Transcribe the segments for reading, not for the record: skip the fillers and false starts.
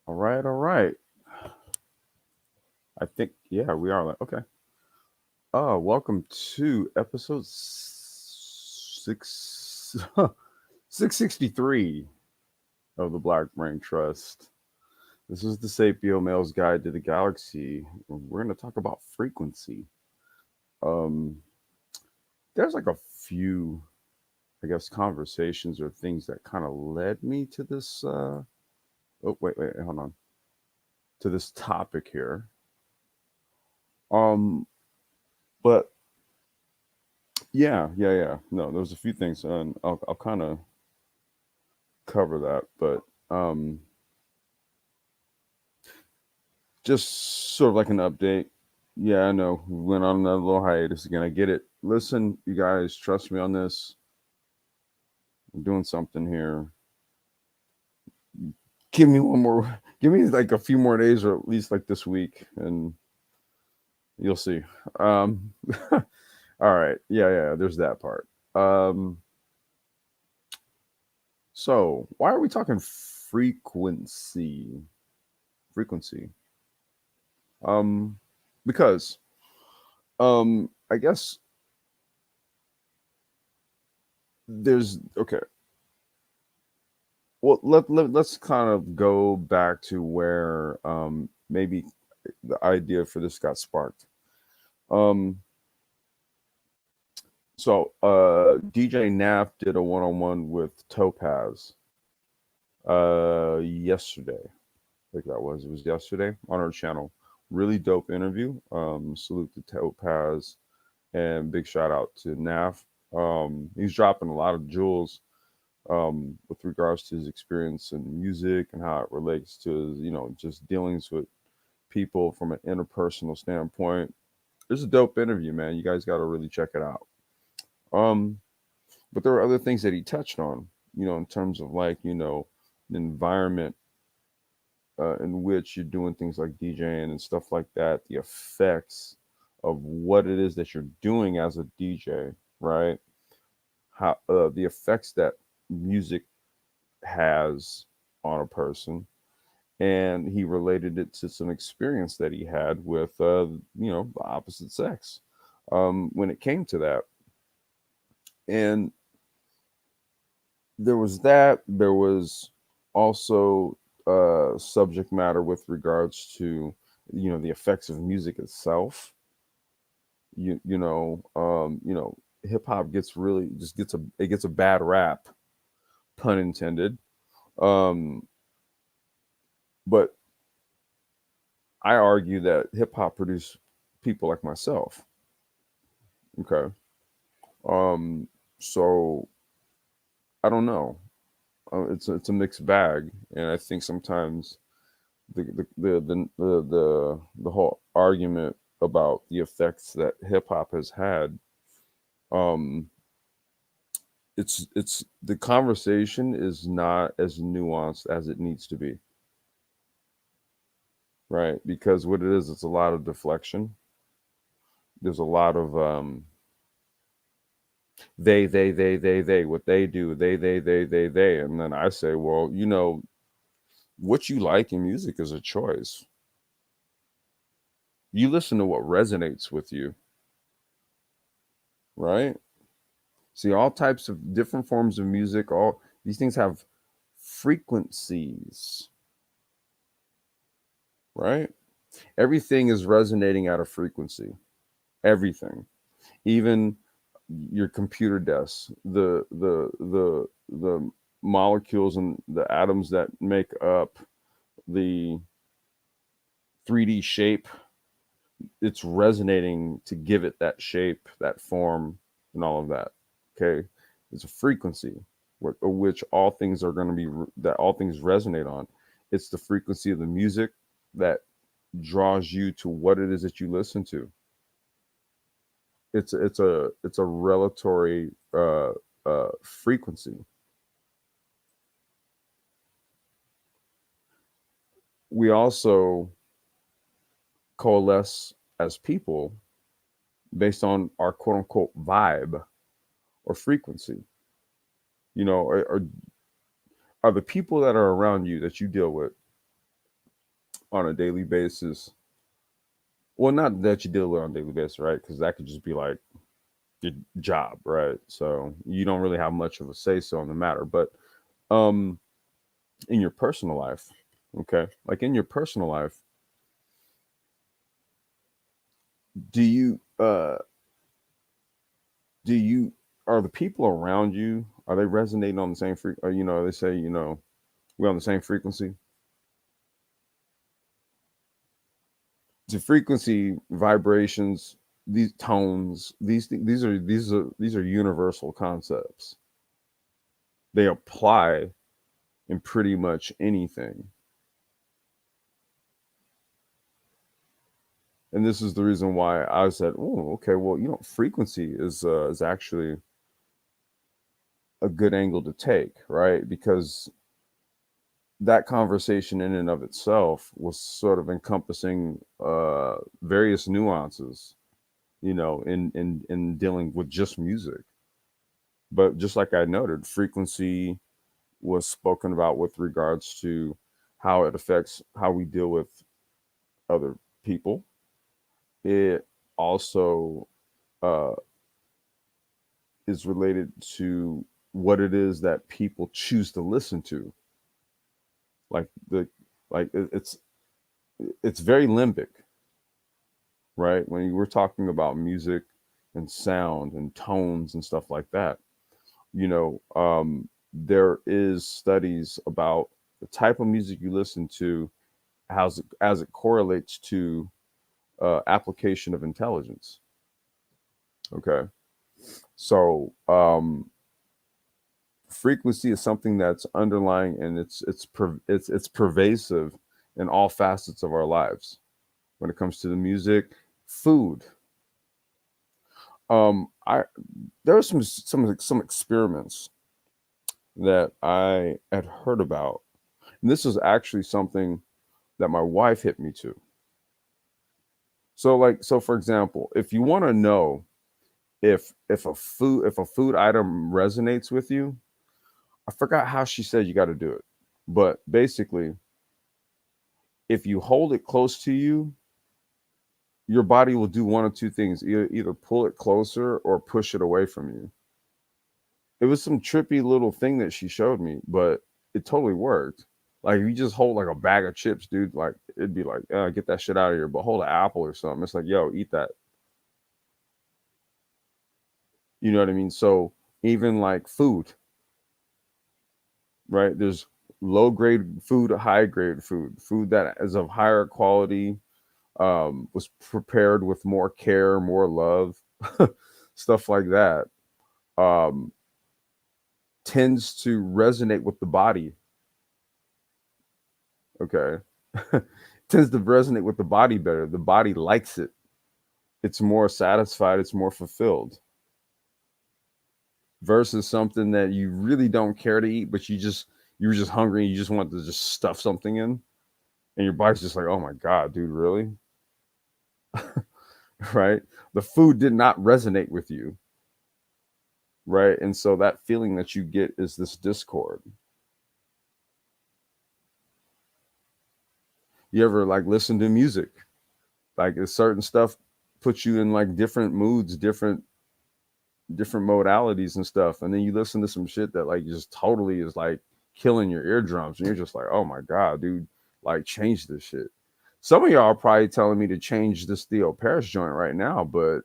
All right, all right. I think yeah, we are like okay. Welcome to episode 663 of the Black Brain Trust. This is the Sapio-Males Guide to the Galaxy. We're going to talk about frequency. Um, there's like a few, I guess, conversations or things that kind of led me to this. Oh, wait, hold on. To this topic here. Um, but yeah. No, there's a few things, and I'll kind of cover that. But just sort of like an update. Yeah, I know we went on another little hiatus again. I get it. Listen, you guys, trust me on this. I'm doing something here. Give me one more. Give me like a few more days, or at least like this week, and you'll see. Um, all right. Yeah. There's that part. Um, so why are we talking frequency? Frequency. Um, because I guess there's okay. Well, let's kind of go back to where maybe the idea for this got sparked. Um, DJ Naf did a one-on-one with Topaz yesterday. I think that was it was yesterday on our channel. Really dope interview. Salute to Topaz and big shout out to Naf. He's dropping a lot of jewels with regards to his experience in music and how it relates to his, just dealings with people from an interpersonal standpoint. It's a dope interview, man. You guys got to really check it out. Um, but there were other things that he touched on, in terms of like, the environment in which you're doing things like DJing and stuff like that, the effects of what it is that you're doing as a DJ, right? How the effects that music has on a person, and he related it to some experience that he had with the opposite sex when it came to that. And there was that. There was also subject matter with regards to the effects of music itself. Hip hop gets really just gets a bad rap, pun intended. Um, but I argue that hip hop produced people like myself. Okay. Um, so I don't know. It's a mixed bag, and I think sometimes the whole argument about the effects that hip hop has had, um, it's the conversation is not as nuanced as it needs to be, right? Because what it is, it's a lot of deflection. There's a lot of they what they do they, and then I say, well, what you like in music is a choice. You listen to what resonates with you, right? See, all types of different forms of music, all these things have frequencies, right? Everything is resonating at a frequency. Everything, even your computer desk, the molecules and the atoms that make up the 3D shape, it's resonating to give it that shape, that form, and all of that. Okay, it's a frequency which all things are going to be that all things resonate on. It's the frequency of the music that draws you to what it is that you listen to. It's a relatory frequency. We also coalesce as people based on our quote unquote vibe or frequency. Are the people that are around you that you deal with, on a daily basis. Well, not that you deal with on a daily basis, right? Because that could just be like your job, right? So you don't really have much of a say so on the matter. But um, in your personal life, okay, like in your personal life, do you do you are the people around you, are they resonating on the same you know, they say, you know, we're on the same frequency. The frequency, vibrations, these tones, these are universal concepts. They apply in pretty much anything. And this is the reason why I said, oh, okay, well, you know, frequency is actually a good angle to take, right? Because that conversation in and of itself was sort of encompassing various nuances, you know, in dealing with just music. But just like I noted, frequency was spoken about with regards to how it affects how we deal with other people. It also uh, is related to what it is that people choose to listen to. Like the like it's very limbic, right? When you were talking about music and sound and tones and stuff like that, you know, there is studies about the type of music you listen to, as it correlates to application of intelligence. Okay, so frequency is something that's underlying, and it's pervasive in all facets of our lives. When it comes to the music, food, I there were some experiments that I had heard about, and this was actually something that my wife hit me to. So, like, so for example, if you want to know if a food item resonates with you, I forgot how she said you got to do it, but basically, if you hold it close to you, your body will do one of two things: either pull it closer or push it away from you. It was some trippy little thing that she showed me, but it totally worked. Like if you just hold like a bag of chips, dude, like it'd be like, get that shit out of here. But hold an apple or something. It's like, yo, eat that. You know what I mean? So even like food, right? There's low grade food, high grade food, food that is of higher quality, was prepared with more care, more love, stuff like that. Um, tends to resonate with the body. Okay. Tends to resonate with the body better. The body likes it. It's more satisfied, it's more fulfilled versus something that you really don't care to eat, but you're just hungry and you just want to just stuff something in, and your body's just like, oh my God, dude, really? Right? The food did not resonate with you, right? And so that feeling that you get is this discord. You ever like listen to music? Like a certain stuff puts you in like different moods, different modalities and stuff, and then you listen to some shit that like just totally is like killing your eardrums, and you're just like, oh my God, dude, like change this shit. Some of y'all are probably telling me to change this Theo Paris joint right now, but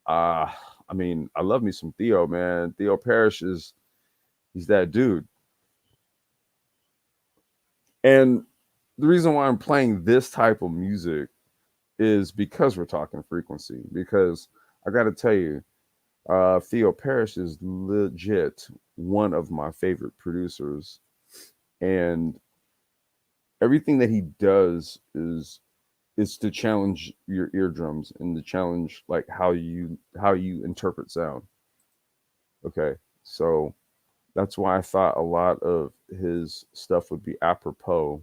uh I mean, I love me some Theo, man. Theo Paris is he's that dude. And the reason why I'm playing this type of music is because we're talking frequency. Because I got to tell you, Theo Parrish is legit one of my favorite producers, and everything that he does is to challenge your eardrums and to challenge like how you interpret sound. Okay, so that's why I thought a lot of his stuff would be apropos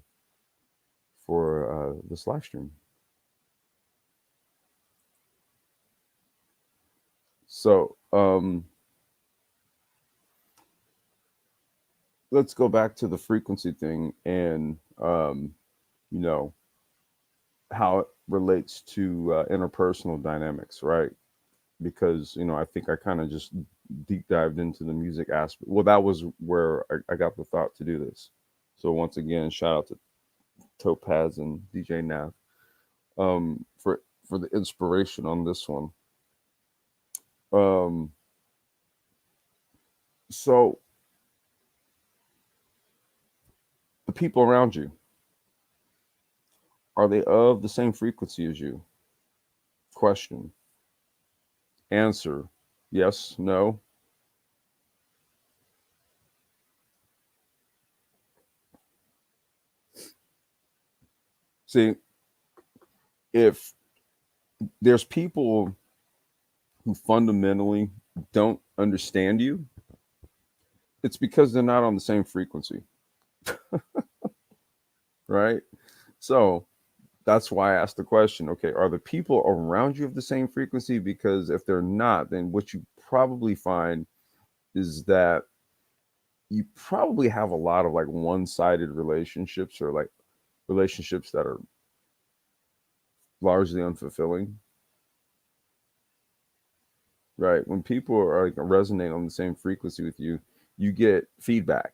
for this live stream. So let's go back to the frequency thing, and you know how it relates to interpersonal dynamics, right? Because I think I kind of just deep dived into the music aspect. Well, that was where I got the thought to do this. So once again, shout out to Topaz and DJ Nav for the inspiration on this one. Um, so the people around you, are they of the same frequency as you? Question. Answer. Yes, no. See, if there's people who fundamentally don't understand you, it's because they're not on the same frequency, right? So that's why I asked the question, okay, are the people around you of the same frequency? Because if they're not, then what you probably find is that you probably have a lot of like one-sided relationships, or like relationships that are largely unfulfilling, right? When people are like resonate on the same frequency with you, you get feedback,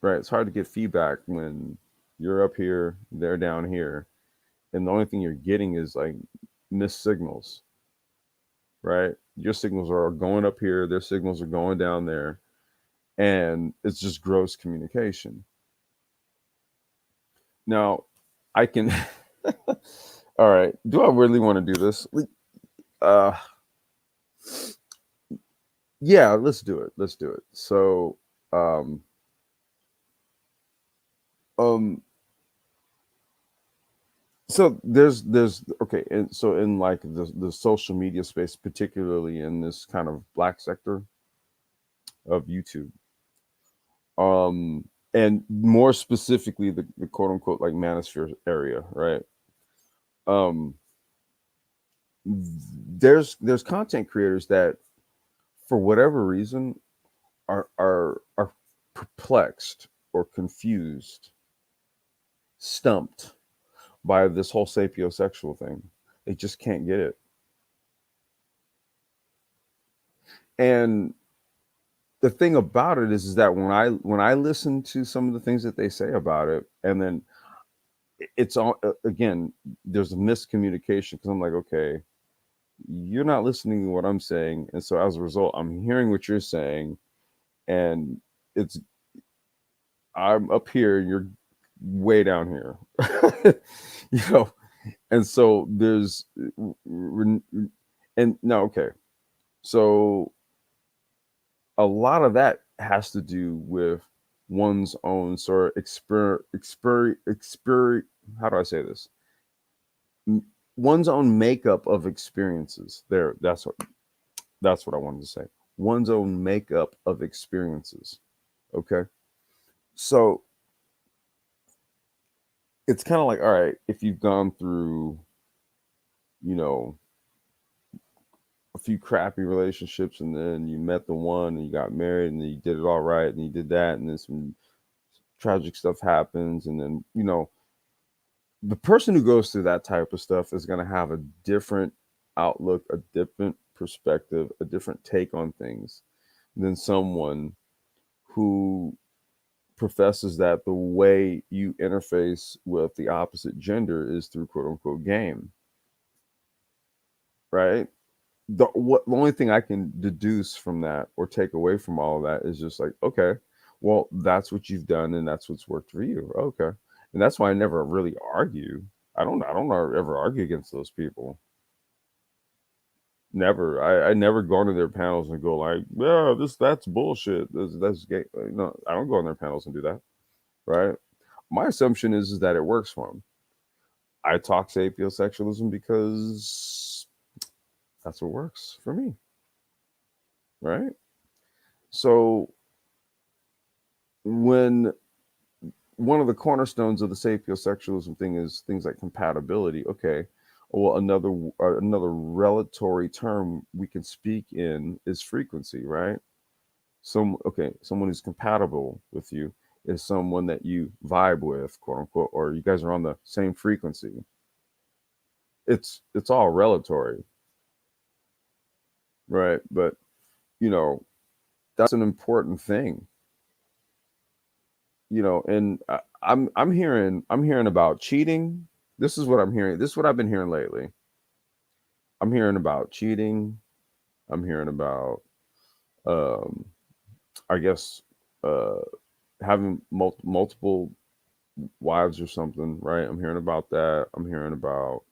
right? It's hard to get feedback when you're up here, they're down here, and the only thing you're getting is like missed signals, right? Your signals are going up here, their signals are going down there, and it's just gross communication. Now, I can. All right. Do I really want to do this? Uh, yeah. Let's do it. Let's do it. So, um, um, there's okay, and so in like the social media space, particularly in this kind of black sector of YouTube, um, and more specifically the quote unquote like manosphere area, right? Um, there's content creators that, for whatever reason, are perplexed or confused, stumped by this whole sapiosexual thing. They just can't get it. And the thing about it is that when I listen to some of the things that they say about it, and then it's all again, there's a miscommunication because I'm like, okay, you're not listening to what I'm saying, and so as a result, I'm hearing what you're saying, and it's I'm up here, you're way down here, you know, and so there's and no, okay, so a lot of that has to do with one's own sort of how do I say this? One's own makeup of experiences. There, that's what I wanted to say. One's own makeup of experiences. Okay, so it's kind of like, all right, if you've gone through, you know, a few crappy relationships, and then you met the one, and you got married, and then you did it all right, and you did that, and then some tragic stuff happens, and then the person who goes through that type of stuff is going to have a different outlook, a different perspective, a different take on things than someone who professes that the way you interface with the opposite gender is through quote unquote game, right? The only thing I can deduce from that or take away from all of that is just like, okay, well, that's what you've done and that's what's worked for you. Okay. And that's why I never really argue. I don't ever argue against those people. Never. I never go into their panels and go like, yeah, that's bullshit. That's gay. No, I don't go on their panels and do that. Right. My assumption is that it works for them. I talk sapiosexualism because that's what works for me. Right. So when one of the cornerstones of the sapiosexualism thing is things like compatibility. Okay, well, another relatory term we can speak in is frequency, right? Someone who's compatible with you. is someone that you vibe with, quote unquote, or you guys are on the same frequency. It's all relatory, right? But you know, that's an important thing, and I'm hearing about cheating. This is what I'm hearing. This is what I've been hearing lately. I'm hearing about cheating. I'm hearing about, um, I guess, uh, having multiple wives or something, right? I'm hearing about that. I'm hearing about,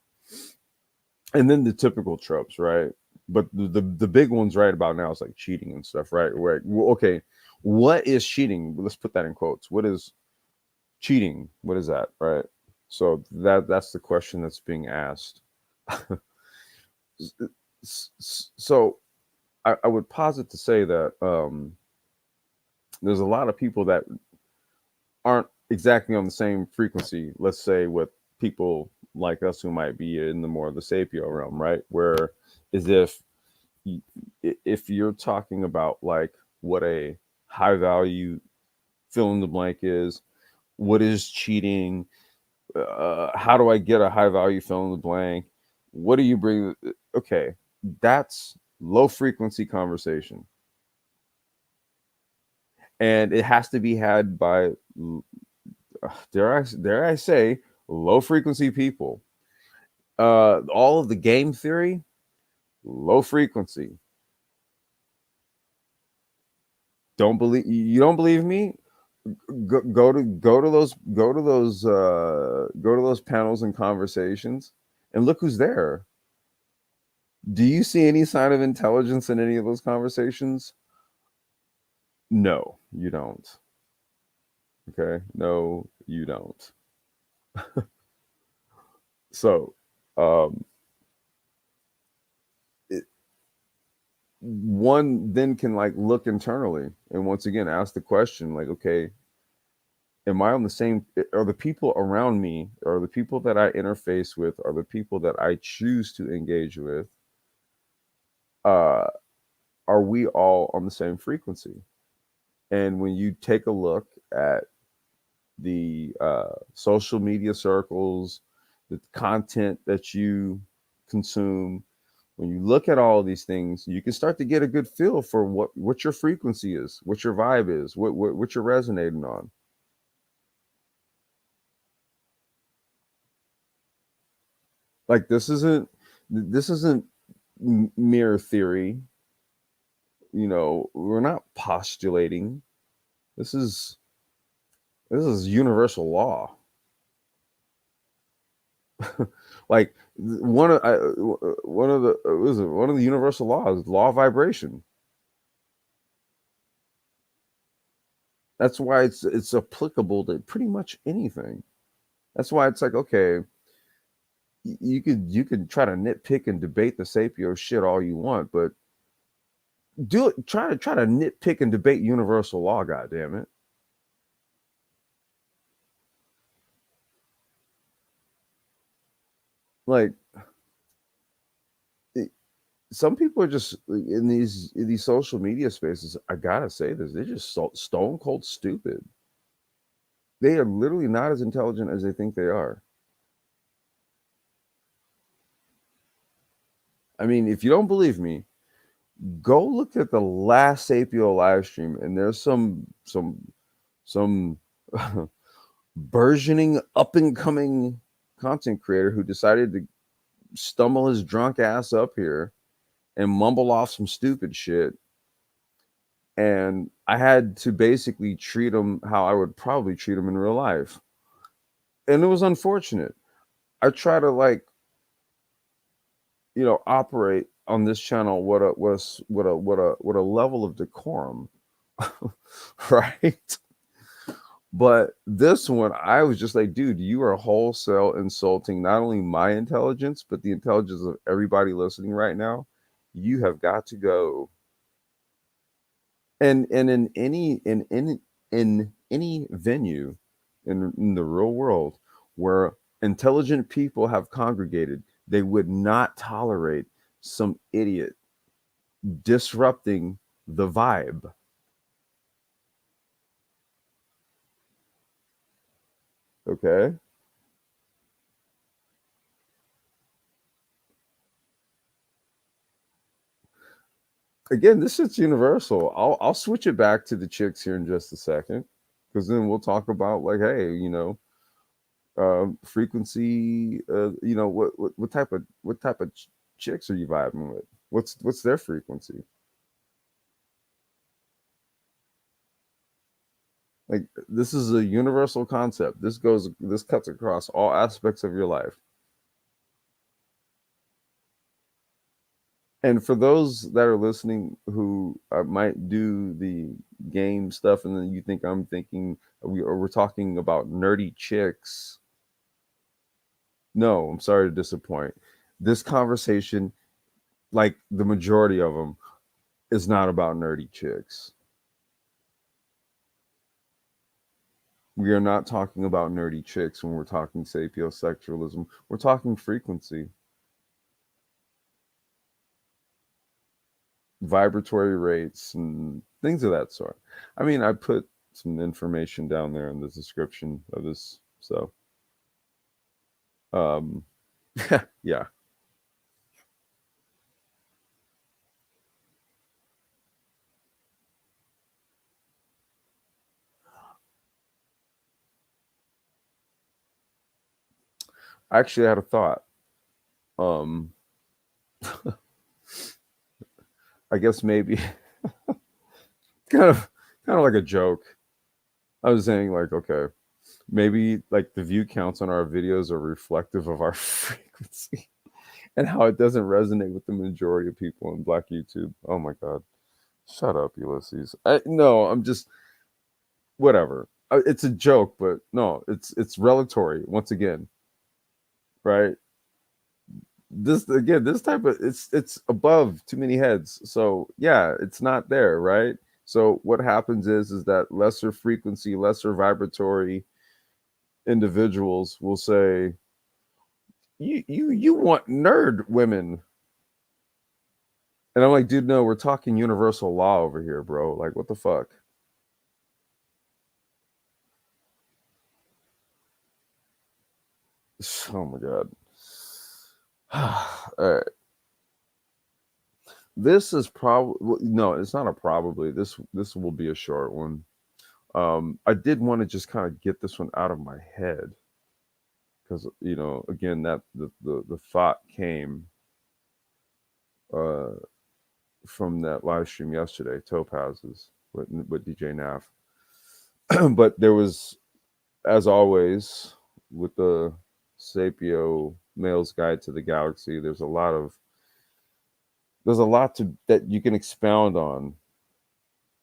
and then the typical tropes, right? But the big ones right about now is like cheating and stuff, right? Right. Well, okay, what is cheating? Let's put that in quotes. What is cheating? What is that, right? So that's the question that's being asked. So I would posit to say that, there's a lot of people that aren't exactly on the same frequency, let's say, with people like us who might be in the more of the sapio realm, right? Where is if you're talking about like what a high value fill in the blank is, what is cheating, how do I get a high value fill in the blank, what do you bring, okay, that's low frequency conversation, and it has to be had by, dare I say, low frequency people. All of the game theory, low frequency. Don't believe me? Go to those panels and conversations, and look who's there. Do you see any sign of intelligence in any of those conversations? No, you don't. Okay, no, you don't. So, um, it, one then can like look internally and once again ask the question, like, okay, am I on the same, are the people around me, are the people that I interface with, are the people that I choose to engage with, uh are we all on the same frequency? And when you take a look at the social media circles, the content that you consume, when you look at all of these things, you can start to get a good feel for what your frequency is, what your vibe is, what you're resonating on. Like this isn't mere theory. We're not postulating. This is this is universal law. Like one of the was it one of the universal laws, law of vibration. That's why it's applicable to pretty much anything. That's why it's like, okay, you could try to nitpick and debate the sapio shit all you want, but do it. Try to nitpick and debate universal law. God damn it! Like, it, some people are just in these social media spaces. I gotta say this: they're just stone cold stupid. They are literally not as intelligent as they think they are. I mean, if you don't believe me, go look at the last Sapio live stream, and there's some burgeoning up and coming content creator who decided to stumble his drunk ass up here and mumble off some stupid shit, and I had to basically treat him how I would probably treat him in real life, and it was unfortunate. I try to, like, operate on this channel what a level of decorum, right? But this one, I was just like, dude, you are wholesale insulting not only my intelligence, but the intelligence of everybody listening right now. You have got to go. And in any venue in the real world where intelligent people have congregated, they would not tolerate some idiot disrupting the vibe. Okay. Again, this shit's universal. I'll switch it back to the chicks here in just a second, because then we'll talk about like, hey, frequency. What type of chicks are you vibing with? What's their frequency? Like this is a universal concept. This cuts across all aspects of your life. And for those that are listening who might do the game stuff, and then you think I'm thinking we're talking about nerdy chicks. No, I'm sorry to disappoint. This conversation, like the majority of them, is not about nerdy chicks. We are not talking about nerdy chicks when we're talking sapiosexualism. We're talking frequency, vibratory rates, and things of that sort. I mean, I put some information down there in the description of this. So, um, yeah, I actually had a thought. Um, I guess maybe kind of kind of like a joke. I was saying like, okay, maybe like the view counts on our videos are reflective of our frequency and how it doesn't resonate with the majority of people in Black YouTube. Oh my God. Shut up, Ulysses. No, I'm just whatever. It's a joke, but no, it's relatory once again, right? This again, this type of it's above too many heads. So yeah, it's not there, right? So what happens is that lesser frequency, lesser vibratory individuals will say, you want nerd women. And I'm like, dude, no, we're talking universal law over here, bro. Like, what the fuck? Oh my god. All right. This is probably no, it's not a probably. This will be a short one. I did want to just kind of get this one out of my head because again, that the thought came uh from that live stream yesterday, Topaz's with DJ Nav. But there was, as always, with the Sapio-Males Guide to the Galaxy, there's a lot to that you can expound on.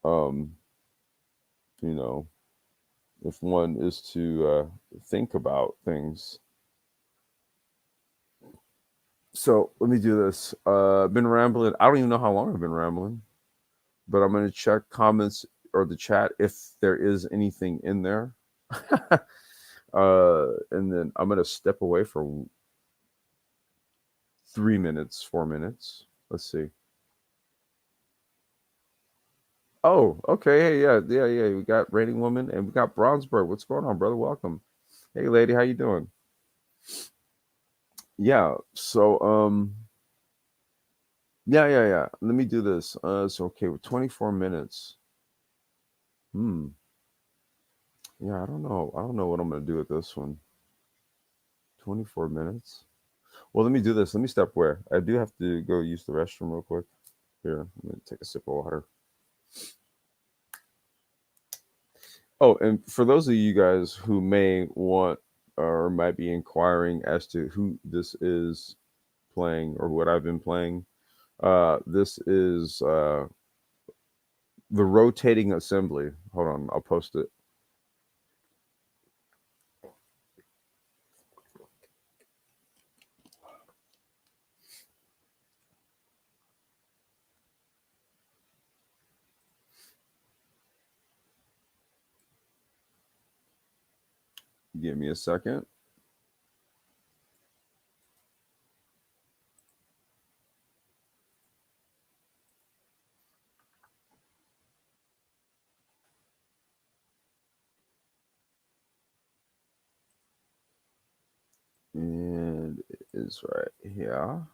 Um, you know, if one is to think about things. So let me do this. Been rambling. I don't even know how long I've been rambling, but I'm gonna check comments or the chat if there is anything in there. And then I'm gonna step away for 3 minutes, 4 minutes. Let's see. Oh, okay. Hey, yeah, yeah, yeah. We got Raining Woman and we got Bronzeberg. What's going on, brother? Welcome. Hey, lady, how you doing? Yeah. So, yeah, yeah, yeah. Let me do this. So okay, with 24 minutes. Hmm. Yeah, I don't know. I don't know what I'm gonna do with this one. 24 minutes. Well, let me do this. Let me step away. I do have to go use the restroom real quick. Here, I'm gonna take a sip of water. Oh, and for those of you guys who may want or might be inquiring as to who this is playing or what I've been playing, this is the rotating assembly. Hold on, I'll post it. Give me a second. And it is right here.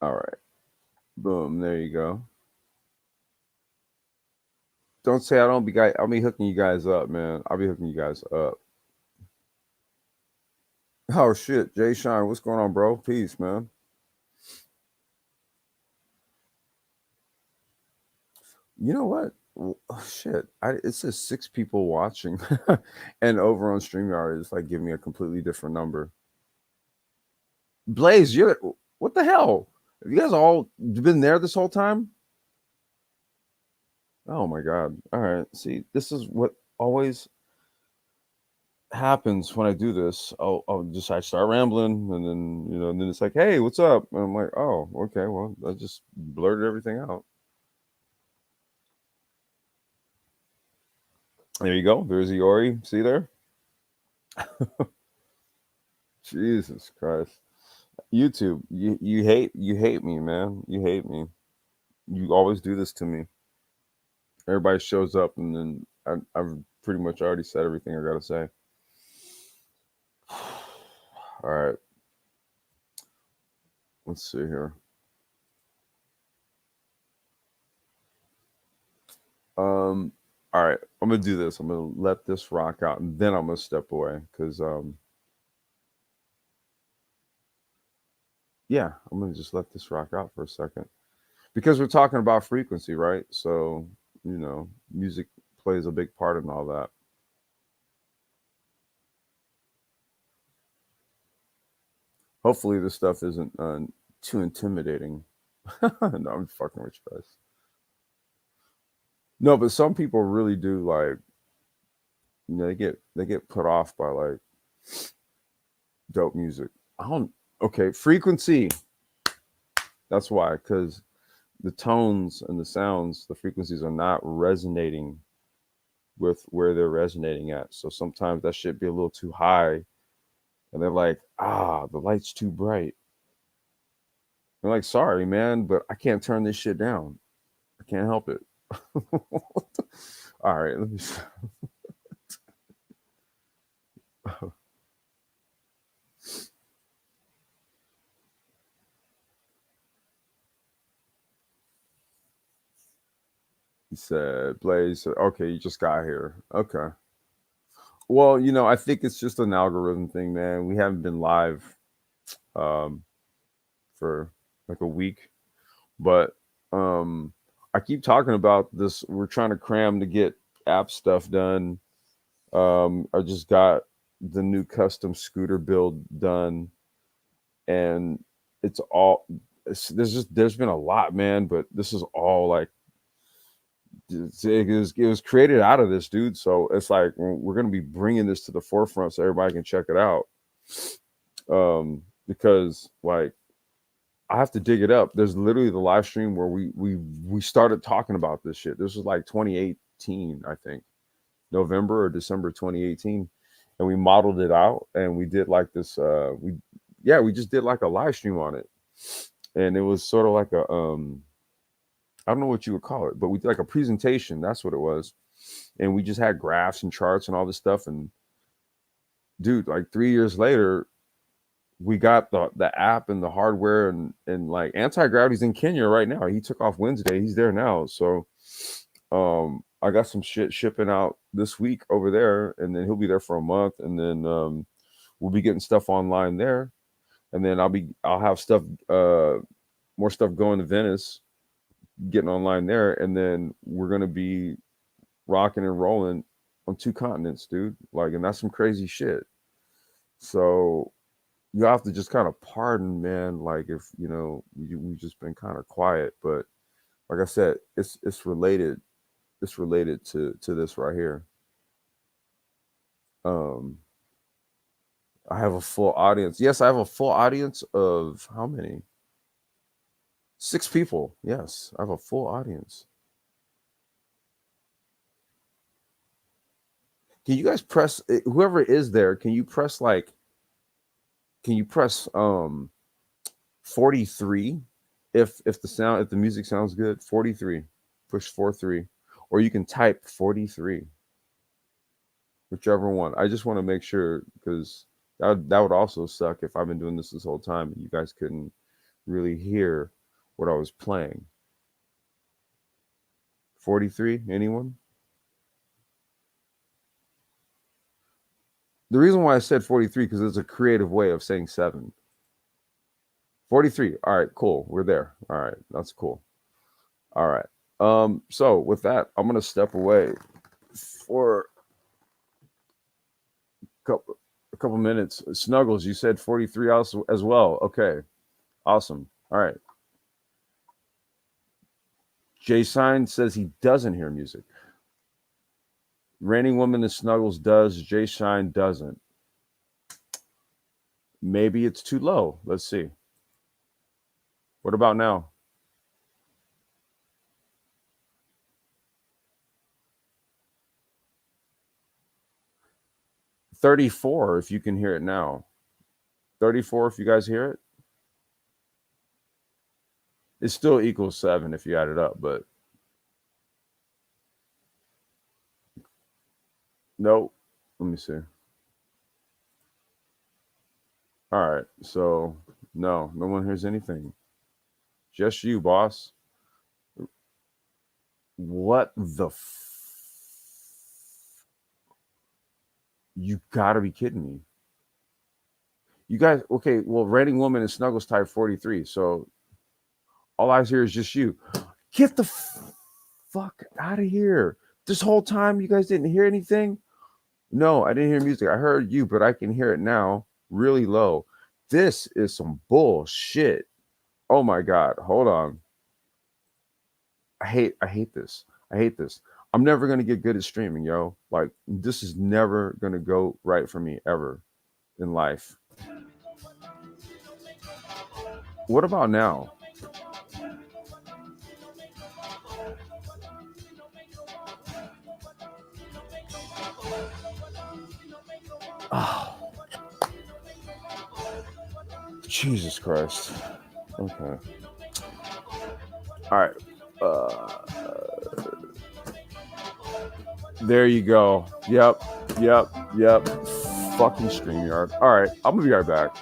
All right. Boom. There you go. Don't say I don't be guy. I'll be hooking you guys up, man. I'll be hooking you guys up. Oh shit, Jay Shine, what's going on, bro? Peace, man. You know what? Oh, shit, it says 6 people watching, and over on Streamyard, it's like giving me a completely different number. Blaze, you're what the hell? Have you guys all been there this whole time? Oh my god! All right, see, this is what always happens when I do this. I start rambling, and then and then it's like, hey, what's up? And I'm like, oh, okay, well, I just blurted everything out. There you go. There's Iori. See there? Jesus Christ. YouTube, you hate me, man. You hate me. You always do this to me. Everybody shows up, and then I've pretty much already said everything I gotta say. All right, let's see here. All right, I'm gonna do this. I'm gonna let this rock out, and then I'm gonna step away because yeah, I'm gonna just let this rock out for a second because we're talking about frequency, right? So music plays a big part in all that. Hopefully, this stuff isn't too intimidating. No, I'm fucking with you guys. No, but some people really do like they get put off by like dope music. I don't. Okay, frequency. That's why, because the tones and the sounds, the frequencies are not resonating with where they're resonating at. So sometimes that shit be a little too high, and they're like, the light's too bright. I'm like, sorry, man, but I can't turn this shit down. I can't help it. All right, let me. He said, Blaze, okay, you just got here. Okay. Well, I think it's just an algorithm thing, man. We haven't been live um, for like a week, but I keep talking about this. We're trying to cram to get app stuff done. I just got the new custom scooter build done, and there's been a lot, man. But this is all like it was created out of this, dude. So it's like we're gonna be bringing this to the forefront so everybody can check it out. Because like I have to dig it up. There's literally the live stream where we started talking about this shit. This was like 2018, I think, November or December 2018, and we modeled it out and we did like this. We just did like a live stream on it, and it was sort of like a I don't know what you would call it, but we did like a presentation. That's what it was, and we just had graphs and charts and all this stuff. And dude, like 3 years later, we got the app and the hardware and like anti-gravity's in Kenya right now. He took off Wednesday. He's there now. So I got some shit shipping out this week over there, and then he'll be there for a month, and then we'll be getting stuff online there. And then I'll have stuff more stuff going to Venice, getting online there, and then we're gonna be rocking and rolling on 2 continents, dude. Like, and that's some crazy shit. So you have to just kind of pardon, man. Like if we just been kind of quiet, but like I said, it's related. It's related to this right here. Um, I have a full audience. Yes, I have a full audience of how many? 6 people. Yes, I have a full audience. Can you guys press whoever is there? Can you press like? Can you press 43 if the music sounds good? 43. Push 43. or you can type 43, whichever one. I just want to make sure because that would also suck if I've been doing this whole time and you guys couldn't really hear what I was playing. 43, anyone? The reason why I said 43 because it's a creative way of saying 7. 43. All right, cool. We're there. All right, that's cool. All right. So with that, I'm gonna step away for a couple minutes. Snuggles, you said 43 also as well. Okay, awesome. All right. Jay Sign says he doesn't hear music. Raining Woman and Snuggles does. Jay Shine doesn't. Maybe it's too low. Let's see. What about now? $34 if you can hear it now. 34 if you guys hear it. It still equals 7 if you add it up, but nope. Let me see. All right. So no one hears anything. Just you, boss. What the you gotta be kidding me. You guys, okay, well, Raining Woman and Snuggles type 43. So all I hear is just you. Get the fuck out of here. This whole time you guys didn't hear anything? No, I didn't hear music. I heard you, but I can hear it now really low. This is some bullshit. Oh my God. Hold on. I hate this. I hate this. I'm never gonna get good at streaming, yo. Like this is never gonna go right for me ever in life. What about now? Oh, Jesus Christ. Okay. All right. There you go. Yep. Fucking StreamYard. All right. I'm gonna be right back.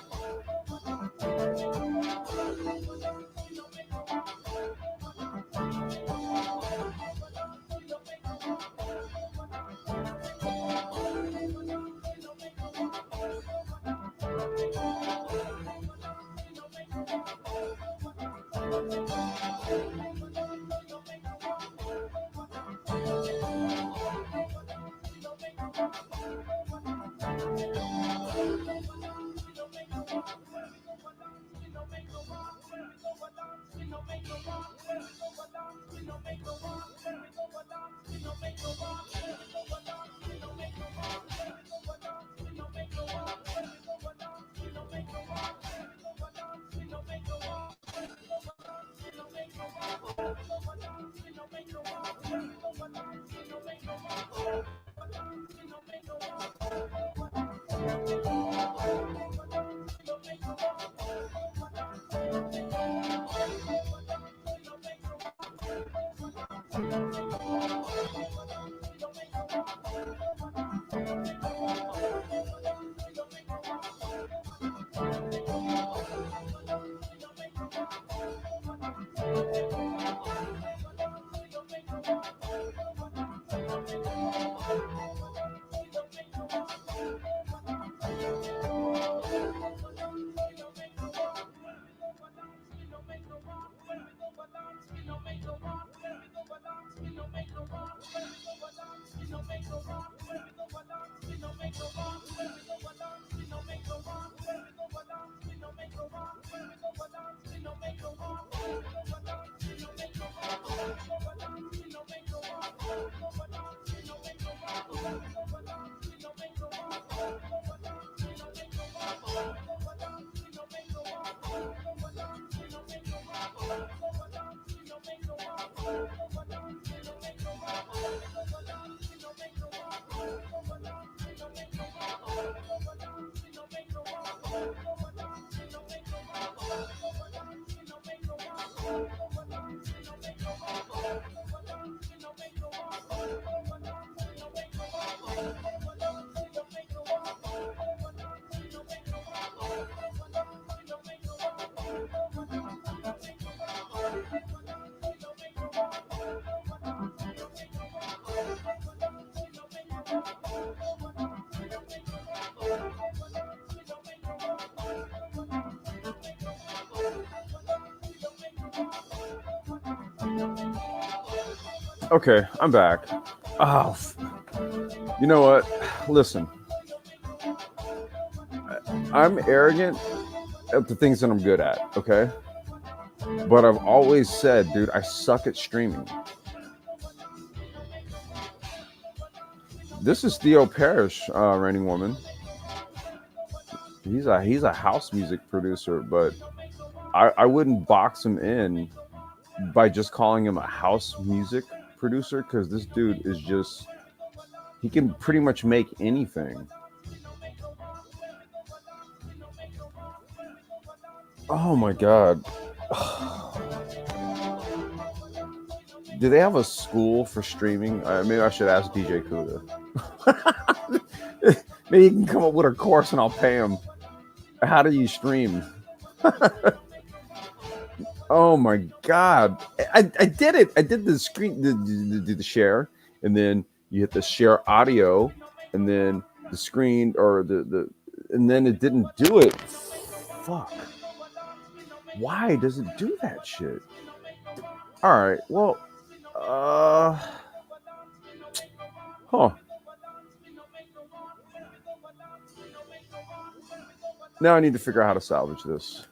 Okay, I'm back. Oh, you know what? Listen, I'm arrogant at the things that I'm good at, okay? But I've always said, dude, I suck at streaming. This is Theo Parrish, Reigning Woman. He's a house music producer, but I wouldn't box him in by just calling him a house music producer, because this dude is just, he can pretty much make anything. Oh my god. Do they have a school for streaming? Maybe I should ask DJ Kuda. Maybe he can come up with a course and I'll pay him. How do you stream? Oh my god. I did it. I did the screen, the share, and then you hit the share audio, and then the screen, or and then it didn't do it. Fuck. Why does it do that shit? All right. Well, huh. Now I need to figure out how to salvage this.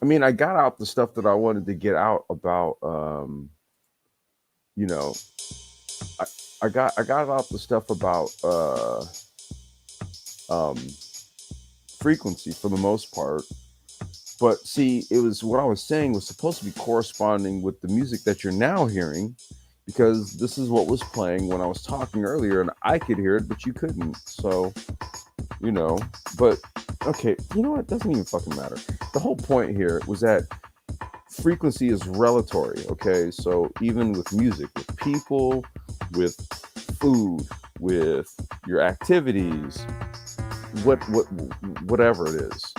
I mean, I got out the stuff that I wanted to get out about, you know, I got out the stuff about frequency for the most part. But see, it was, what I was saying was supposed to be corresponding with the music that you're now hearing, because this is what was playing when I was talking earlier, and I could hear it, but you couldn't. So, you know, but okay, you know what? It doesn't even fucking matter. The whole point here was that frequency is relatory, okay? So even with music, with people, with food, with your activities, whatever it is,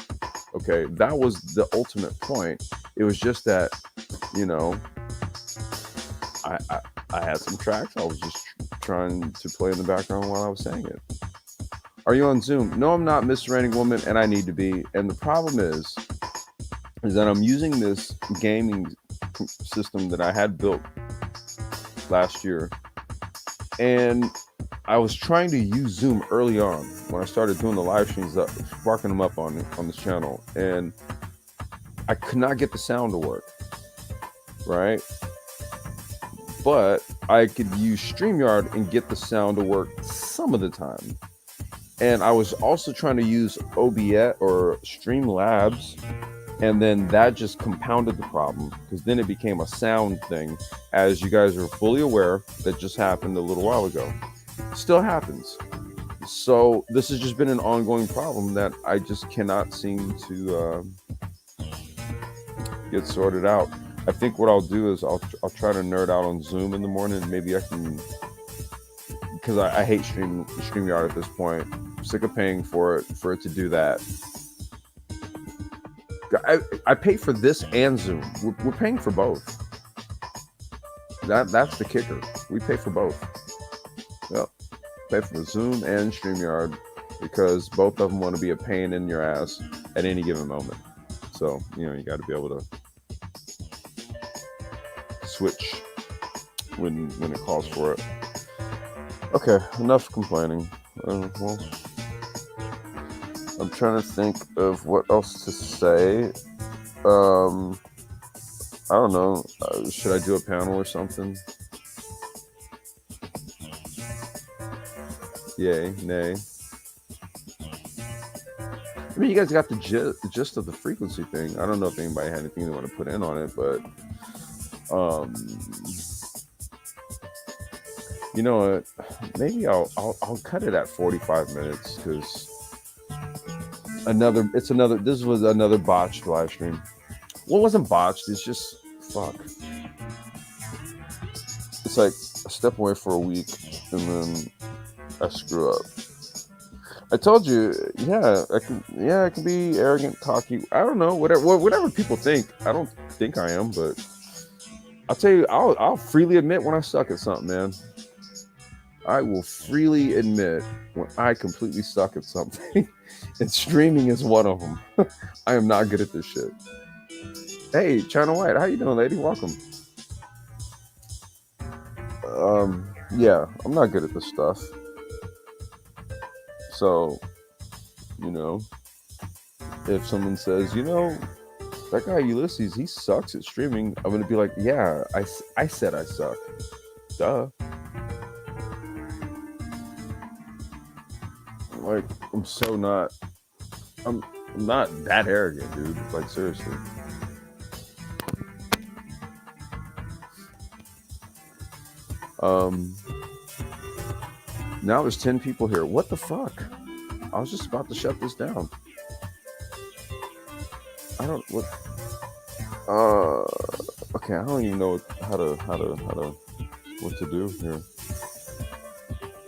okay? That was the ultimate point. It was just that, you know, I had some tracks I was just trying to play in the background while I was saying it. Are you on Zoom? No, I'm not, Mr. Reigning Woman, and I need to be. And the problem is that I'm using this gaming system that I had built last year, and I was trying to use Zoom early on when I started doing the live streams, sparking them up on this channel, and I could not get the sound to work, right? But I could use StreamYard and get the sound to work some of the time. And I was also trying to use OBS or Streamlabs, and then that just compounded the problem, because then it became a sound thing, as you guys are fully aware that just happened a little while ago. Still happens. So this has just been an ongoing problem that I just cannot seem to get sorted out. I think what I'll do is I'll try to nerd out on Zoom in the morning. Maybe I can, because I hate StreamYard at this point. I'm sick of paying for it to do that. I pay for this and Zoom. We're paying for both. That's the kicker. We pay for both. Yep. Pay for Zoom and StreamYard, because both of them want to be a pain in your ass at any given moment. So, you know, you got to be able to switch when it calls for it. Okay, enough complaining. Well, I'm trying to think of what else to say. I don't know. Should I do a panel or something? Yay, nay. I mean, you guys got the gist of the frequency thing. I don't know if anybody had anything they want to put in on it, but you know what? Maybe I'll cut it at 45 minutes, because this was another botched live stream. Well, it wasn't botched. It's just fuck. It's like I step away for a week and then I screw up. I told you, I can be arrogant, cocky. I don't know, whatever people think. I don't think I am, but I'll tell you, I'll freely admit when I suck at something, man. I will freely admit when I completely suck at something, and streaming is one of them. I am not good at this shit. Hey, China White, how you doing, lady? Welcome. Yeah, I'm not good at this stuff. So, you know, if someone says, that guy Ulysses, he sucks at streaming, I'm gonna be like, yeah, I said I suck. Duh. Like, I'm not that arrogant, dude. Like, seriously. Um, Now there's 10 people here. What the fuck? I was just about to shut this down. I don't what. Okay. I don't even know how to what to do here.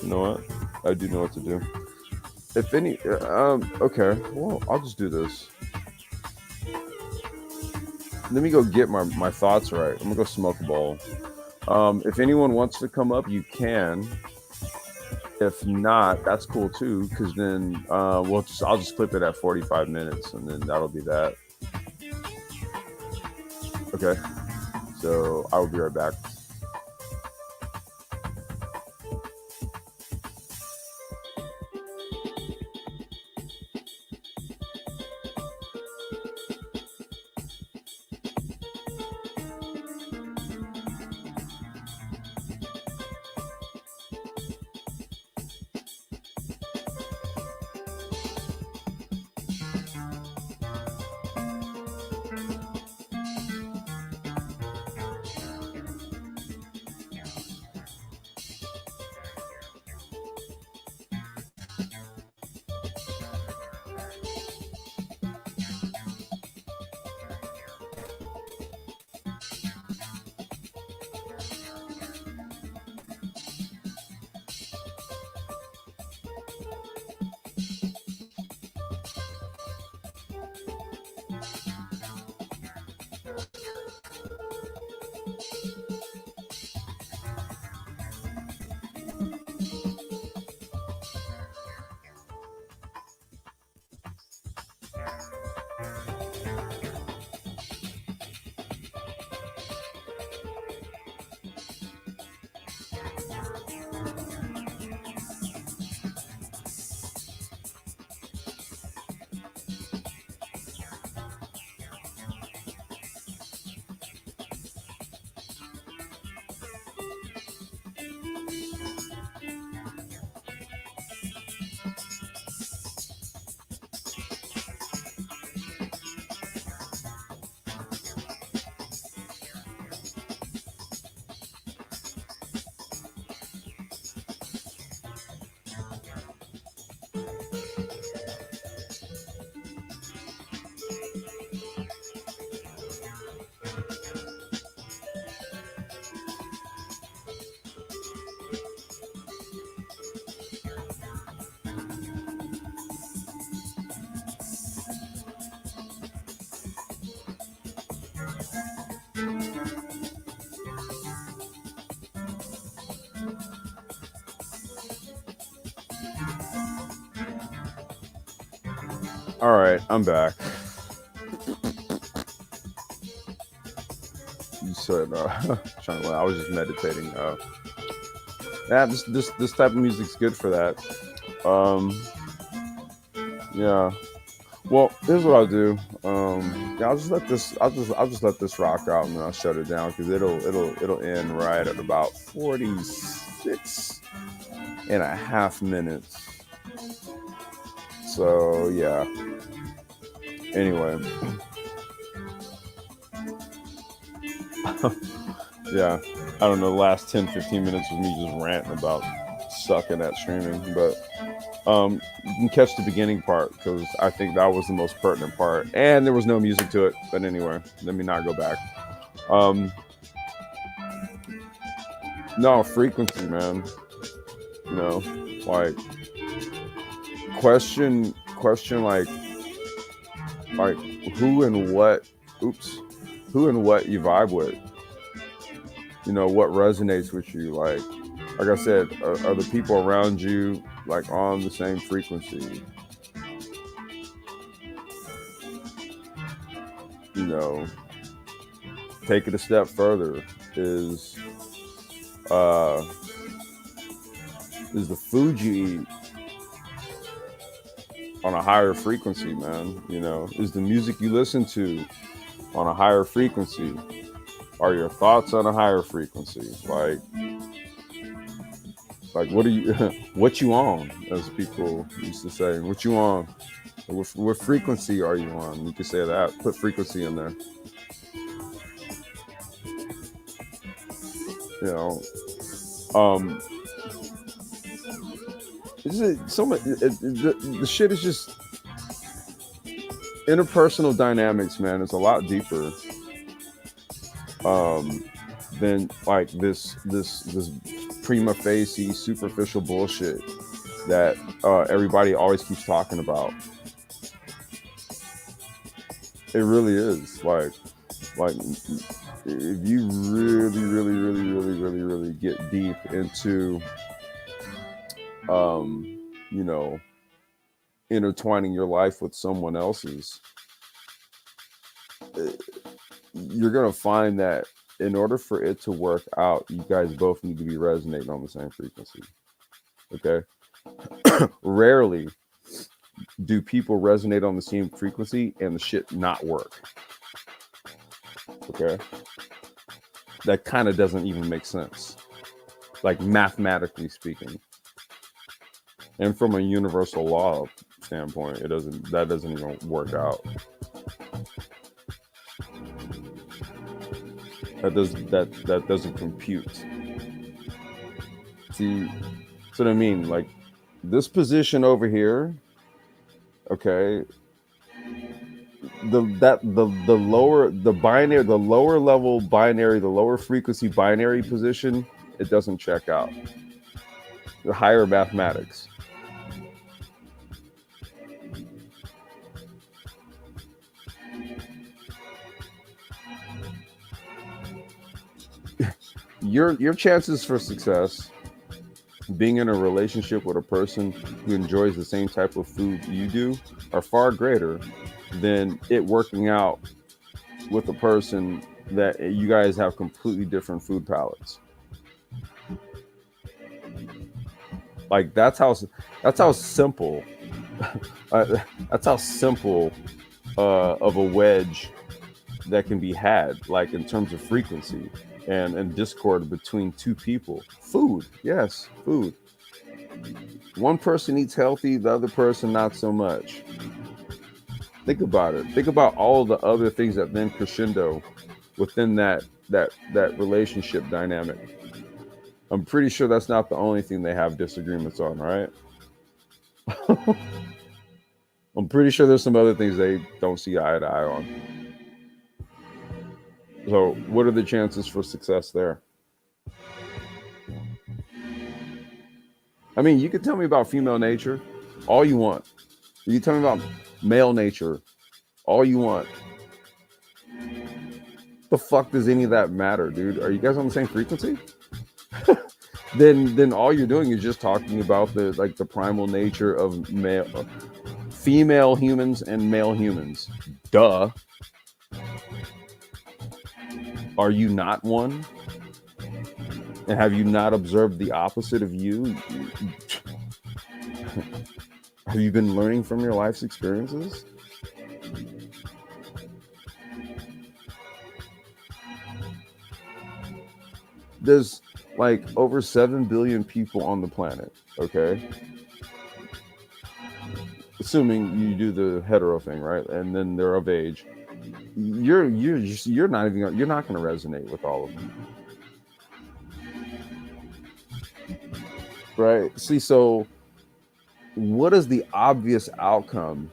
You know what? I do know what to do. If any, okay. Well, I'll just do this. Let me go get my thoughts right. I'm gonna go smoke a bowl. If anyone wants to come up, you can. If not, that's cool too. Because then I'll just clip it at 45 minutes, and then that'll be that. Okay. So I will be right back. All right, I'm back. You said trying to. I was just meditating. Yeah, this type of music's good for that. Um, yeah. Well, here's what I'll do. Yeah, I'll just let this rock out and then I'll shut it down because it'll end right at about 46.5 minutes. So yeah. Anyway. Yeah. I don't know, the last 10-15 minutes was me just ranting about sucking at streaming, but you can catch the beginning part because I think that was the most pertinent part, and there was no music to it. But anyway, let me not go back. No frequency, man. You know, like question, like who and what. Oops, who and what you vibe with. You know what resonates with you. Like I said, are the people around you like on the same frequency? You know, take it a step further. Is Uh, is the food you eat on a higher frequency, man? You know, is the music you listen to on a higher frequency? Are your thoughts on a higher frequency? Like what are you, what you on? As people used to say, what you on? What frequency are you on? You could say that. Put frequency in there. You know, um, is it so much? The shit is just interpersonal dynamics, man. It's a lot deeper um, than like this prima facie superficial bullshit that everybody always keeps talking about. It really is like if you really get deep into you know, intertwining your life with someone else's, you're gonna find that in order for it to work out, you guys both need to be resonating on the same frequency. Okay. Rarely do people resonate on the same frequency and the shit not work. Okay. That kind of doesn't even make sense, like mathematically speaking. And from a universal law standpoint, that doesn't even work out. That doesn't compute. See, that's what I mean. Like this position over here, okay, the lower level binary, the lower frequency binary position, it doesn't check out. The higher mathematics. Your chances for success being in a relationship with a person who enjoys the same type of food you do are far greater than it working out with a person that you guys have completely different food palettes. Like that's how simple that's how simple of a wedge that can be had, like in terms of frequency and discord between two people. Food, yes, food. One person eats healthy, the other person not so much. Think about it. Think about all the other things that then crescendo within that relationship dynamic. I'm pretty sure that's not the only thing they have disagreements on, right? I'm pretty sure there's some other things they don't see eye to eye on. So, what are the chances for success there? I mean, you could tell me about female nature all you want. You can tell me about male nature all you want. The fuck does any of that matter, dude? Are you guys on the same frequency? Then all you're doing is just talking about the primal nature of female humans and male humans. Duh. Are you not one? And have you not observed the opposite of you? Have you been learning from your life's experiences? There's like over 7 billion people on the planet, okay? Assuming you do the hetero thing, right? And then they're of age. You're not going to resonate with all of them. Right? See, so what is the obvious outcome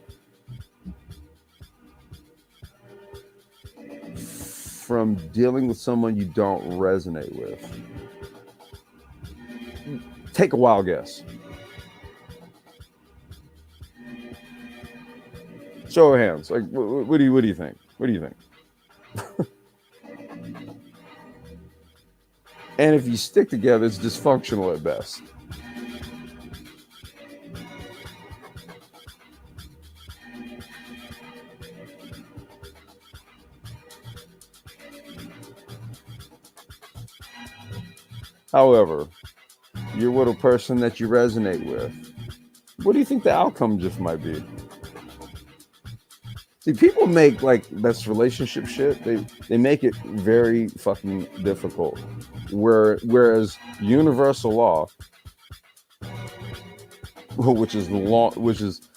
from dealing with someone you don't resonate with? Take a wild guess. Show of hands. Like, what do you think? What do you think? And if you stick together, it's dysfunctional at best. However, you're with a person that you resonate with. What do you think the outcome just might be? See, people make like this relationship shit. They make it very fucking difficult. Whereas universal law, which is the law, which is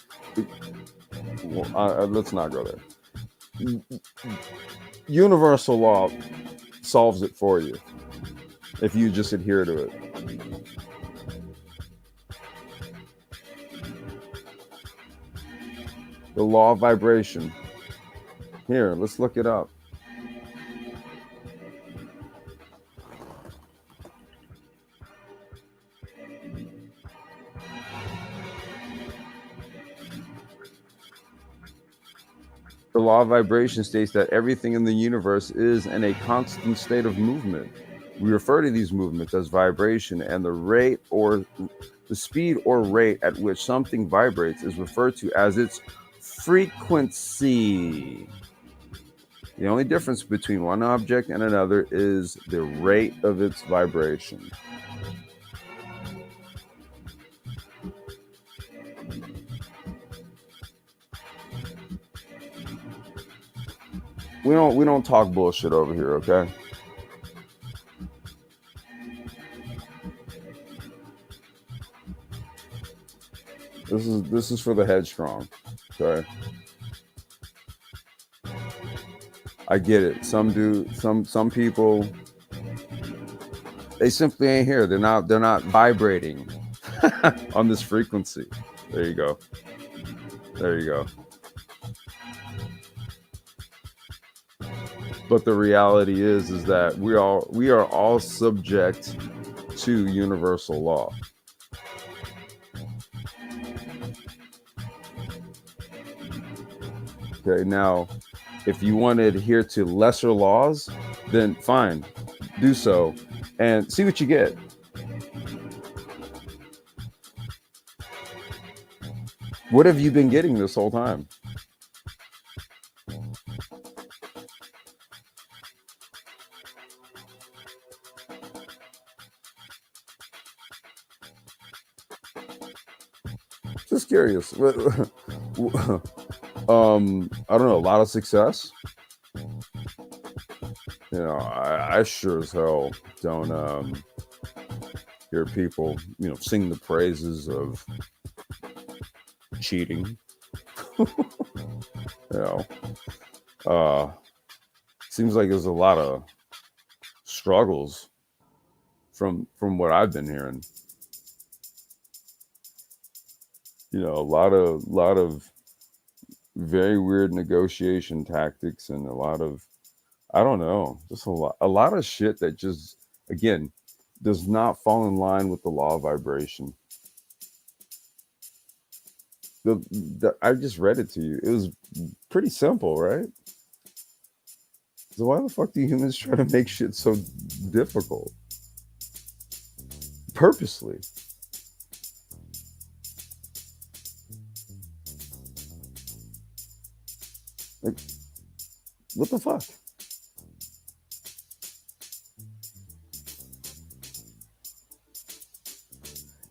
let's not go there. Universal law solves it for you if you just adhere to it. The law of vibration. Here, let's look it up. The law of vibration states that everything in the universe is in a constant state of movement. We refer to these movements as vibration, and the rate or the speed or rate at which something vibrates is referred to as its frequency. The only difference between one object and another is the rate of its vibration. We don't talk bullshit over here, okay? This is for the headstrong, okay? I get it. Some people, they simply ain't here. They're not vibrating on this frequency. There you go. There you go. But the reality is that we are all subject to universal law. Okay, now if you want to adhere to lesser laws, then fine, do so and see what you get. What have you been getting this whole time? Just curious. I don't know, a lot of success. You know, I sure as hell don't hear people, you know, sing the praises of cheating. You know, seems like there's a lot of struggles from what I've been hearing. You know, a lot of very weird negotiation tactics and a lot of, I don't know, just a lot of shit that just, again, does not fall in line with the law of vibration. I just read it to you. It was pretty simple, right? So why the fuck do humans try to make shit so difficult? Purposely. Like, what the fuck?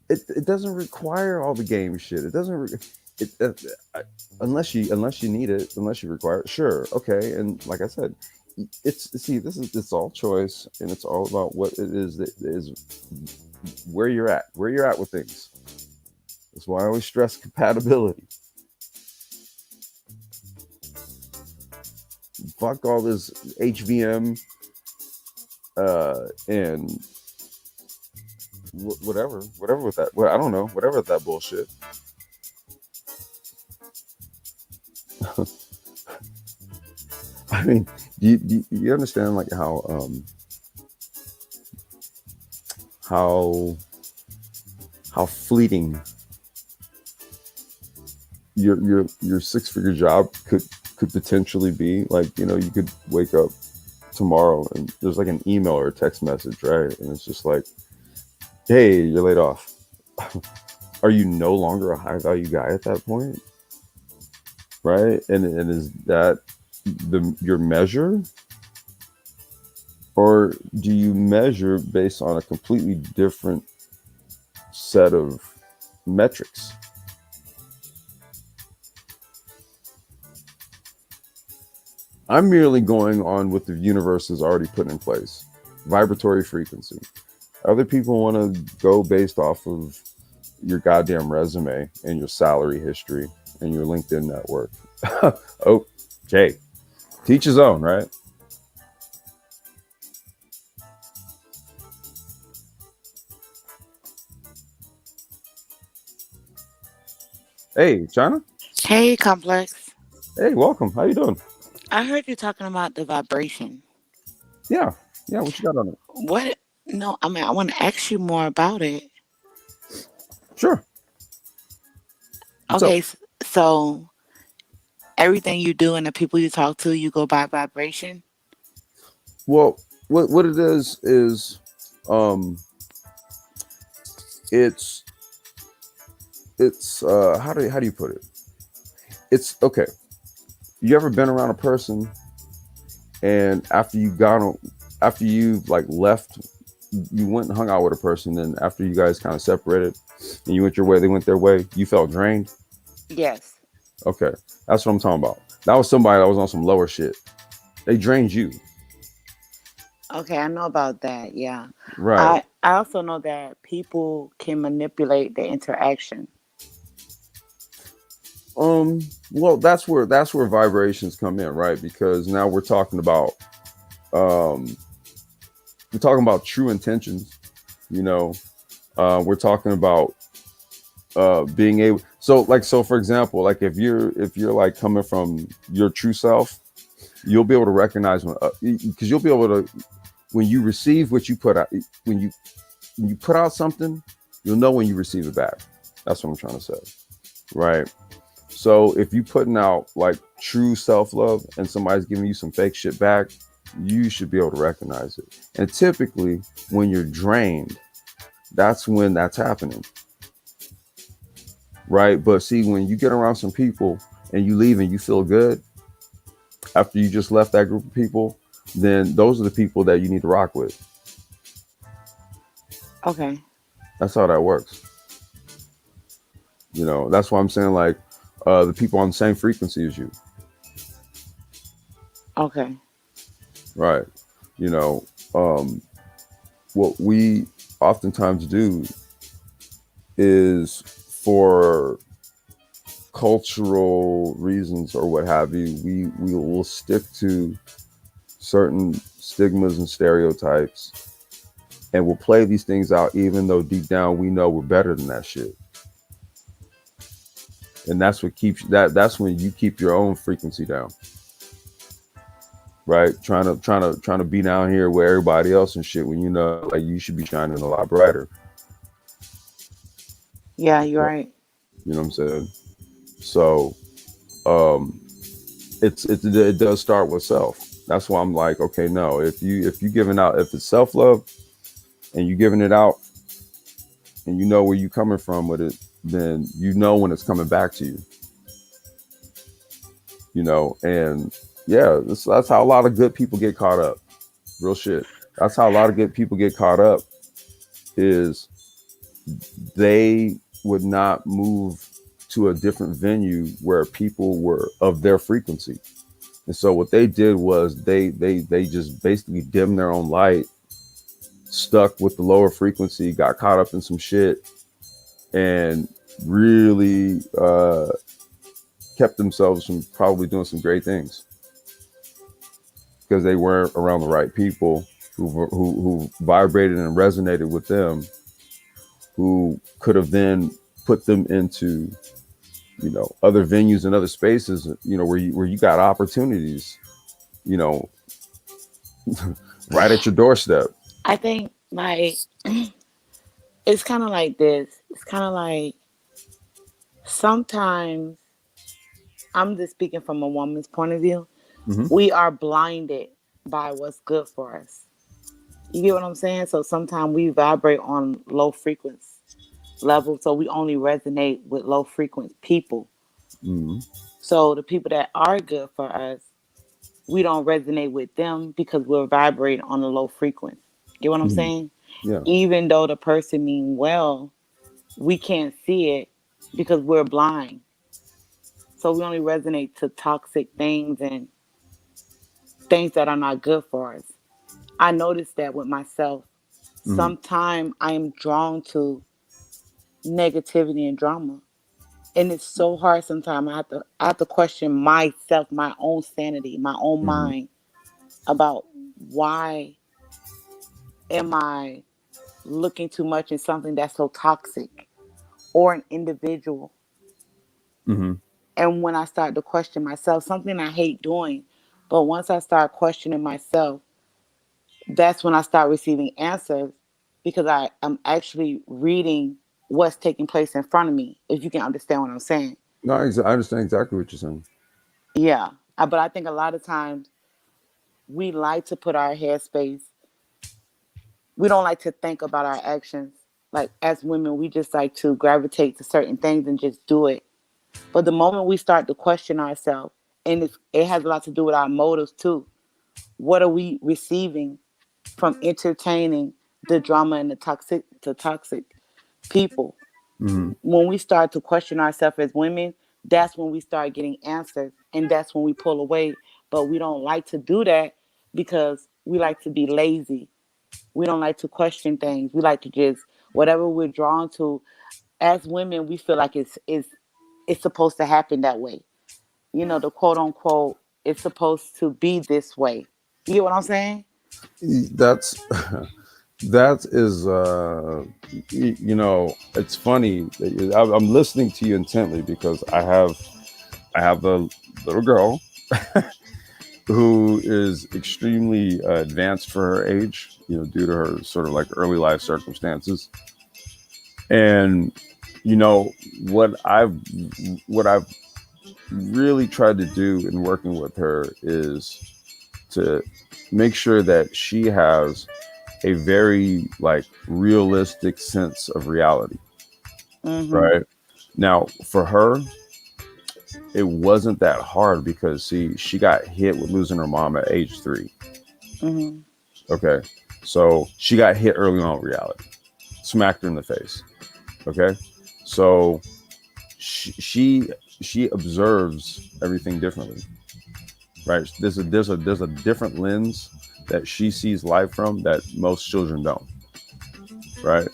It doesn't require all the game shit. It doesn't. Unless you need it, unless you require it. Sure, okay. And like I said, it's all choice, and it's all about what it is that is where you're at with things. That's why I always stress compatibility. Fuck all this HVM and whatever with that. Well, I don't know, whatever with that bullshit. I mean, do you understand like how fleeting your 6-figure job could potentially be? Like, you know, you could wake up tomorrow and there's like an email or a text message, right? And it's just like, hey, you're laid off. Are you no longer a high value guy at that point? Right? And is that your measure? Or do you measure based on a completely different set of metrics? I'm merely going on what the universe has already put in place. Vibratory frequency. Other people want to go based off of your goddamn resume and your salary history and your LinkedIn network. Okay. Teach his own, right? Hey, China. Hey, Complex. Hey, welcome. How you doing? I heard you talking about the vibration. Yeah. Yeah, what you got on it? What? No, I mean, I want to ask you more about it. Sure. What's up? Okay, so everything you do and the people you talk to, you go by vibration? Well, what it is um it's how do you put it? It's okay. You ever been around a person and after you like left, you went and hung out with a person, and after you guys kind of separated and you went your way, they went their way, you felt drained? Yes. Okay. That's what I'm talking about. That was somebody that was on some lower shit. They drained you. Okay, I know about that. Yeah. Right. I also know that people can manipulate the interaction. Um, well, that's where vibrations come in, right? Because now um we're talking about true intentions, you know. We're talking about being able, so for example, like if you're like coming from your true self, you'll be able to recognize because you'll be able to, when you receive what you put out, when you when you put out something, you'll know when you receive it back. That's what I'm trying to say, right? So if you putting out like true self-love and somebody's giving you some fake shit back, you should be able to recognize it. And typically when you're drained, that's when that's happening, right? But see, when you get around some people and you leave and you feel good after you just left that group of people, then those are the people that you need to rock with. Okay. That's how that works. That's why I'm saying, like, the people on the same frequency as you, Okay. right? You know, um, what we oftentimes do is, for cultural reasons or what have you, we will stick to certain stigmas and stereotypes, and we'll play these things out even though deep down we know we're better than that shit. And that's what keeps that's when you keep your own frequency down, right? Trying to be down here where everybody else and shit, when you know like you should be shining a lot brighter. Yeah, you're Right. right. You know what I'm saying? So um it does start with self. That's why I'm like, okay, no, if you giving out, if it's self-love and you giving it out, and you know where you coming from with it, then you know when it's coming back to you. And yeah, that's how a lot of good people get caught up. Real shit. That's how a lot of good people get caught up, is they would not move to a different venue where people were of their frequency. And so what they did was they just basically dimmed their own light, stuck with the lower frequency, got caught up in some shit, and really kept themselves from probably doing some great things, because they weren't around the right people who vibrated and resonated with them, who could have then put them into other venues and other spaces, where you got opportunities, you know right at your doorstep. I think, like, it's kind of like this. It's kind of like sometimes, I'm just speaking from a woman's point of view, Hmm. we are blinded by what's good for us. You get what I'm saying? So sometimes we vibrate on low frequency level, so we only resonate with low frequency people. Hmm. So the people that are good for us, we don't resonate with them because we're vibrating on a low frequency. Get what I'm Mhm. saying? Yeah. Even though the person mean well, we can't see it because we're blind. So we only resonate to toxic things and things that are not good for us. I noticed that with myself. Hmm. Sometimes I am drawn to negativity and drama. And it's so hard sometimes. I have to question myself, my own sanity, my own Hmm. mind about why am I looking too much in something that's so toxic or an individual. Hmm. And when I start to question myself, something I hate doing, but once I start questioning myself, that's when I start receiving answers because I am actually reading what's taking place in front of me, if you can understand what I'm saying. No, I understand exactly what you're saying. Yeah. But I think a lot of times we like to put our headspace, we don't like to think about our actions. Like as women, we just like to gravitate to certain things and just do it. But the moment we start to question ourselves, and it has a lot to do with our motives too. What are we receiving from entertaining the drama and the toxic people? Hmm. When we start to question ourselves as women, that's when we start getting answers, and that's when we pull away. But we don't like to do that because we like to be lazy. We don't like to question things. We like to just whatever we're drawn to. As women, we feel like it's supposed to happen that way. The quote unquote, it's supposed to be this way. You get what I'm saying? That's that is it's funny that I'm listening to you intently because I have a little girl who is extremely advanced for her age, due to her sort of like early life circumstances. And you know what I've really tried to do in working with her is to make sure that she has a very like realistic sense of reality, Mm-hmm. right? Now, for her, it wasn't that hard because see, she got hit with losing her mom at age 3. Mm-hmm. Okay, so she got hit early on with reality, smacked her in the face. Okay, so she observes everything differently, right? There's a different lens that she sees life from that most children don't, right?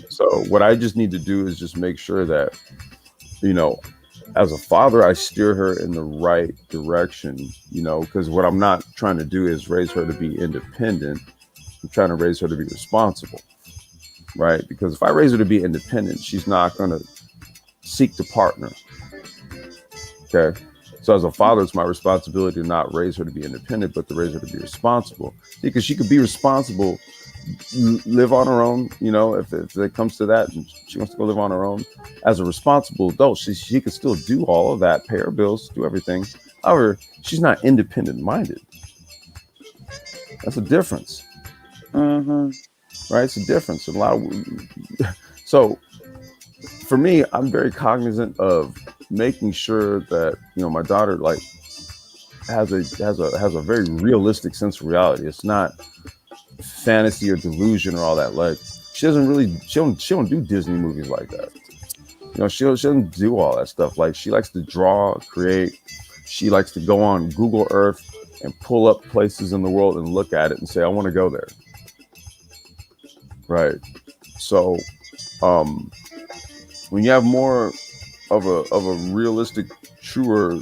So what I just need to do is just make sure that, you know, as a father, I steer her in the right direction, because what I'm not trying to do is raise her to be independent. I'm trying to raise her to be responsible, right? Because if I raise her to be independent, she's not going to seek to partner. Okay. So as a father, it's my responsibility to not raise her to be independent, but to raise her to be responsible. Because she could be responsible, live on her own. If it comes to that, and she wants to go live on her own as a responsible adult, she could still do all of that, pay her bills, do everything. However, she's not independent minded. That's a difference, Mm-hmm. right? It's a difference. So for me, I'm very cognizant of making sure that my daughter like has a very realistic sense of reality. It's not fantasy or delusion or all that. Like she don't do Disney movies like that. She doesn't do all that stuff. Like she likes to draw, create. She likes to go on Google Earth and pull up places in the world and look at it and say, I want to go there. Right. So um when you have more of a realistic, truer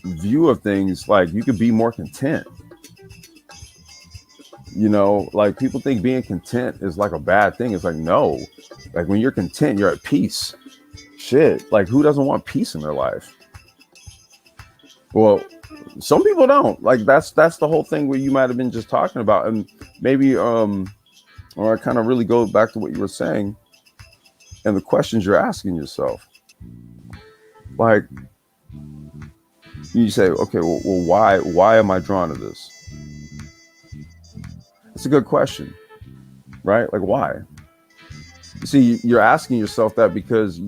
view of things, like you could be more content. Like people think being content is like a bad thing. It's like, no, like when you're content, you're at peace. Shit, like who doesn't want peace in their life? Well, some people don't. Like that's the whole thing where you might have been just talking about. And maybe or I kind of really go back to what you were saying and the questions you're asking yourself. Like you say, okay, well why am I drawn to this? It's a good question, right? Like why? See, you're asking yourself that because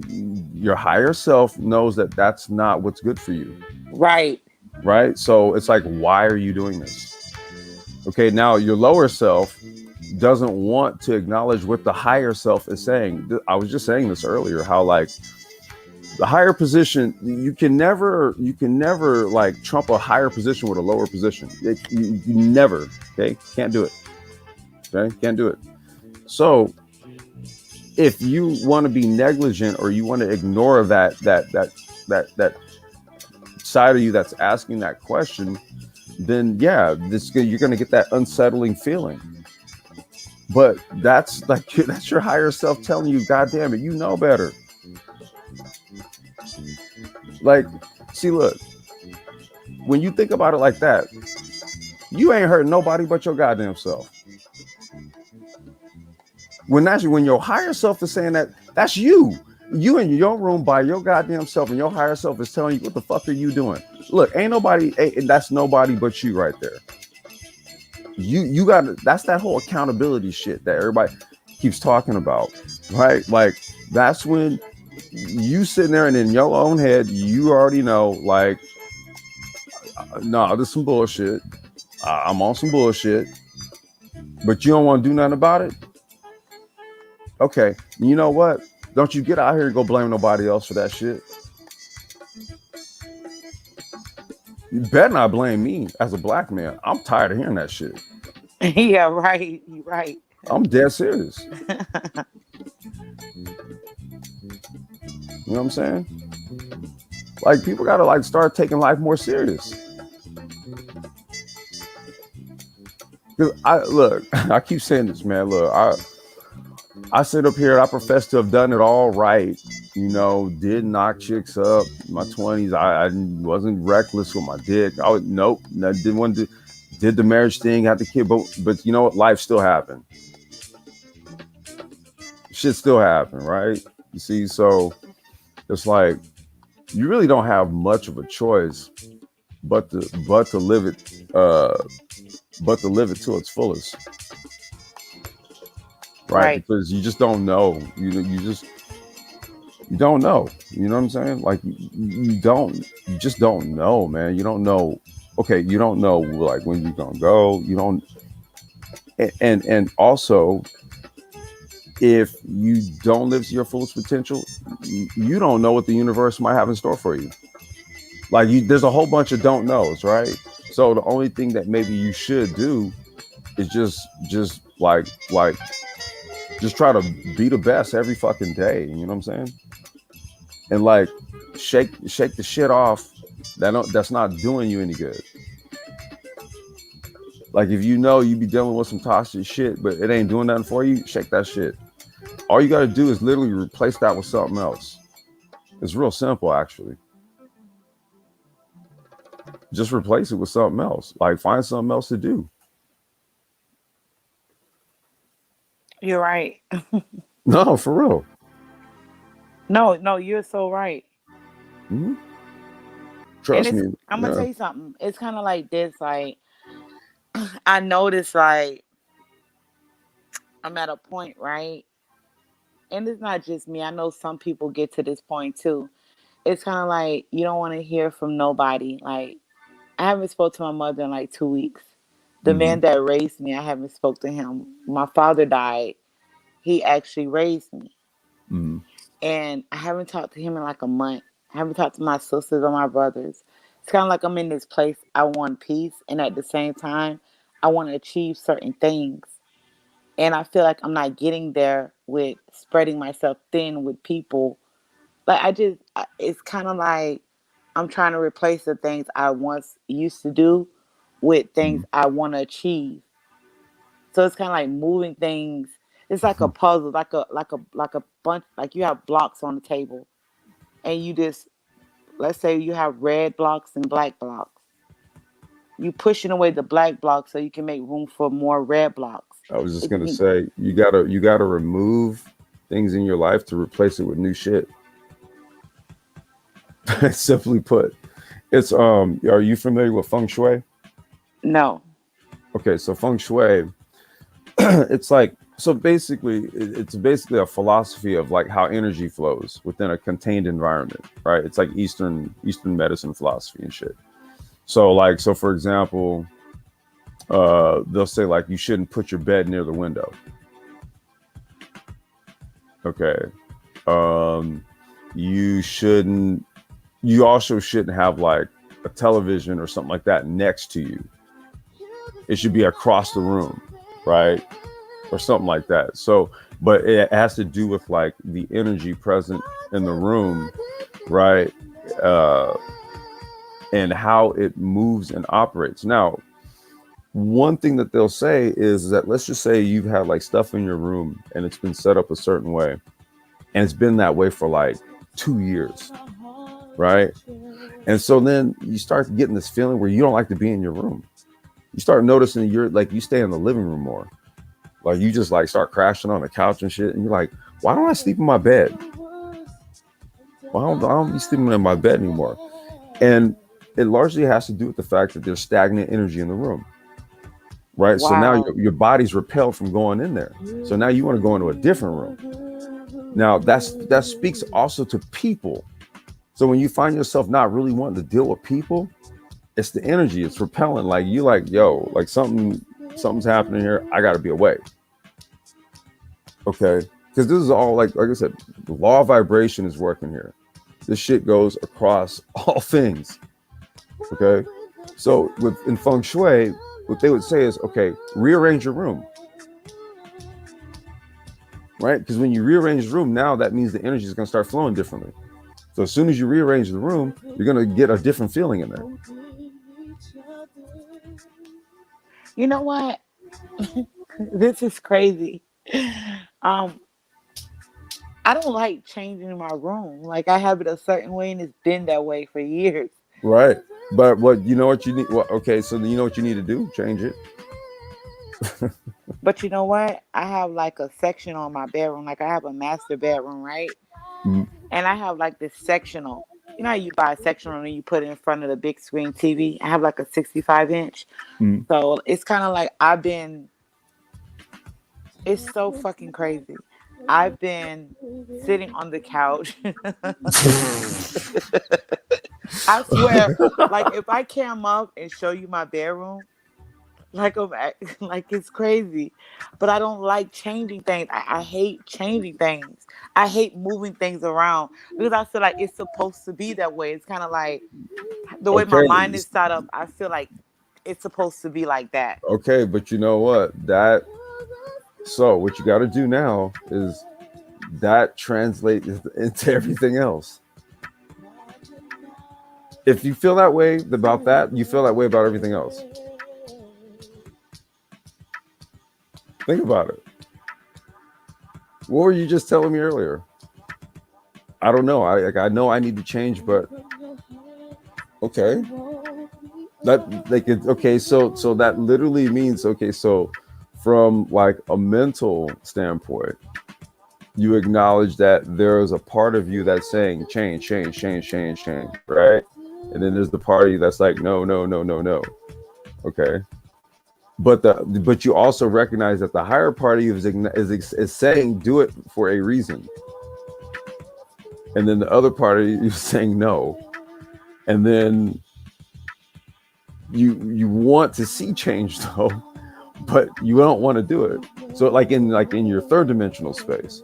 your higher self knows that that's not what's good for you. Right. right? So it's like, why are you doing this? Okay, now your lower self doesn't want to acknowledge what the higher self is saying. I was just saying this earlier, how like the higher position, you can never like trump a higher position with a lower position. You never, okay, can't do it. Okay, can't do it. So if you want to be negligent or you want to ignore that side of you that's asking that question, then yeah, you're going to get that unsettling feeling. But that's like that's your higher self telling you, God damn it, you know better. Like, see, look, when you think about it like that, you ain't hurting nobody but your goddamn self. When your higher self is saying that, that's you. You in your room by your goddamn self, and your higher self is telling you, what the fuck are you doing? Look, that's nobody but you right there. You got to, that's that whole accountability shit that everybody keeps talking about, right? Like, that's when you sitting there and in your own head, you already know, like, nah, this is some bullshit. I'm on some bullshit, but you don't want to do nothing about it. Okay, you know what? Don't you get out here and go blame nobody else for that shit. You better not blame me as a black man. I'm tired of hearing that shit. Yeah, right. You're right. I'm dead serious. You know what I'm saying? Like, people gotta like start taking life more serious. Cause I keep saying this, man. Look, I sit up here, I profess to have done it all right. You know, did knock chicks up in my 20s. I wasn't reckless with my dick. I didn't want to. Did the marriage thing, had the kid, but you know what? Life still happened. Shit still happened, right? You see, so it's like you really don't have much of a choice but to live it to its fullest, right? Right. Because you just don't know. You don't know. You know what I'm saying? Like, you just don't know, man. You don't know. Okay, you don't know like when you're gonna go. You don't, and also, if you don't live to your fullest potential, you don't know what the universe might have in store for you. Like, there's a whole bunch of don't knows, right? So the only thing that maybe you should do is just try to be the best every fucking day. You know what I'm saying? And like shake the shit off that's not doing you any good. Like, if you know you be dealing with some toxic shit, but it ain't doing nothing for you, shake that shit. All you got to do is literally replace that with something else. It's real simple, actually. Just replace it with something else. Like, find something else to do. You're right. No, for real. No, you're so right. Mm-hmm. And Trust it's, me. I'm gonna Yeah. tell you something. It's kind of like this. Like, I noticed, like, I'm at a point, right? And it's not just me. I know some people get to this point too. It's kind of like you don't want to hear from nobody. Like, I haven't spoke to my mother in like 2 weeks. The Mm-hmm. man that raised me, I haven't spoke to him. My father died. He actually raised me, Mm-hmm. and I haven't talked to him in like a month. I haven't talked to my sisters or my brothers. It's kind of like I'm in this place. I want peace, and at the same time, I want to achieve certain things. And I feel like I'm not getting there with spreading myself thin with people. Like, it's kind of like I'm trying to replace the things I once used to do with things I want to achieve. So it's kind of like moving things. It's like a Mm-hmm. puzzle, like a bunch. Like, you have blocks on the table, and you just, let's say you have red blocks and black blocks. You pushing away the black blocks so you can make room for more red blocks. I was just If gonna you, say, you gotta remove things in your life to replace it with new shit. Simply put, it's Are you familiar with feng shui? no, Okay, so feng shui, it's like, so basically it's basically a philosophy of like how energy flows within a contained environment, right? It's like Eastern medicine philosophy and shit. So for example, they'll say like you shouldn't put your bed near the window. Okay. Um, you shouldn't. You also shouldn't have like a television or something like that next to you. It should be across the room, right? Or something like that. So, but it has to do with like the energy present in the room, right? Uh, and how it moves and operates. Now, one thing that they'll say is that let's just say you've had like stuff in your room and it's been set up a certain way, and it's been that way for like 2 years, right? And so then you start getting this feeling where you don't like to be in your room. You start noticing you're like, you stay in the living room more. Like you just like start crashing on the couch and shit. And you're like, why don't I sleep in my bed? Why don't I don't be sleeping in my bed anymore? And it largely has to do with the fact that there's stagnant energy in the room. Right. So now Wow. your body's repelled from going in there. So now you want to go into a different room. Now that speaks also to people. So when you find yourself not really wanting to deal with people, it's the energy, it's repellent. Like you like, yo, like something's happening here. I gotta be away. Okay. Because this is all like I said, the law of vibration is working here. This shit goes across all things. Okay. So in feng shui, what they would say is, okay, rearrange your room. Right? Because when you rearrange the room, now that means the energy is going to start flowing differently. So as soon as you rearrange the room, you're going to get a different feeling in there. You know what? This is crazy. Um, I don't like changing my room. Like I have it a certain way and it's been that way for years. Right. But what you need? Well, okay, so you know what you need to do? Change it. But you know what? I have like a section on my bedroom. Like I have a master bedroom, right? Mm, And I have like this sectional. You know how you buy a sectional and you put it in front of the big screen TV? I have like a 65-inch. mm. So it's kind of like it's so fucking crazy. I've been sitting on the couch. I swear, like if I came up and show you my bedroom, like it's crazy. But I don't like changing things. I hate changing things. I hate moving things around because I feel like it's supposed to be that way. It's kind of like the way my Okay. mind is set up. I feel like it's supposed to be like that. Okay, but you know what? So what you got to do now is that translates into everything else. If you feel that way about that, you feel that way about everything else. Think about it. What were you just telling me earlier? I don't know. I know I need to change, but okay. That like it, okay. So that literally means okay. So from like a mental standpoint, you acknowledge that there is a part of you that's saying change, change, change, change, change, right? And then there's the party that's like no, no, no, no, no. Okay. But you also recognize that the higher party is saying do it for a reason, and then the other party is saying no, and then you want to see change though, but you don't want to do it. So like in your third dimensional space.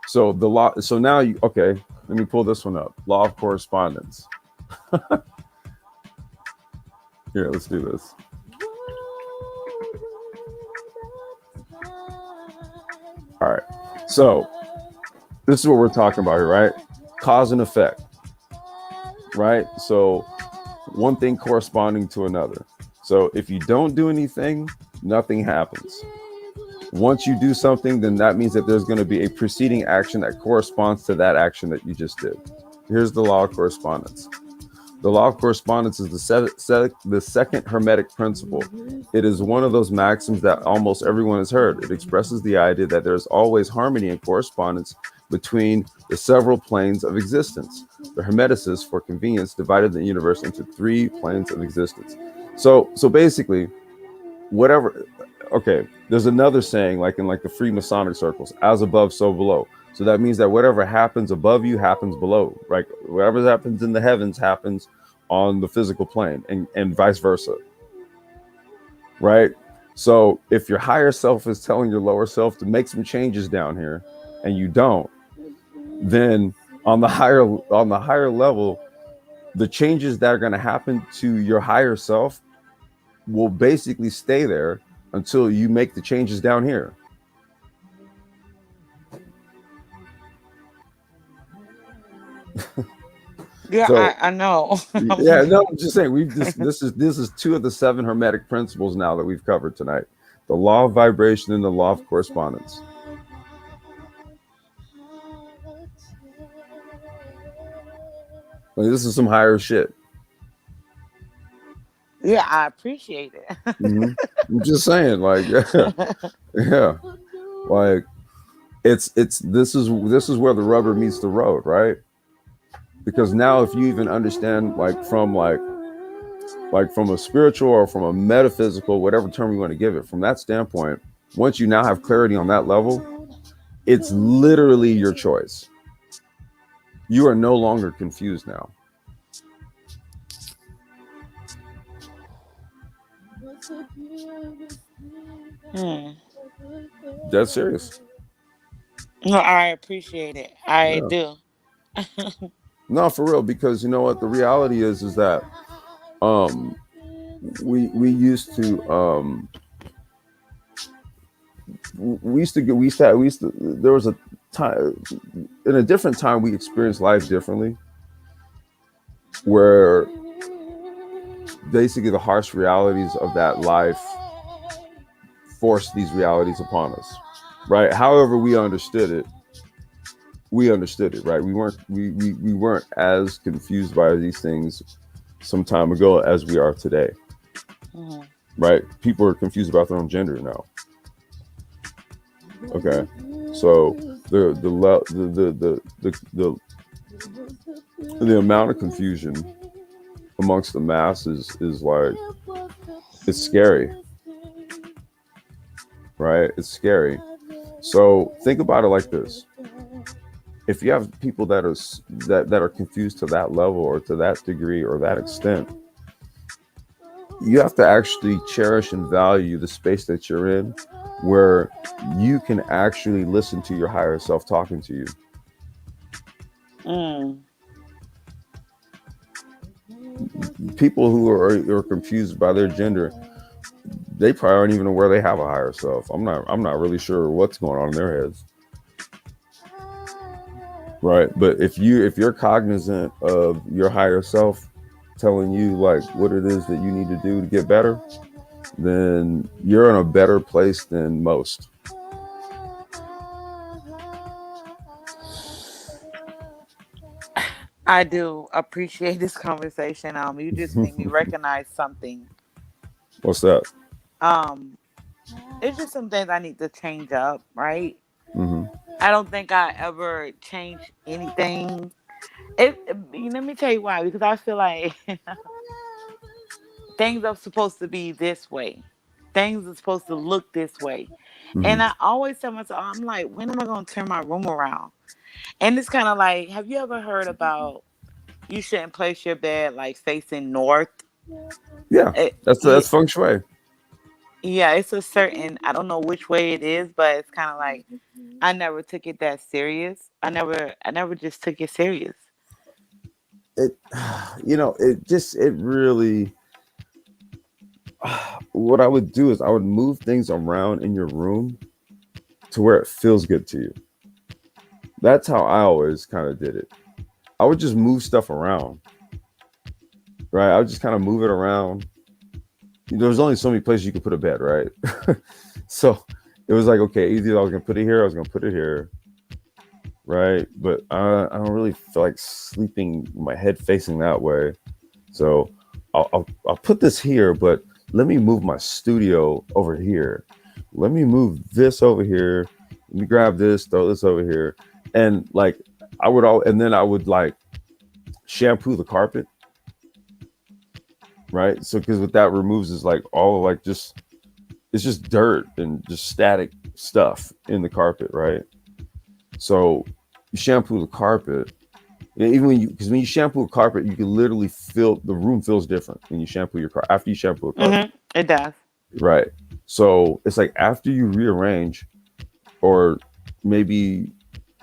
So the law. So now you okay. Let me pull this one up. Law of correspondence. Here, let's do this. All right. So this is what we're talking about here, right? Cause and effect, right? So one thing corresponding to another. So if you don't do anything, nothing happens. Once you do something, then that means that there's going to be a preceding action that corresponds to that action that you just did. Here's the law of correspondence. The law of correspondence is the second hermetic principle. It is one of those maxims that almost everyone has heard. It expresses the idea that there's always harmony and correspondence between the several planes of existence. The Hermeticists, for convenience, divided the universe into 3 planes of existence. So basically, whatever. Okay, there's another saying, like in like the Freemasonic circles, as above, so below. So that means that whatever happens above you happens below, right? Whatever happens in the heavens happens on the physical plane, and vice versa, right? So if your higher self is telling your lower self to make some changes down here and you don't, then on the higher level, the changes that are going to happen to your higher self will basically stay there until you make the changes down here. Yeah, So I know. yeah, no, I'm just saying this is two of the 7 hermetic principles now that we've covered tonight. The law of vibration and the law of correspondence. Like, this is some higher shit. Yeah, I appreciate it. Mm-hmm. I'm just saying, like, yeah, like this is where the rubber meets the road, right? Because now, if you even understand, like from a spiritual or from a metaphysical, whatever term you want to give it, from that standpoint, once you now have clarity on that level, it's literally your choice. You are no longer confused now. Hmm. That's serious. No, I appreciate it. I Yeah. do. No, for real. Because you know what the reality is that um we used to we used to there was a time in a different time we experienced life differently, where basically the harsh realities of that life forced these realities upon us, right? However we understood it, right? We weren't as confused by these things some time ago as we are today, Hmm. right? People are confused about their own gender now. Okay, so the amount of confusion amongst the masses is like, it's scary, right? It's scary. So think about it like this: if you have people that are confused to that level or to that degree or that extent, you have to actually cherish and value the space that you're in, where you can actually listen to your higher self talking to you. Mm. People who are confused by their gender, they probably aren't even aware they have a higher self. I'm not really sure what's going on in their heads, right? But if you're cognizant of your higher self telling you like what it is that you need to do to get better, then you're in a better place than most. I do appreciate this conversation. You just made me recognize something. What's that? Um, it's just some things I need to change up, right? Mm-hmm. I don't think I ever changed anything. Let me tell you why. Because I feel like things are supposed to be this way. Things are supposed to look this way. Mm-hmm. And I always tell myself, I'm like, when am I going to turn my room around? And it's kind of like, have you ever heard about you shouldn't place your bed like facing north? Yeah, Yeah, that's feng shui. yeah, it's a certain, I don't know which way it is, but it's kind of like, I never took it that serious. I never just took it serious. It, it really. What I would do is I would move things around in your room to where it feels good to you. That's how I always kind of did it. I would just move stuff around, right? I would just kind of move it around. There's only so many places you could put a bed, right? So it was like, okay, either I was gonna put it here, I was gonna put it here, right? But I don't really feel like sleeping my head facing that way, so I'll put this here, but let me move my studio over here. Let me move this over here. Let me grab this, throw this over here, and like and then I would like shampoo the carpet, right? So because what that removes is like all like just it's just dirt and just static stuff in the carpet, right? So you shampoo the carpet, Even because when you shampoo a carpet, you can literally feel the room feels different when you shampoo your car after you shampoo a carpet. It does. Right. So it's like after you rearrange or maybe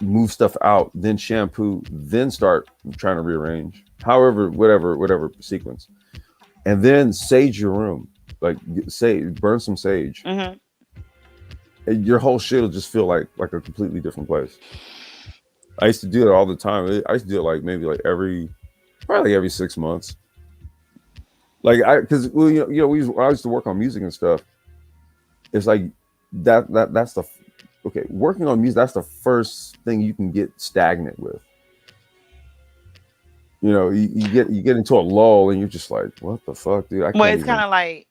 move stuff out, then shampoo, then start trying to rearrange. However, whatever sequence. And then sage your room. Like say burn some sage. Hmm. And your whole shit will just feel like a completely different place. I used to do it all the time. I used to do it like maybe like probably every 6 months. Like because well, I used to work on music and stuff. It's like that's the okay, working on music, that's the first thing you can get stagnant with. You get into a lull and you're just like, what the fuck, dude? I Well, can't even.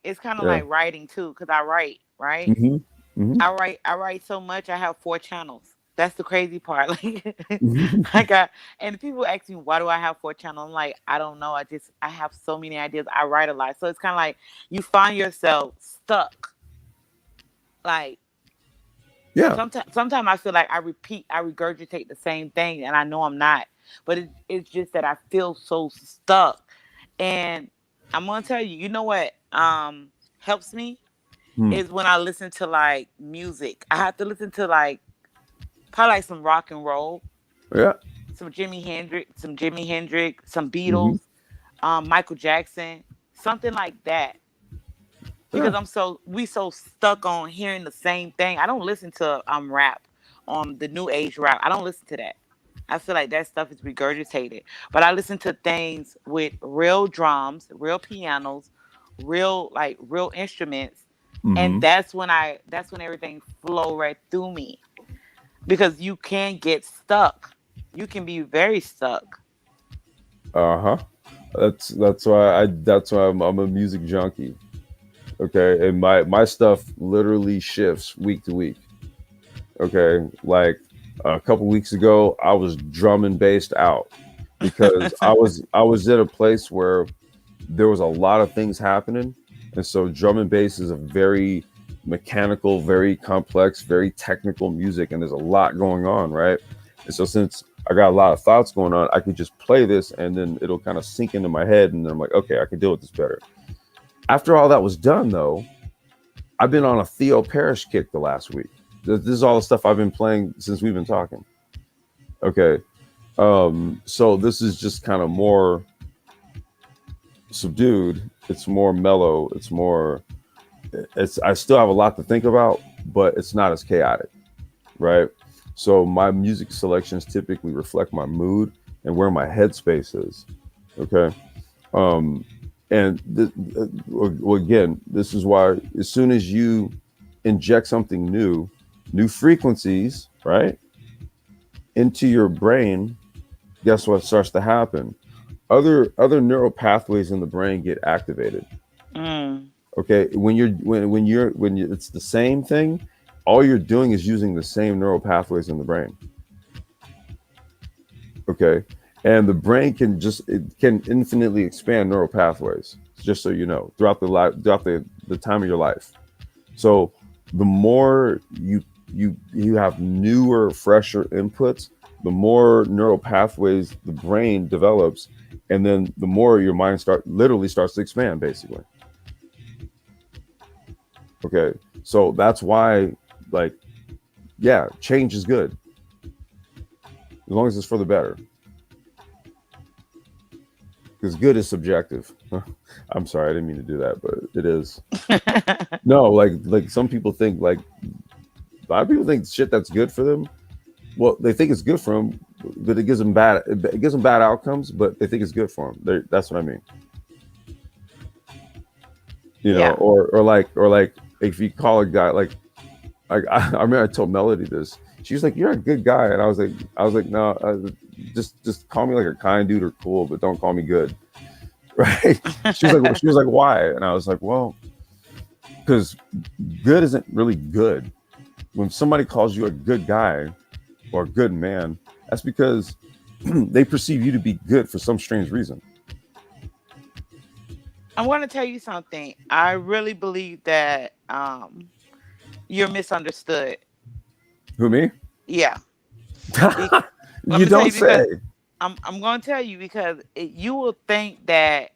it's kind of Yeah. like writing too, because I write, right? Hmm. Hmm. I write so much. I have 4 channels. That's the crazy part. Like, Hmm. I got, and people ask me why do I have 4 channels. I'm like, I don't know. I have so many ideas. I write a lot, so it's kind of like you find yourself stuck. Like Yeah. sometimes I feel like I regurgitate the same thing, and I know I'm not. But it's just that I feel so stuck. And I'm gonna tell you, you know what helps me Hmm. is when I listen to like music. I have to listen to like probably like some rock and roll, Yeah. some Jimi Hendrix, some Hmm. Beatles, Michael Jackson, something like that. Yeah. Because we so stuck on hearing the same thing. I don't listen to rap, the new age rap. I don't listen to that. I feel like that stuff is regurgitated. But I listen to things with real drums, real pianos, real instruments, and Hmm. that's when everything flow right through me. Because you can get stuck. You can be very stuck. Uh-huh. That's why I'm a music junkie. Okay. And my stuff literally shifts week to week. Okay. Like a couple weeks ago, I was drum and bassed out because I was at a place where there was a lot of things happening, and so drum and bass is a very mechanical, very complex, very technical music, and there's a lot going on, right? And so since I got a lot of thoughts going on, I could just play this, and then it'll kind of sink into my head, and then I'm like, okay, I can deal with this better. After all that was done, though, I've been on a Theo Parrish kick the last week. This is all the stuff I've been playing since we've been talking. Okay. So this is just kind of more subdued. It's more mellow. It's I still have a lot to think about, but it's not as chaotic, right? So my music selections typically reflect my mood and where my headspace is. Okay. Um, and again, this is why as soon as you inject something new frequencies, right, into your brain, guess what starts to happen? Other neural pathways in the brain get activated. Mm. Okay, it's the same thing, all you're doing is using the same neural pathways in the brain. Okay, and the brain it can infinitely expand neural pathways, just so you know, throughout the time of your life. So the more you have newer, fresher inputs, the more neural pathways the brain develops, and then the more your mind starts to expand, basically. Okay, so that's why, like, yeah, change is good as long as it's for the better. Because good is subjective. I'm sorry, I didn't mean to do that, but it is. No, like some people think like a lot of people think shit that's good for them. Well, they think it's good for them, but it gives them bad outcomes. But they think it's good for them. That's what I mean. Yeah. Or like if you call a guy I remember I told Melody this. She was like, "You're a good guy," and I was like, "No, just call me like a kind dude or cool, but don't call me good." Right? She was like, "Why?" And I was like, "Well, because good isn't really good. When somebody calls you a good guy or a good man, that's because they perceive you to be good for some strange reason." I want to tell you something. I really believe that you're misunderstood. Who, me? Yeah. Be- let You me tell don't you because say. I'm going to tell you because you will think that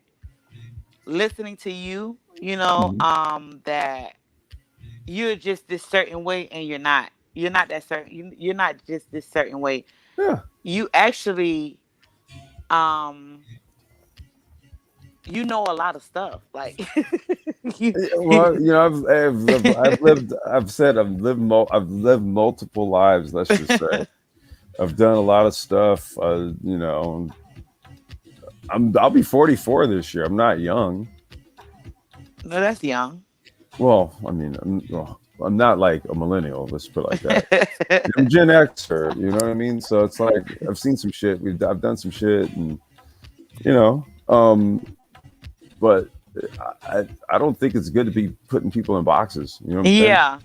listening to you, Mhm. that you're just this certain way, and you're not. You're not that certain. You're not just this certain way. Yeah. You actually, um, you know a lot of stuff. Like, you, Well, I've lived. I've said I've lived multiple lives. Let's just say I've done a lot of stuff. I'll be 44 this year. I'm not young. no, that's young. Well, I mean, I'm not like a millennial. Let's put it like that. I'm Gen Xer. You know what I mean? So it's like I've seen some shit. I've done some shit, and you know, but I don't think it's good to be putting people in boxes. You know what I'm saying? Yeah,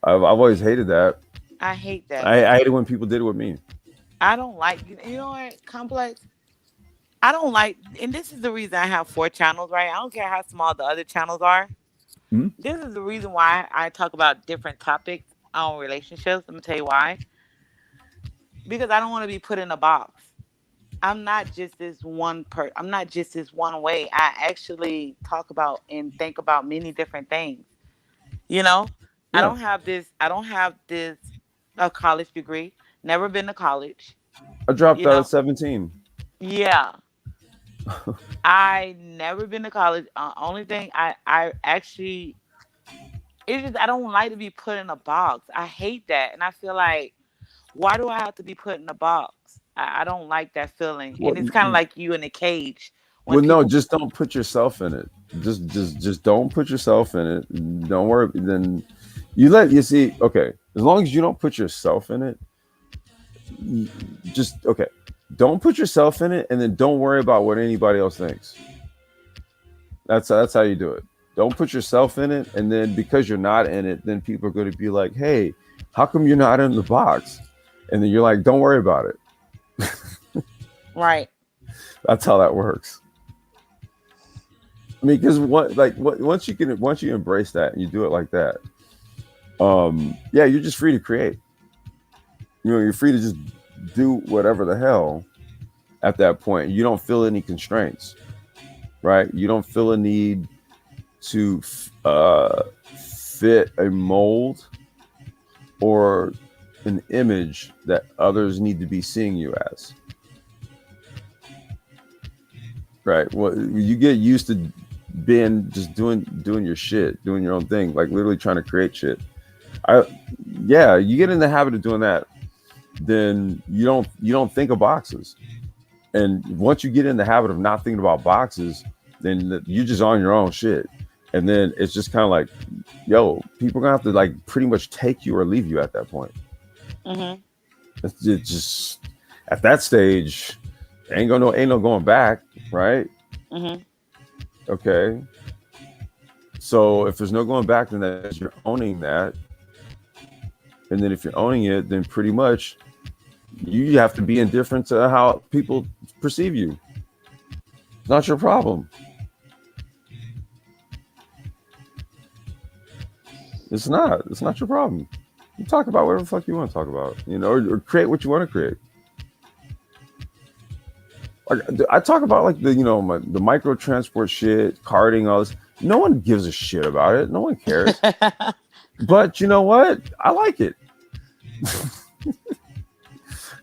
I've always hated that. I hate that. I hated when people did it with me. I don't like, you know what, complex. I don't like, and this is the reason I have 4 channels, right? I don't care how small the other channels are. Hmm? This is the reason why I talk about different topics on relationships. Let me tell you why. Because I don't want to be put in a box. I'm not just this one way. I actually talk about and think about many different things. You know, Yeah, I don't have this a college degree. Never been to college. I dropped You out at know, 17. yeah. I never been to college. Only thing I actually, it's just I don't like to be put in a box. I hate that, and I feel like, why do I have to be put in a box? I don't like that feeling, Well, and it's kind of like you in a cage when no, people. just don't put yourself in it. Just don't put yourself in it. Don't worry. Then you see. Okay, as long as you don't put yourself in it, you, just okay. Don't put yourself in it, and then don't worry about what anybody else thinks. That's how you do it. Don't put yourself in it, and then because you're not in it, then people are going to be like, "Hey, how come you're not in the box?" And then you're like, "Don't worry about it." Right. That's how that works. I mean, because once you embrace that and you do it like that, yeah, you're just free to create. You're free to just do whatever the hell at that point. You don't feel any constraints, right? You don't feel a need to fit a mold or an image that others need to be seeing you as, right? Well, you get used to being just doing your shit, doing your own thing, like literally trying to create shit. I Yeah, you get in the habit of doing that, then you don't think of boxes. And once you get in the habit of not thinking about boxes, then you're just on your own shit. And then it's just kind of like, yo, people are gonna have to like pretty much take you or leave you at that point. Mhm. It's just at that stage, ain't no going back, right? Mhm. Okay. So if there's no going back, then that means you're owning that. And then if you're owning it, then pretty much you have to be indifferent to how people perceive you. It's not your problem. It's not. It's not your problem. You talk about whatever the fuck you want to talk about, or create what you want to create. Like I talk about like the micro transport shit, carting, all this. No one gives a shit about it. No one cares. But you know what? I like it.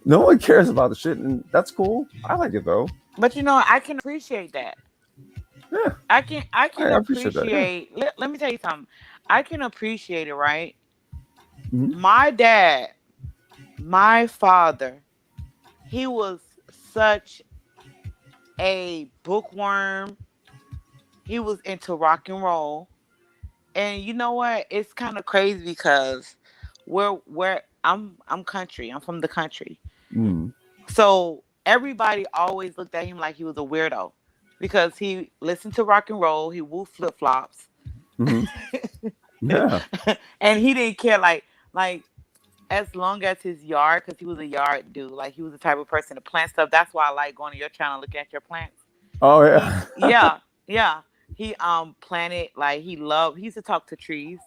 No one cares about the shit, and that's cool. I like it though. But I can appreciate that. Yeah, I can I appreciate that. Yeah. appreciate. Let me tell you something. I can appreciate it, right? Hmm. My dad, my father, he was such a bookworm. He was into rock and roll. And you know what? It's kind of crazy because I'm country. I'm from the country. Mm. So everybody always looked at him like he was a weirdo because he listened to rock and roll, he wore flip-flops. Hmm. Yeah. And he didn't care, like as long as his yard, because he was a yard dude. Like he was the type of person to plant stuff. That's why I like going to your channel, looking at your plants. Oh He yeah. Yeah, yeah. He planted, like he used to talk to trees.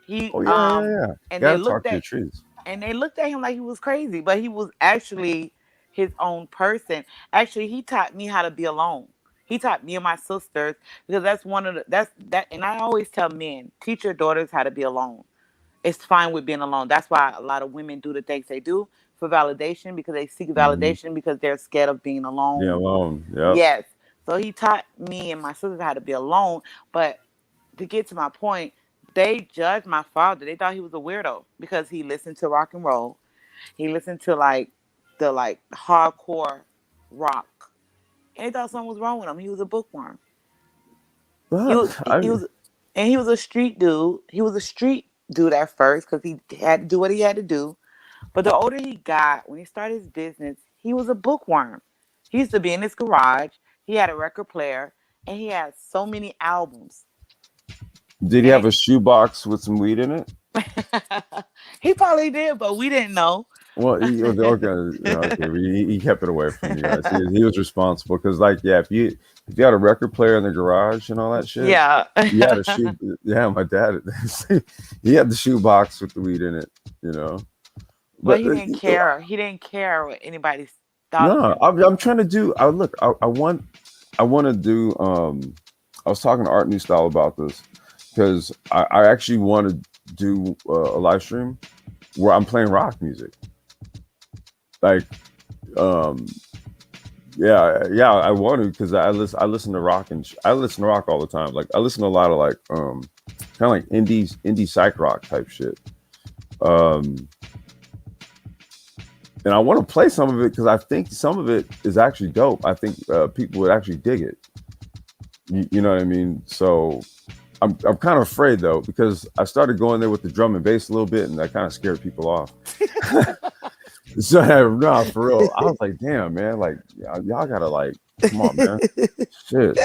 He Oh yeah, yeah, yeah. and they Gotta looked talk to your at trees. and they looked at him like he was crazy, but he was actually his own person. Actually, he taught me how to be alone. He taught me and my sisters, because that's one of the that's that and I always tell men, teach your daughters how to be alone. It's fine with being alone. That's why a lot of women do the things they do for validation, because they seek Hmm. validation because they're scared of being Being alone. alone. Yep. Yes. So he taught me and my sisters how to be alone. But to get to my point, they judged my father. They thought he was a weirdo because he listened to rock and roll. He listened to like hardcore rock. And they thought something was wrong with him. He was a bookworm. He was But he was and he was a street dude. He was a street dude at first because he had to do what he had to do. But the older he got, when he started his business, he was a bookworm. He used to be in his garage. He had a record player, and he had so many albums. did he And have a shoebox with some weed in it? he probably did, but we didn't know. Well, okay, he kept it away from you guys. He was responsible because, like, yeah, if you had a record player in the garage and all that shit, Yeah. you had a shoe. Yeah, my dad, he had the shoebox with the weed in it, you know. But But he didn't care. He didn't care what anybody thought of no, him. I'm trying to do. I want to do. I was talking to Art New Style about this because I actually want to do a live stream where I'm playing rock music, like, um, yeah, I want to because I listen to rock I listen to rock all the time. Like I listen to a lot of like kind of like indie psych rock type shit. Um, and I want to play some of it because I think some of it is actually dope. I think people would actually dig it. You know what I mean? So I'm kind of afraid though because I started going there with the drum and bass a little bit, and that kind of scared people off. So no, for real, I was like, damn, man, like y'all gotta like, come on, man, shit,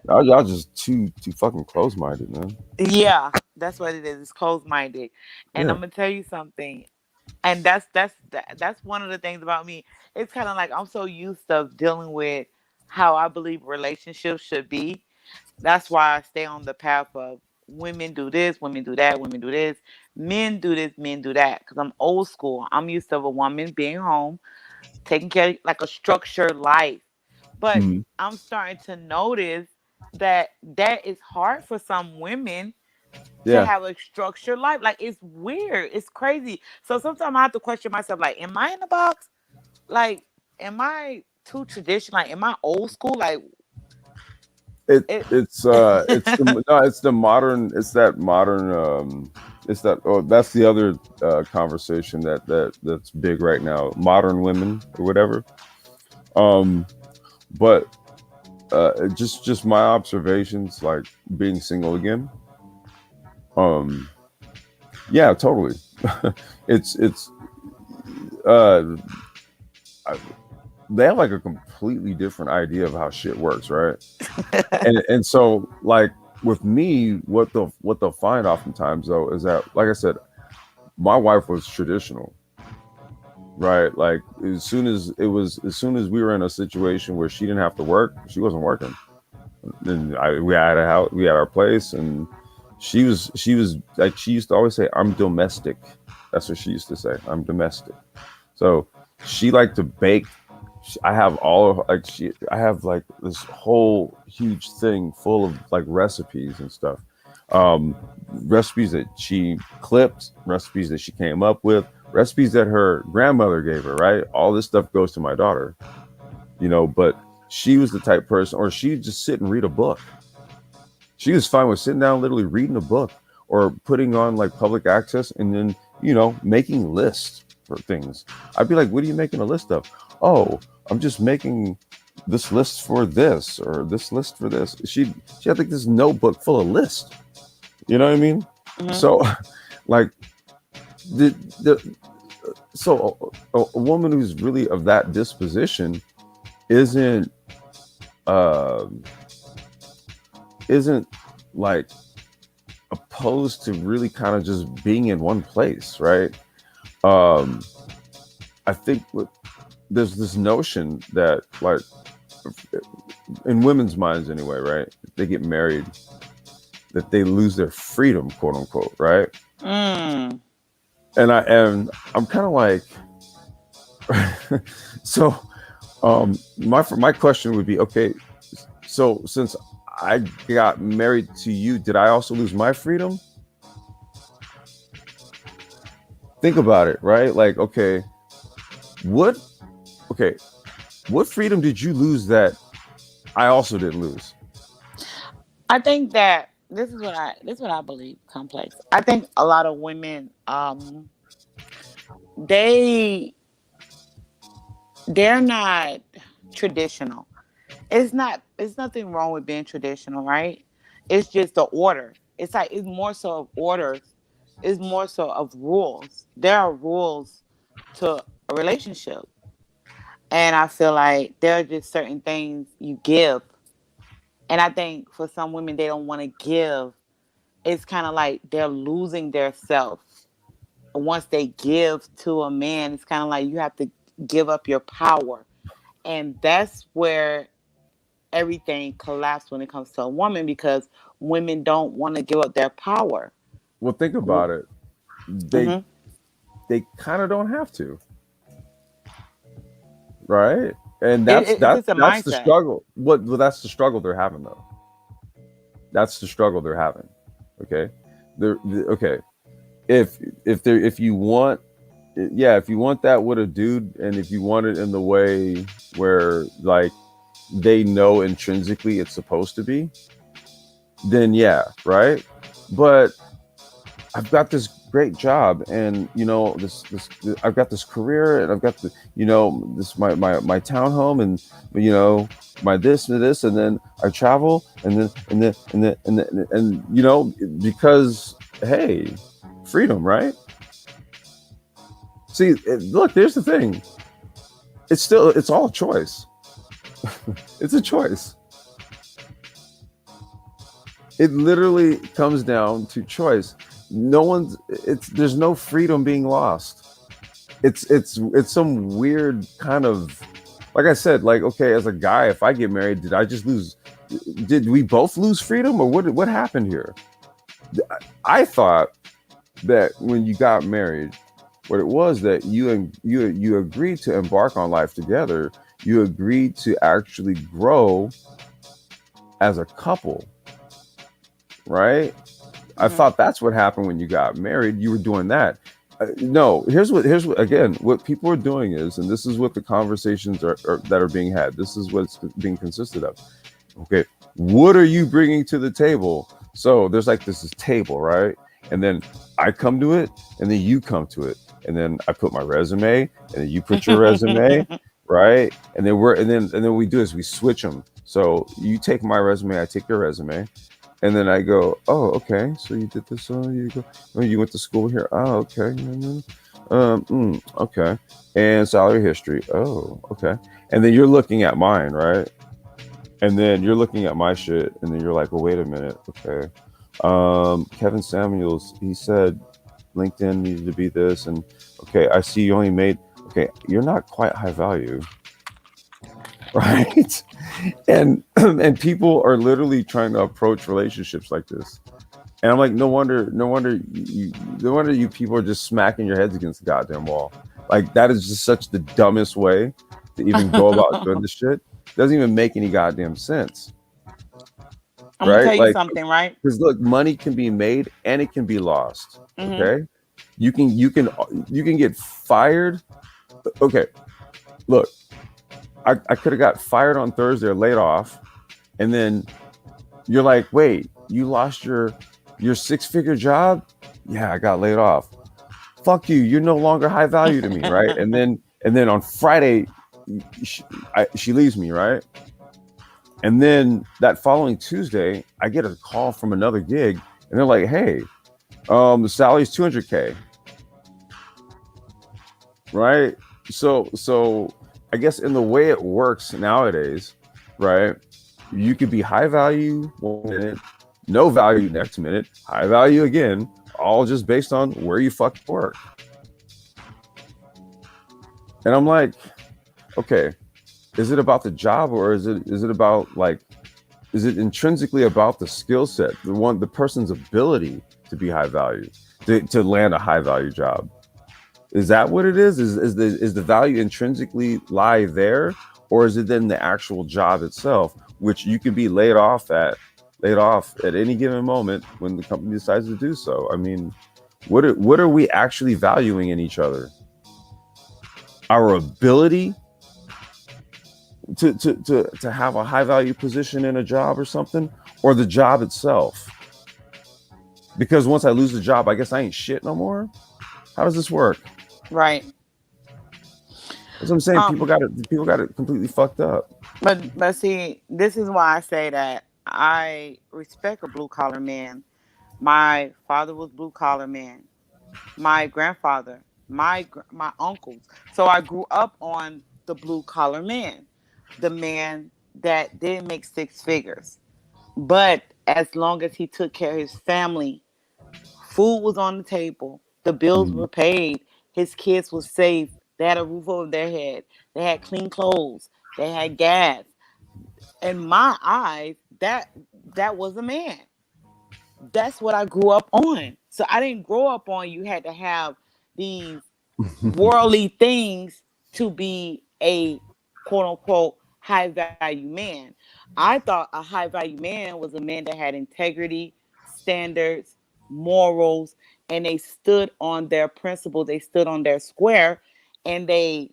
y'all just too fucking close minded, man. Yeah, that's what it is. It's closed minded. And Yeah. I'm gonna tell you something. And that's one of the things about me. It's kind of like I'm so used to dealing with how I believe relationships should be. That's why I stay on the path of women do this, women do that, women do this, men do this, men do that. Because I'm old school. I'm used to a woman being home, taking care of like a structured life. But Mhm. I'm starting to notice that that is hard for some women to Yeah. have a structured life. Like it's weird. It's crazy. So sometimes I have to question myself, like, am I in the box? Like, am I too traditional? Like, am I old school? Like It it it's the no, it's the modern, it's that modern, it's that, oh, that's the other conversation that's big right now, modern women or whatever. um but just my observations, like being single again. um yeah, totally. It's uh I, they have like a completely different idea of how shit works, right? And so like with me, what they'll find oftentimes though is that, like I said, my wife was traditional, right? Like as soon as we were in a situation where she didn't have to work, she wasn't working. And we had a house, we had our place, and she was like, she used to always say, "I'm domestic." That's what she used to say. I'm domestic. So she liked to bake. I have all of like I have like this whole huge thing full of like recipes and stuff. Um, Recipes that she clipped, recipes that she came up with, recipes that her grandmother gave her. Right, all this stuff goes to my daughter. But she was the type person, or she'd just sit and read a book. She was fine with sitting down, literally reading a book, or putting on like public access, and then making lists for things. I'd be like, "What are you making a list of?" "Oh, I'm just making this list for this, or this list for this." She had like this notebook full of lists. You know what I mean? Mhm. So, like the a woman who's really of that disposition isn't um isn't like opposed to really kind of just being in one place, right? um I think there's this notion that, like, in women's minds anyway, right, if they get married, that they lose their freedom, quote unquote, right? Mm. And I'm kind of like, so My question would be, okay, so since I got married to you, did I also lose my freedom? Think about it, right? Like, what okay, what freedom did you lose that I also didn't lose? I think that this is what I believe, complex. I think a lot of women they they're not traditional. It's nothing wrong with being traditional, right? It's just the order. It's like it's more so of orders. It's more so of rules. There are rules to a relationship. And I feel like there are just certain things you give. And I think for some women they don't want to give. It's kind of like they're losing their self. Once they give to a man, it's kind of like you have to give up your power. And that's where everything collapsed when it comes to a woman because women don't want to give up their power. Well, think about it. They Mm-hmm. they kind of don't have to, right? And It's just a that's the mindset. struggle. Well, that's the struggle they're having, though. That's the struggle they're having. Okay, okay. If you want, yeah, if you want that with a dude, and if you want it in the way where like they know intrinsically it's supposed to be, then yeah, right. But I've got this great job, and this I've got this career, and I've got the this my townhome, and my this and this, and then I travel, and because hey, freedom, right? See, look, here's the thing. It's all a choice. It's a choice. It literally comes down to choice. There's no freedom being lost. It's some weird kind of, like I said, like, okay, as a guy, if I get married, did we both lose freedom, or what happened here? I thought that when you got married, what it was that you agreed to embark on life together. You agreed to actually grow as a couple, right? I Mm-hmm. thought that's what happened when you got married. You were doing that. No, here's what again. What people are doing is, and this is what the conversations that are being had. This is what's being consisted of. Okay, what are you bringing to the table? So there's like this is table, right? And then I come to it, and then you come to it, and then I put my resume, and then you put your resume, right? And then we do this. We switch them. So you take my resume, I take your resume, and then I go, oh, okay. So you did this. Oh, you went to school here. Oh, okay. Okay. And salary history. Oh, okay. And then you're looking at mine, right? And then you're looking at my shit, and then you're like, well, wait a minute. Okay. Kevin Samuels, he said LinkedIn needed to be this, and okay, I see you only made. Okay, you're not quite high value, right? And people are literally trying to approach relationships like this, and I'm like, no wonder you people are just smacking your heads against the goddamn wall. Like, that is just such the dumbest way to even go about doing this shit. Doesn't even make any goddamn sense, I'm gonna tell right? you Like, something, right? because look, money can be made and it can be lost. Mm-hmm. Okay, you can get fired. Okay, look, I could have got fired on Thursday or laid off, and then you're like, wait, you lost your 6-figure job? Yeah, I got laid off. Fuck you. You're no longer high value to me, right? And then on Friday, she leaves me, right? And then that following Tuesday, I get a call from another gig, and they're like, hey, the salary's 200K, right? So I guess in the way it works nowadays, right? You could be high value 1 minute, no value next minute, high value again, all just based on where you fucking work. And I'm like, okay, is it about the job, or is it about, like, is it intrinsically about the skill set, the person's ability to be high value, to land a high value job? Is that what it is? Is the value intrinsically lie there, or is it then the actual job itself, which you can be laid off at any given moment when the company decides to do so? I mean, what are we actually valuing in each other? Our ability to have a high value position in a job or something, or the job itself? Because once I lose the job, I guess I ain't shit no more. How does this work? Right. That's what I'm saying. Um, People got it completely fucked up. but see, this is why I say that I respect a blue collar man. My father was blue collar man. My grandfather, my uncles. So I grew up on the blue collar man, the man that didn't make six figures, but as long as he took care of his family, food was on the table, the bills Mhm. were paid, his kids were safe, they had a roof over their head, they had clean clothes, they had gas. In my eyes, that was a man. That's what I grew up on. So I didn't grow up on you had to have these worldly things to be a quote unquote high value man. I thought a high value man was a man that had integrity, standards, morals, and they stood on their principles, they stood on their square, and they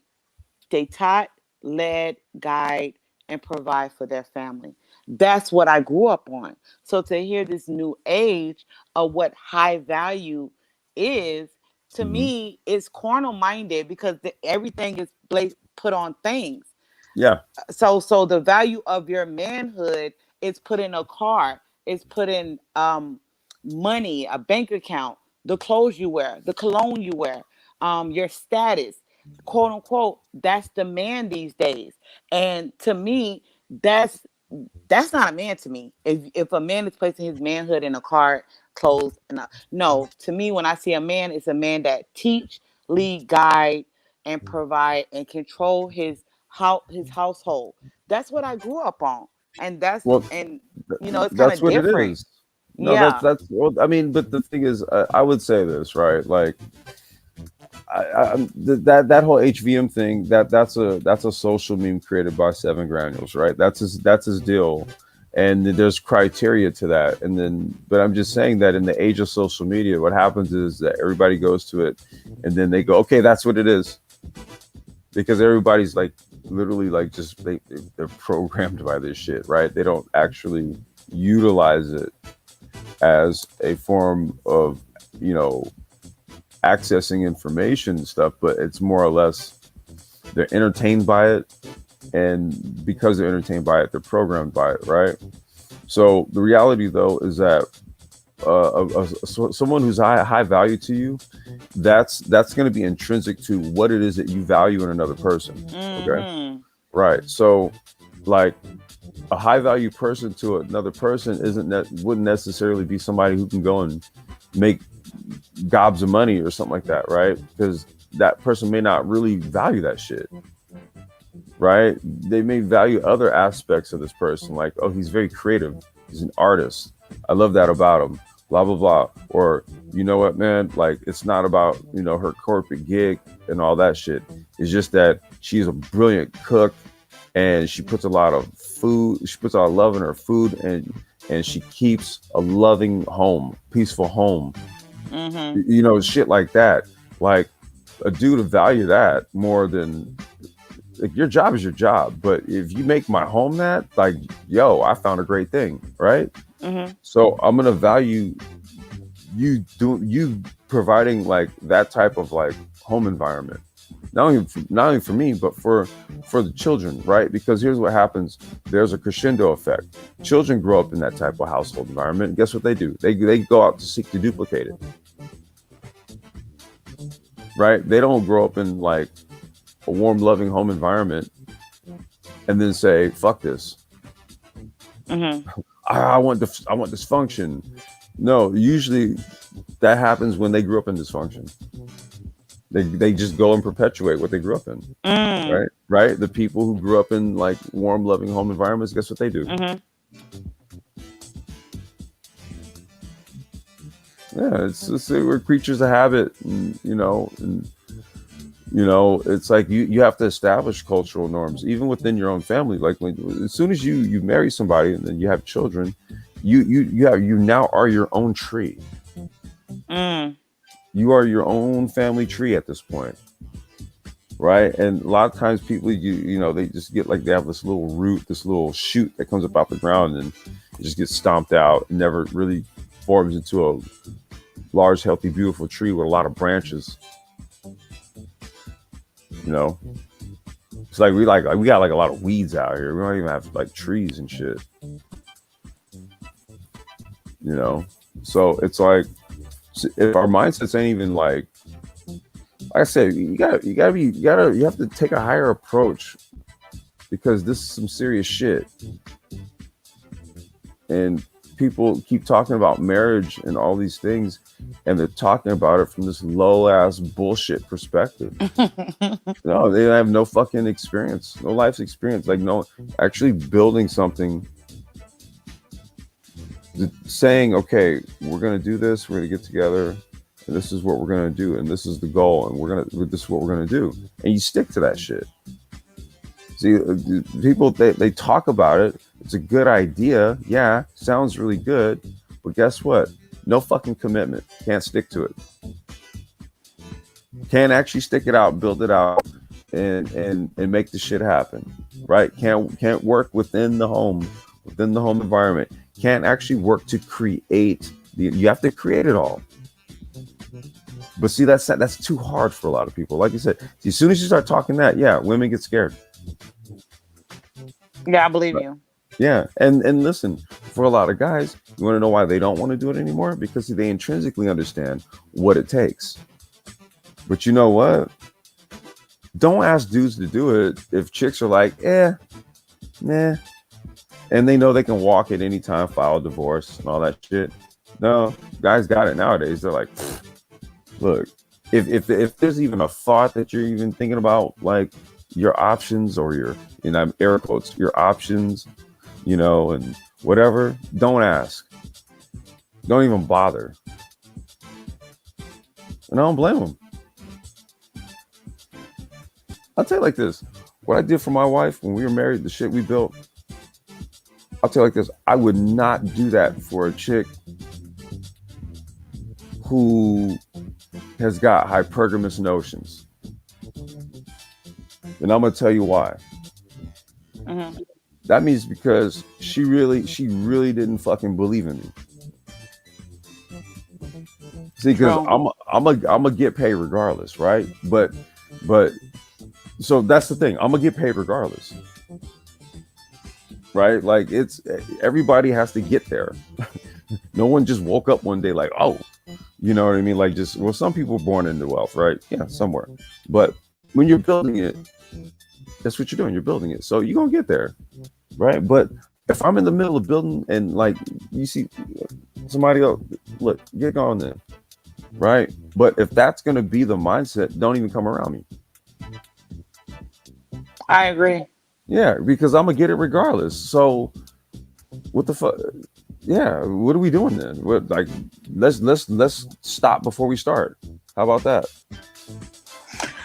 taught, led, guide, and provide for their family. That's what I grew up on. So to hear this new age of what high value is, to Mhm. me, it's carnal minded because everything is put on things. Yeah. So the value of your manhood is put in a car, it's put in money, a bank account, the clothes you wear, the cologne you wear, your status, quote unquote. That's the man these days. And to me, that's not a man to me. If a man is placing his manhood in a car, clothes, and no, to me, when I see a man, it's a man that teach, lead, guide, and provide and control his household. That's what I grew up on, and Well, it's kind that's of what it different. is. No, Yeah. that's well, I mean, but the thing is, I would say this, right? Like, that whole HVM thing, that's a social meme created by Seven Granules, right? That's his deal, and there's criteria to that. And then, but I'm just saying that in the age of social media, what happens is that everybody goes to it, and then they go, okay, that's what it is, because everybody's like literally like just they're programmed by this shit, right? They don't actually utilize it as a form of, you know, accessing information and stuff, but it's more or less they're entertained by it, and because they're entertained by it, they're programmed by it, right? So the reality though is that someone who's high value to you, that's going to be intrinsic to what it is that you value in another person. Okay, Mm-hmm. right? So like a high value person to another person wouldn't necessarily be somebody who can go and make gobs of money or something like that, right? Because that person may not really value that shit, right? They may value other aspects of this person, like, oh, he's very creative, he's an artist, I love that about him, blah blah blah. Or, you know what, man, like, it's not about, you know, her corporate gig and all that shit. It's just that she's a brilliant cook, and she puts a lot of love in her food, and she keeps a loving home, peaceful home, Mm-hmm. you know, shit like that. Like, a dude to value that more than, like, your job is your job, but if you make my home that, like, yo, I found a great thing, right? Mm-hmm. So I'm gonna value you providing like that type of like home environment, not only for me, but for the children, right? Because here's what happens: there's a crescendo effect. Children grow up in that type of household environment, and guess what they do? They go out to seek to duplicate it, right? They don't grow up in like a warm, loving home environment and then say, "Fuck this, Mm-hmm. I want dysfunction." No, usually that happens when they grew up in dysfunction. They just go and perpetuate what they grew up in, Mm. right? Right. The people who grew up in like warm, loving home environments, guess what they do? Mm-hmm. Yeah, it's we're creatures of habit, and, you know, and It's like you have to establish cultural norms even within your own family. Like as soon as you marry somebody and then you have children, you now are your own tree. Mm. You are your own family tree at this point, right? And a lot of times people, they just get like they have this little root, this little shoot that comes up out the ground, and it just gets stomped out and never really forms into a large, healthy, beautiful tree with a lot of branches. You know, it's like we got like a lot of weeds out here. We don't even have like trees and shit. You know, so it's like if our mindsets ain't even like I said, you have to take a higher approach because this is some serious shit. And people keep talking about marriage and all these things, and they're talking about it from this low ass bullshit perspective. No, they have no fucking experience, no life's experience. Like, no, actually building something, saying, okay, we're gonna do this, we're gonna get together, and this is what we're gonna do, and this is the goal, and this is what we're gonna do, and you stick to that shit. See, people they talk about it. It's a good idea. Yeah, sounds really good. But guess what? No fucking commitment. Can't stick to it. Can't actually stick it out, build it out, and make the shit happen. Right? Can't work within the home environment. Can't actually work to create you have to create it all. But see, that's too hard for a lot of people. Like you said, see, as soon as you start talking that, yeah, women get scared. Yeah, I believe you. Yeah, and listen, for a lot of guys, you want to know why they don't want to do it anymore? Because they intrinsically understand what it takes. But you know what? Don't ask dudes to do it if chicks are like, nah, and they know they can walk at any time, file a divorce and all that shit. No, guys got it nowadays. They're like, look, if there's even a thought that you're even thinking about, like your options or your, I'm air quotes, your options, and whatever, don't ask. Don't even bother. And I don't blame them. I'll tell you like this. What I did for my wife when we were married, the shit we built, I'll tell you like this. I would not do that for a chick who has got hypergamous notions. And I'm going to tell you why. Mm-hmm. That means because she really didn't fucking believe in me. See, because I'm gonna get paid regardless, right? But so that's the thing. I'm gonna get paid regardless, right? Like everybody has to get there. No one just woke up one day like, oh, you know what I mean? Like some people were born into wealth, right? Yeah, somewhere. But when you're building it, that's what you're doing. You're building it, so you're gonna get there. Right, but if I'm in the middle of building and like you see somebody else, look, get going then, right? But if that's gonna be the mindset, don't even come around me. I agree. Yeah, because I'm gonna get it regardless. So, what the fuck? Yeah, what are we doing then? What, like, let's stop before we start. How about that?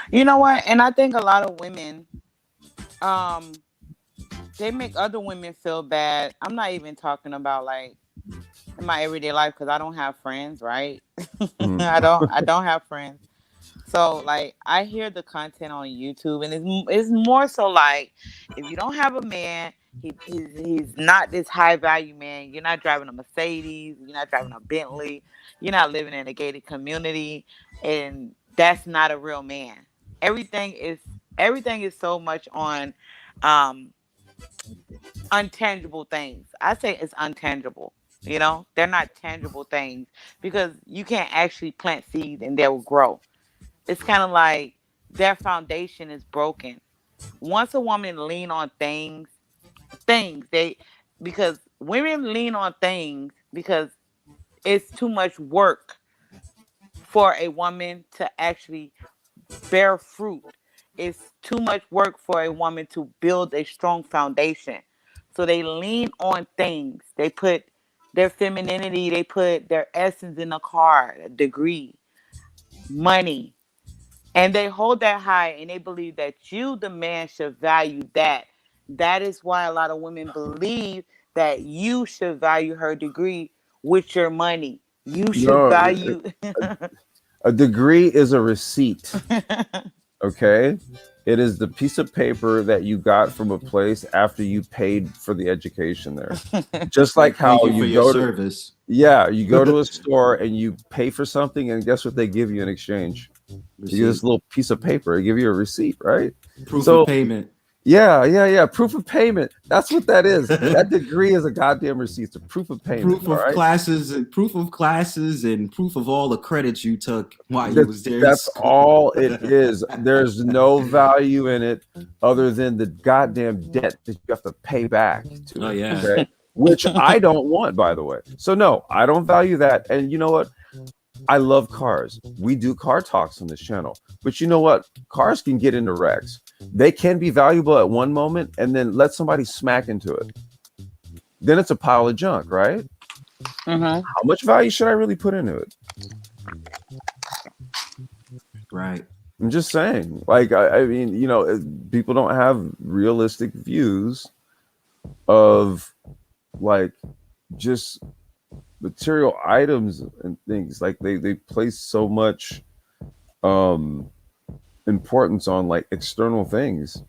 You know what? And I think a lot of women, they make other women feel bad. I'm not even talking about like in my everyday life because I don't have friends, right? Mm-hmm. I don't have friends. So like I hear the content on YouTube, and it's more so like if you don't have a man, he's not this high value man. You're not driving a Mercedes. You're not driving a Bentley. You're not living in a gated community, and that's not a real man. Everything is everything is so much on um untangible things. I say it's untangible. They're not tangible things because you can't actually plant seeds and they will grow. It's kind of like their foundation is broken. Once a woman lean on things they because women lean on things because it's too much work for a woman to actually bear fruit. It's too much work for a woman to build a strong foundation. So they lean on things. They put their femininity, they put their essence in a car, a degree, money. And they hold that high, and they believe that you, the man, should value that. That is why a lot of women believe that you should value her degree with your money. You should No, value. a degree is a receipt. Okay, it is the piece of paper that you got from a place after you paid for the education there. Just like how Thank you for you your go to, service. yeah, you go to a store and you pay for something, and guess what they give you in exchange? You get this little piece of paper. They give you a receipt, right? Proof So of payment. yeah. Proof of payment. That's what that is. That degree is a goddamn receipt. It's a proof of payment. Proof of all right? classes and proof of all the credits you took while you was there. That's all it is. There's no value in it other than the goddamn debt that you have to pay back to. Oh it, yeah. okay? Which I don't want, by the way. So no, I don't value that. And you know what? I love cars. We do car talks on this channel. But you know what? Cars can get into wrecks. They can be valuable at one moment and then let somebody smack into it. Then it's a pile of junk, right? Mm-hmm. How much value should I really put into it? Right. I'm just saying. Like, I mean, you know, people don't have realistic views of like just material items and things. Like they place so much importance on like external things.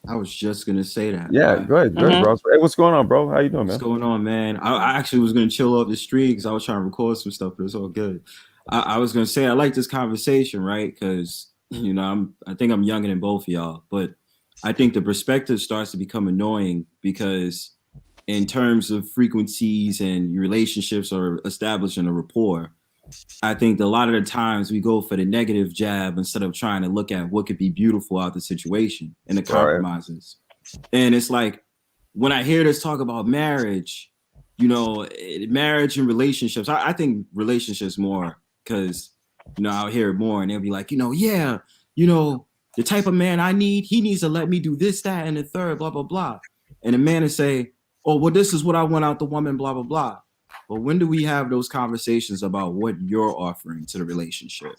I was just gonna say that. Yeah, go ahead, bro. Hey, what's going on, bro? How you doing, man? What's going on, man? I actually was gonna chill off the street because I was trying to record some stuff, but it's all good. I was gonna say I like this conversation, right? Because you know, I think I'm younger than both of y'all, but I think the perspective starts to become annoying because in terms of frequencies and relationships or establishing a rapport, I think a lot of the times we go for the negative jab instead of trying to look at what could be beautiful out the situation and the compromises. Right. And it's like when I hear this talk about marriage, you know, marriage and relationships, I think relationships more because, you know, I'll hear it more and they'll be like, you know, yeah, you know, the type of man I need, he needs to let me do this, that, and the third, blah, blah, blah. And the man will say, oh, well, this is what I want out the woman, blah, blah, blah. But when do we have those conversations about what you're offering to the relationship?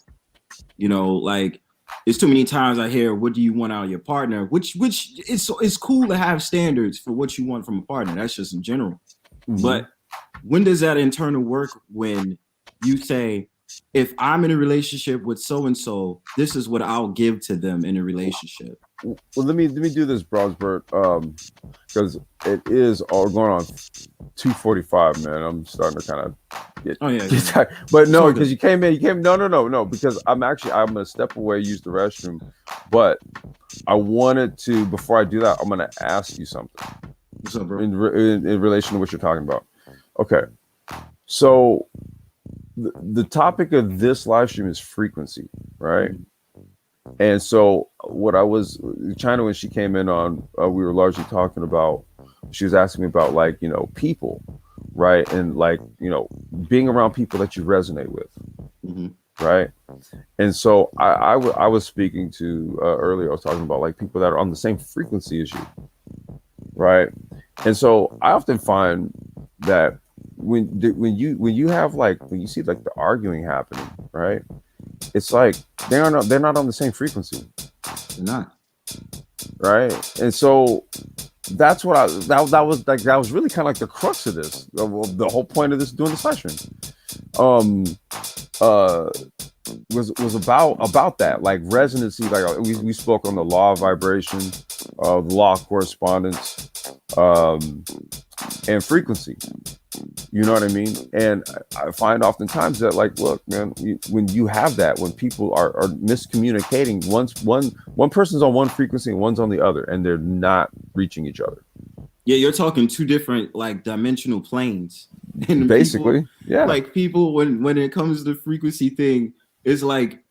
You know, like it's too many times I hear, what do you want out of your partner? Which it's cool to have standards for what you want from a partner. That's just in general. Mm-hmm. But when does that internal work when you say, if I'm in a relationship with so-and-so, this is what I'll give to them in a relationship? Well, let me do this, Brosbert, because it is all going on 2:45, man. I'm starting to kind of get tired. But no, because you came no, because I'm gonna step away, use the restroom. But I wanted to, before I do that, I'm gonna ask you something. What's up, bro? In relation to what you're talking about. Okay, so the topic of this live stream is frequency, right? And so what I was, China, when she came in on, we were largely talking about, she was asking me about like, you know, people, right? And like, you know, being around people that you resonate with, right? And so I was speaking to, earlier, I was talking about like people that are on the same frequency as you, right? And so I often find that when you have like, when you see like the arguing happening, right? It's like they're not on the same frequency. They're not. Right. And so that's what that was really kind of like the crux of this. The whole point of this doing the session was about that, like resonancy. Like we spoke on the law of vibration, the law of correspondence, and frequency. You know what I mean? And I find oftentimes that, like, look, man, when you have that, when people are miscommunicating, one person's on one frequency and one's on the other, and they're not reaching each other. Yeah, you're talking two different like dimensional planes. And basically, people, yeah. Like people, when it comes to the frequency thing, it's like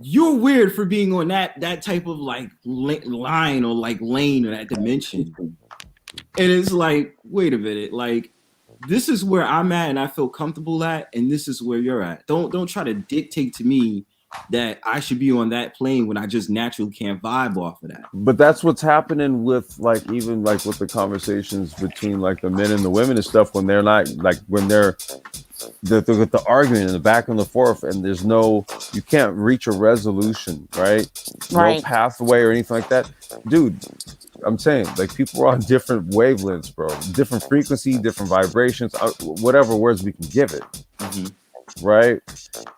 you're weird for being on that type of like line or like lane or that dimension. And it's like, wait a minute, like this is where I'm at and I feel comfortable at, and this is where you're at. Don't try to dictate to me that I should be on that plane when I just naturally can't vibe off of that. But that's what's happening with like, even like with the conversations between like the men and the women and stuff, when they're not like, when they're the argument and the back and the forth, and you can't reach a resolution, right? Right. No pathway or anything like that, dude. I'm saying, like, people are on different wavelengths, bro, different frequency, different vibrations, whatever words we can give it, right?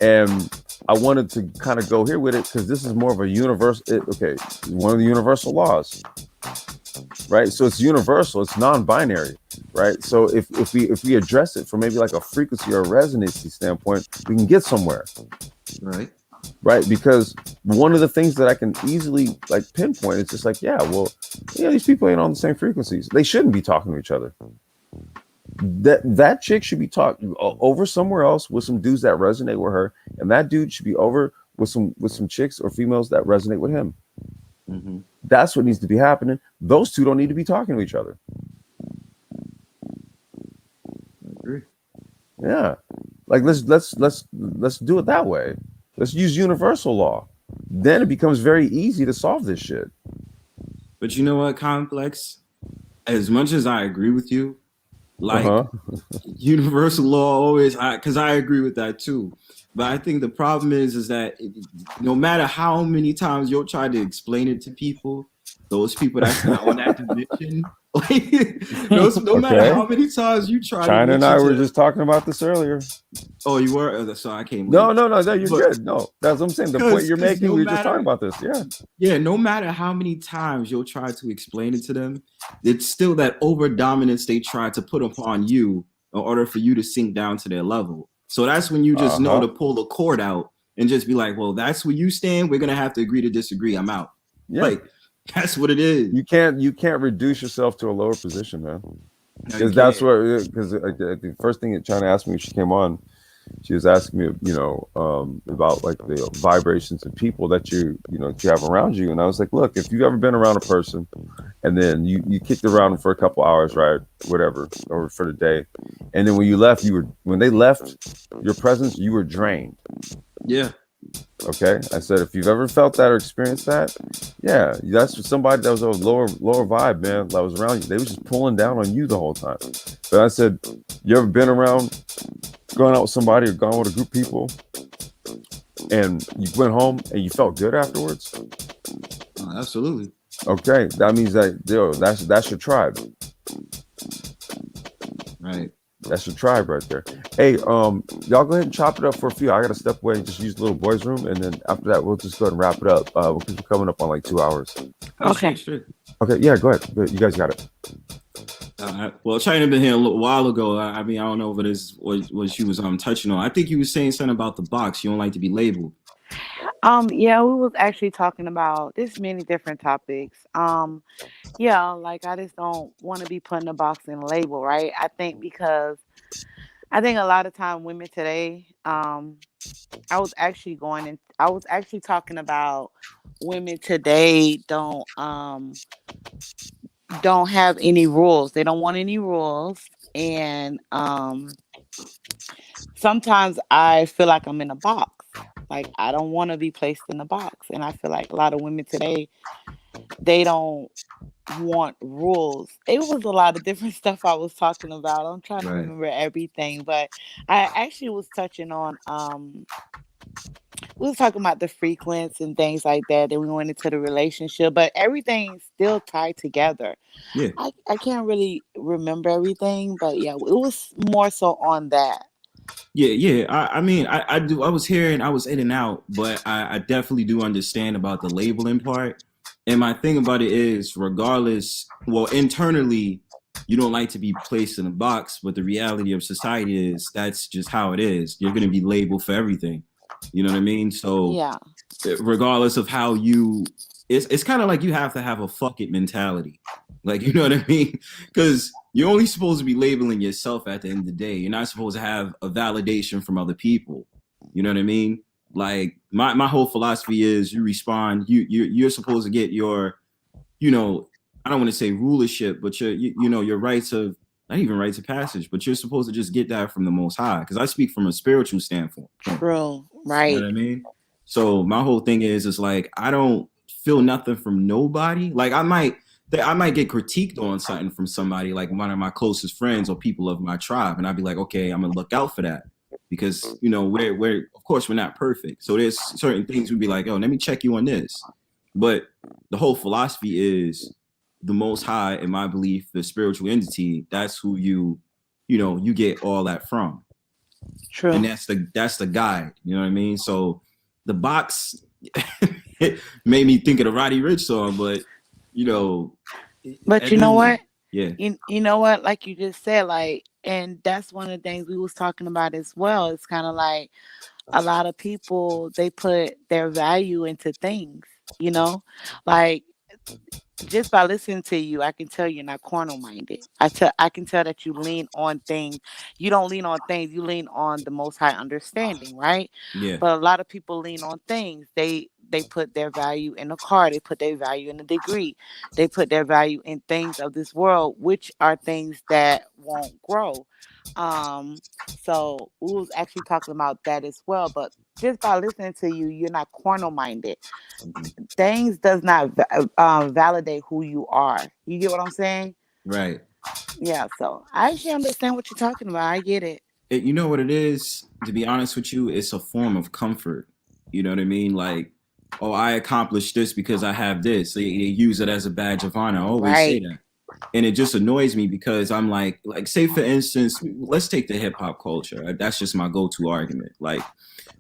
And I wanted to kind of go here with it because this is more of a universal. One of the universal laws, right? So it's universal, it's non-binary, right? So if we address it from maybe like a frequency or resonancy standpoint, we can get somewhere, right? Because one of the things that I can easily like pinpoint, it's just like, these people ain't on the same frequencies. They shouldn't be talking to each other. That chick should be talking over somewhere else with some dudes that resonate with her, and that dude should be over with some chicks or females that resonate with him. That's what needs to be happening. Those two don't need to be talking to each other. I agree. Yeah, like let's do it that way. Let's use universal law. Then it becomes very easy to solve this shit. But you know what, Complex? As much as I agree with you, like universal law always, because I agree with that too. But I think the problem is that no matter how many times you'll try to explain it to people, those people that's not on that dimension, no matter how many times you try. China and I were just talking about this earlier. Oh, you were? So I came late. No, you're good. No, that's what I'm saying. The point you're making, we were just talking about this. Yeah, no matter how many times you'll try to explain it to them, it's still that over dominance they try to put upon you in order for you to sink down to their level. So that's when you just know to pull the cord out and just be like, well, that's where you stand. We're gonna have to agree to disagree. I'm out. Yeah. Like, that's what it is. You can't reduce yourself to a lower position, man. Because the first thing that China asked me when she came on, she was asking me, about like the vibrations of people that you have around you. And I was like, look, if you've ever been around a person and then you kicked around them for a couple hours, right? Whatever, or for the day. And then when you left, when they left your presence, you were drained. Yeah. Okay. I said, if you've ever felt that or experienced that, yeah, that's somebody that was a lower vibe, man, that was around you. They were just pulling down on you the whole time. But I said, you ever been around going out with somebody or gone with a group of people and you went home and you felt good afterwards? Oh, absolutely. Okay. That means that that's your tribe. Right. That's your tribe right there. Hey, y'all go ahead and chop it up for a few. I gotta step away and just use the little boys' room, and then after that, we'll just go ahead and wrap it up because we're coming up on like 2 hours. Okay. Sure. Okay. Yeah. Go ahead. You guys got it. Well, China been here a little while ago. I mean, I don't know if it is what she was touching on. I think you were saying something about the box. You don't like to be labeled. Yeah, we was actually talking about this many different topics. Like I just don't want to be put in a box and label, right? I think a lot of time women today, I was actually talking about women today don't have any rules. They don't want any rules. And sometimes I feel like I'm in a box. Like I don't want to be placed in a box. And I feel like a lot of women today, they don't want rules. It was a lot of different stuff I was talking about. I'm trying to remember everything, but I actually was touching on we was talking about the frequency and things like that. Then we went into the relationship, but everything's still tied together. Yeah. I can't really remember everything, but yeah, it was more so on that. Yeah. I mean, I do. I was in and out, but I definitely do understand about the labeling part. And my thing about it is, regardless, well, internally, you don't like to be placed in a box, but the reality of society is that's just how it is. You're going to be labeled for everything. You know what I mean? So yeah, regardless of how it's kind of like you have to have a fuck it mentality. Like, you know what I mean? Because you're only supposed to be labeling yourself at the end of the day. You're not supposed to have a validation from other people. You know what I mean? Like my whole philosophy is you respond, you're supposed to get your, I don't want to say rulership, but your rights of, not even rights of passage, but you're supposed to just get that from the Most High. Because I speak from a spiritual standpoint. True, right. You know what I mean? So my whole thing is like, I don't feel nothing from nobody. Like I might get critiqued on something from somebody, like one of my closest friends or people of my tribe. And I'd be like, okay, I'm going to look out for that. because we're of course we're not perfect. So there's certain things we'd be like, oh, let me check you on this. But the whole philosophy is the Most High, in my belief, the spiritual entity. That's who you get all that from. True. And that's the guide. You know what I mean? So the box made me think of the Roddy Ricch song, but But you know what? Yeah. You know what? Like you just said, like, and that's one of the things we was talking about as well. It's kind of like a lot of people, they put their value into things, like just by listening to you, I can tell you're not carnal minded. I can tell that you lean on things. You don't lean on things. You lean on the Most High understanding, right? Yeah. But a lot of people lean on things. They put their value in a car. They put their value in a degree. They put their value in things of this world, which are things that won't grow. So we was actually talking about that as well. But just by listening to you, you're not carnal minded. Things does not validate who you are. You get what I'm saying? Right. Yeah. So I actually understand what you're talking about. I get it. You know what it is? To be honest with you, it's a form of comfort. You know what I mean? Like, oh, I accomplished this because I have this. They use it as a badge of honor. I always say Right. that. And it just annoys me because I'm like say for instance, let's take the hip hop culture. That's just my go-to argument. Like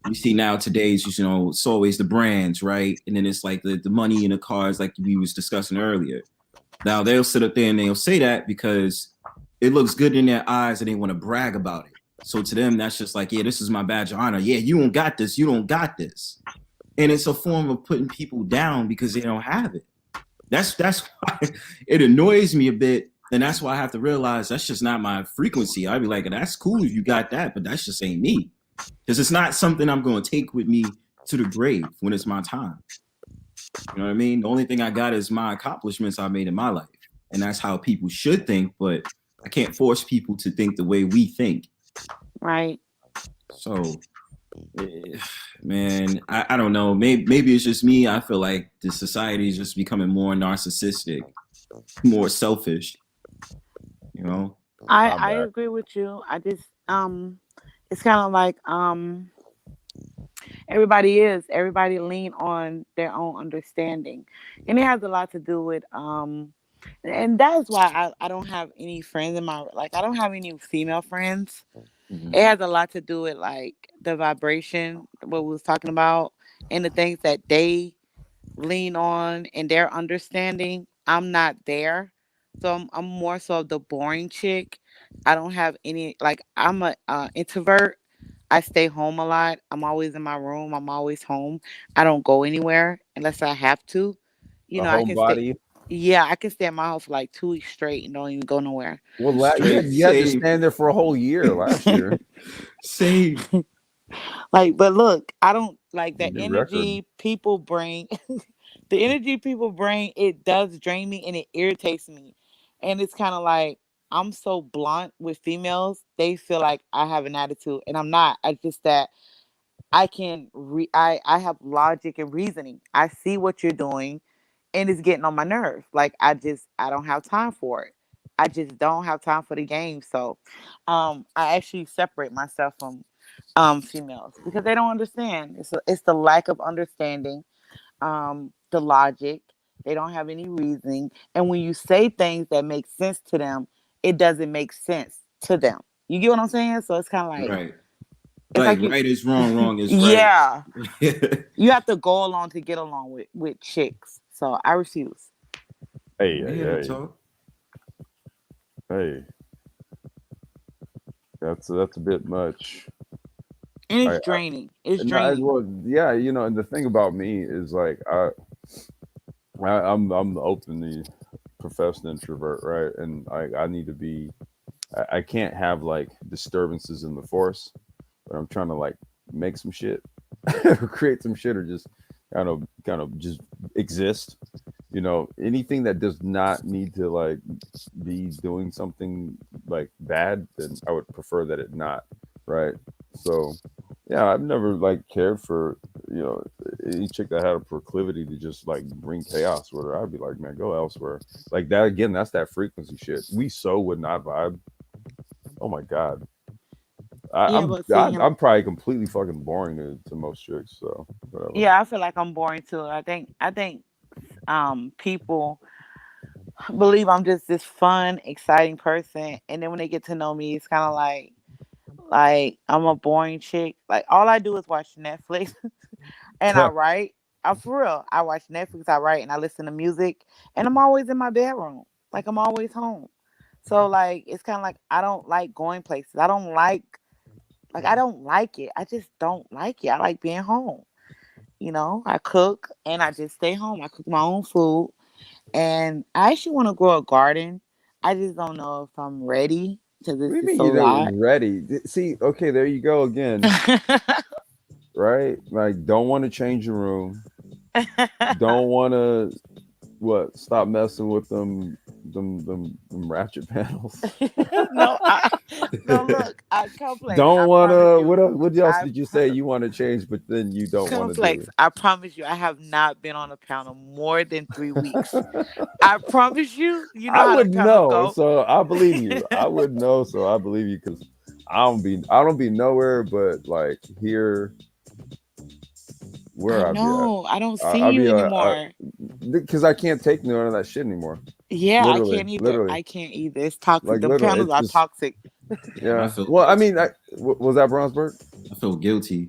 we see now today's, it's always the brands, right? And then it's like the money in the cars, like we was discussing earlier. Now they'll sit up there and they'll say that because it looks good in their eyes and they want to brag about it. So to them, that's just like, yeah, this is my badge of honor. Yeah, you don't got this. You don't got this. And it's a form of putting people down because they don't have it. That's why it annoys me a bit. And that's why I have to realize that's just not my frequency. I'd be like, that's cool if you got that, but that's just ain't me. Because it's not something I'm going to take with me to the grave when it's my time. You know what I mean? The only thing I got is my accomplishments I made in my life. And that's how people should think, but I can't force people to think the way we think. Right. So, man, I don't know. Maybe it's just me. I feel like the society is just becoming more narcissistic, more selfish. I agree with you. I just it's kind of like everybody lean on their own understanding, and it has a lot to do with and that's why I don't have any friends I don't have any female friends. Mm-hmm. It has a lot to do with like the vibration, what we was talking about, and the things that they lean on and their understanding. I'm not there. So I'm more so the boring chick. I don't have any, like, I'm a introvert. I stay home a lot. I'm always in my room. I'm always home. I don't go anywhere unless I have to. A I can stay. homebody. Yeah, I can stay at my house for like 2 weeks straight and don't even go nowhere. Well, Straight you had to same. stand there for a whole year last year. Same. Like, but look, I don't like the New record. energy people bring. The energy people bring, it does drain me and it irritates me. And it's kind of like I'm so blunt with females. They feel like I have an attitude, and I'm not. I just that I have logic and reasoning. I see what you're doing, and it's getting on my nerves. Like I don't have time for it. I just don't have time for the game. So, I actually separate myself from females because they don't understand. It's the lack of understanding, the logic. They don't have any reasoning. And when you say things that make sense to them, it doesn't make sense to them. You get what I'm saying? So it's kind of like, Right. it's Like like you, right is wrong, wrong is right. yeah, you have to go along to get along with chicks. So I refuse. Hey. That's a bit much. And it's draining. It's draining. Well, yeah, and the thing about me is like I'm the openly professed introvert, right? And I need to be. I can't have like disturbances in the force, but I'm trying to like make some shit, or create some shit, or just kind of just exist. Anything that does not need to like be doing something like bad, then I would prefer that it not, right? So yeah, I've never like cared for any chick that had a proclivity to just like bring chaos with her. I'd be like, man, go elsewhere. Like that again, that's that frequency shit. We so would not vibe. Oh my god. Yeah, but see him. I'm probably completely fucking boring to most chicks. So whatever. Yeah, I feel like I'm boring too. I think people believe I'm just this fun, exciting person, and then when they get to know me, it's kind of like I'm a boring chick. Like all I do is watch Netflix and I write. I for real. I watch Netflix, I write, and I listen to music, and I'm always in my bedroom. Like I'm always home. So like it's kind of like I don't like going places. I don't like it. I just don't like it. I like being home. I cook and I just stay home. I cook my own food. And I actually want to grow a garden. I just don't know if I'm ready because What do you this is mean a you know lot. ready? See, okay, there you go again. Right? Like, don't want to change your room. Don't want to stop messing with them ratchet panels. no, no. Look, I complex. Don't I want promise to. you. What else I did you say you want to change, but then you don't want to complex. do? I promise you. I have not been on a panel more than 3 weeks. I promise you. You know I how the would panels know, go. so I believe you. I would know, so I believe you because I don't be nowhere but like here I where I be at. know. I don't see I'll you be anymore. because I can't take none of that shit anymore. Yeah, I Literally, can't either. literally, I can't either. It's toxic. like Them literally. panels It's are just toxic. Damn, I yeah. feel Well, I guilty. mean, was that Brownsburg? I feel guilty.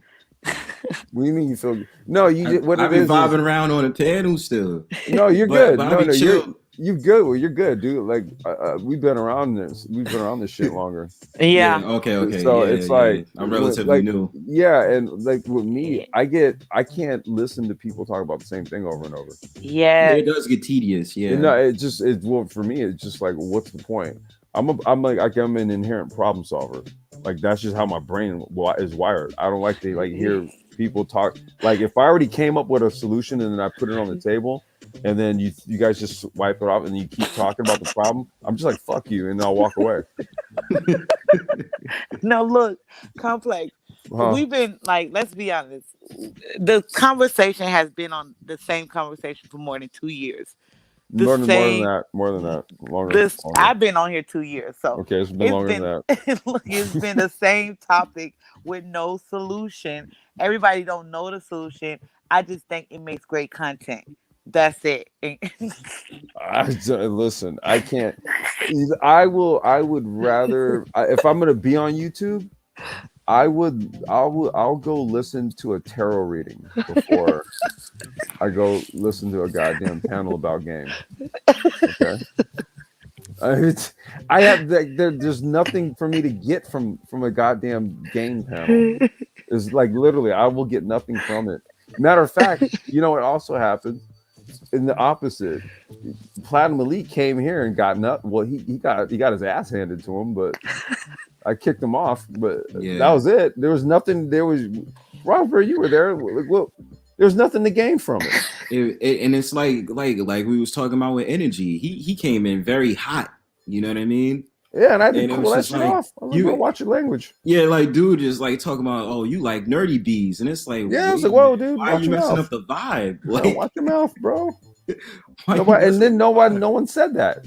What do you mean you feel? No, what I it be is vibing around on the panel still, no, you're but good. I No, be no, chill. you're good. Well, you're good, dude. Like we've been around this. We've been around this shit longer. Yeah. Yeah. Okay. So Yeah. it's Yeah. like I'm relatively like new. yeah, and like with me, Yeah. I can't listen to people talk about the same thing over and over. Yeah, it Yes. does get tedious. And Yeah. no, well for me it's just like what's the point? I'm an inherent problem solver. Like that's just how my brain is wired. I don't like to like hear people talk. Like if I already came up with a solution and then I put it on the table, and then you guys just wipe it off and then you keep talking about the problem, I'm just like fuck you, and then I'll walk away. No, look, complex. Huh? We've been like, let's be honest. The conversation has been on the same conversation for more than 2 years. The same. More than that, longer, This longer. I've been on here 2 years, so Okay, it's been it's longer been than that. look, it's been the same topic with no solution. Everybody don't know the solution. I just think it makes great content. That's it. Listen, I can't. I will. I would rather if I'm gonna be on YouTube. I'll go listen to a tarot reading before I go listen to a goddamn panel about game. Okay. I have there's nothing for me to get from a goddamn game panel. It's like literally I will get nothing from it. Matter of fact, you know what also happened? In the opposite, Platinum Elite came here and got nut. Well, he got his ass handed to him, but I kicked him off. But that was it. There was nothing. There was Robert. You were there. Well, there's nothing to gain from it. And it's like we was talking about with energy. He came in very hot. You know what I mean? Yeah, and I had to And it cool was that just shit like, off. I was like, bro, watch your language. Yeah, like dude is like talking about, oh, you like nerdy bees, and it's like, yeah, I was like, whoa, dude, why are you messing up the vibe? Like, watch your mouth, bro. And then no one said that.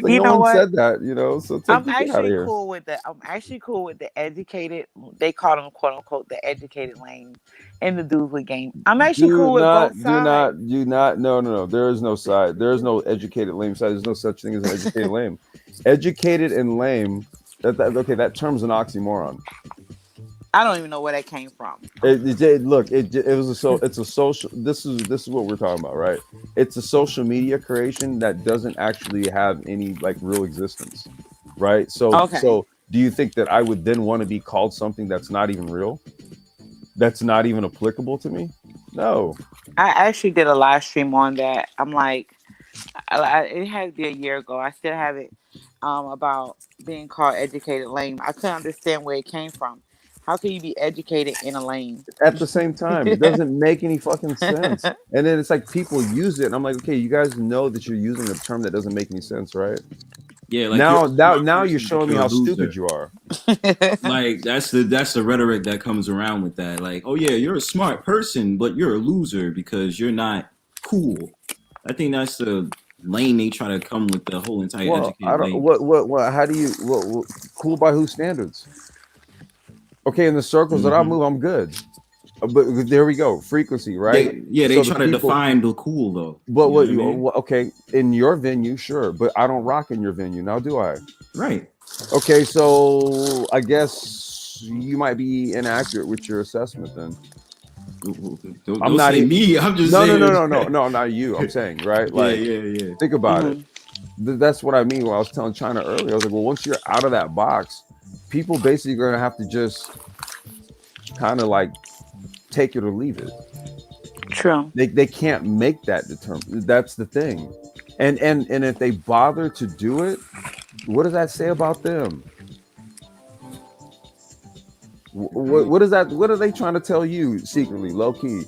Like, you no know one what? said that, So I'm get out of actually here. cool with the. I'm actually cool with the educated. They call them quote unquote the educated lane, and the dudes with game. I'm actually cool with both sides. Do not. No. There is no side. There is no educated lame side. There's no such thing as an educated lame. Educated and lame. That term's an oxymoron. I don't even know where that came from. It's a social. This is what we're talking about, right? It's a social media creation that doesn't actually have any like real existence, right? So do you think that I would then want to be called something that's not even real? That's not even applicable to me? No. I actually did a live stream on that. I'm like, it had to be a year ago. I still have it about being called educated lame. I couldn't understand where it came from. How can you be educated in a lane? At the same time, it doesn't make any fucking sense. And then it's like people use it, and I'm like, okay, you guys know that you're using a term that doesn't make any sense, right? Yeah, like now you're showing me how stupid you are. Like that's the rhetoric that comes around with that. Like, oh yeah, you're a smart person, but you're a loser because you're not cool. I think that's the lane they try to come with the whole entire Well, I educated don't. lane. What? How do you? Cool by whose standards? Okay, in the circles that I Mhm. move, I'm good. But there we go. Frequency, right? They So the try to people. define the cool though. But You know what I mean? okay, in your venue, sure, but I don't rock in your venue now, do I? Right. Okay, so I guess you might be inaccurate with your assessment then. I'm Don't not. say me. I'm just No, no, no, saying. no, no, no, not you. I'm saying, right? Yeah, Like, yeah, yeah. think about it. Mhm. That's what I mean. When I was telling China earlier, I was like, well, once you're out of that box, people basically are gonna have to just kind of like take it or leave it. True. They can't make that determine. That's the thing. And if they bother to do it, what does that say about them? What is that? What are they trying to tell you secretly, low key,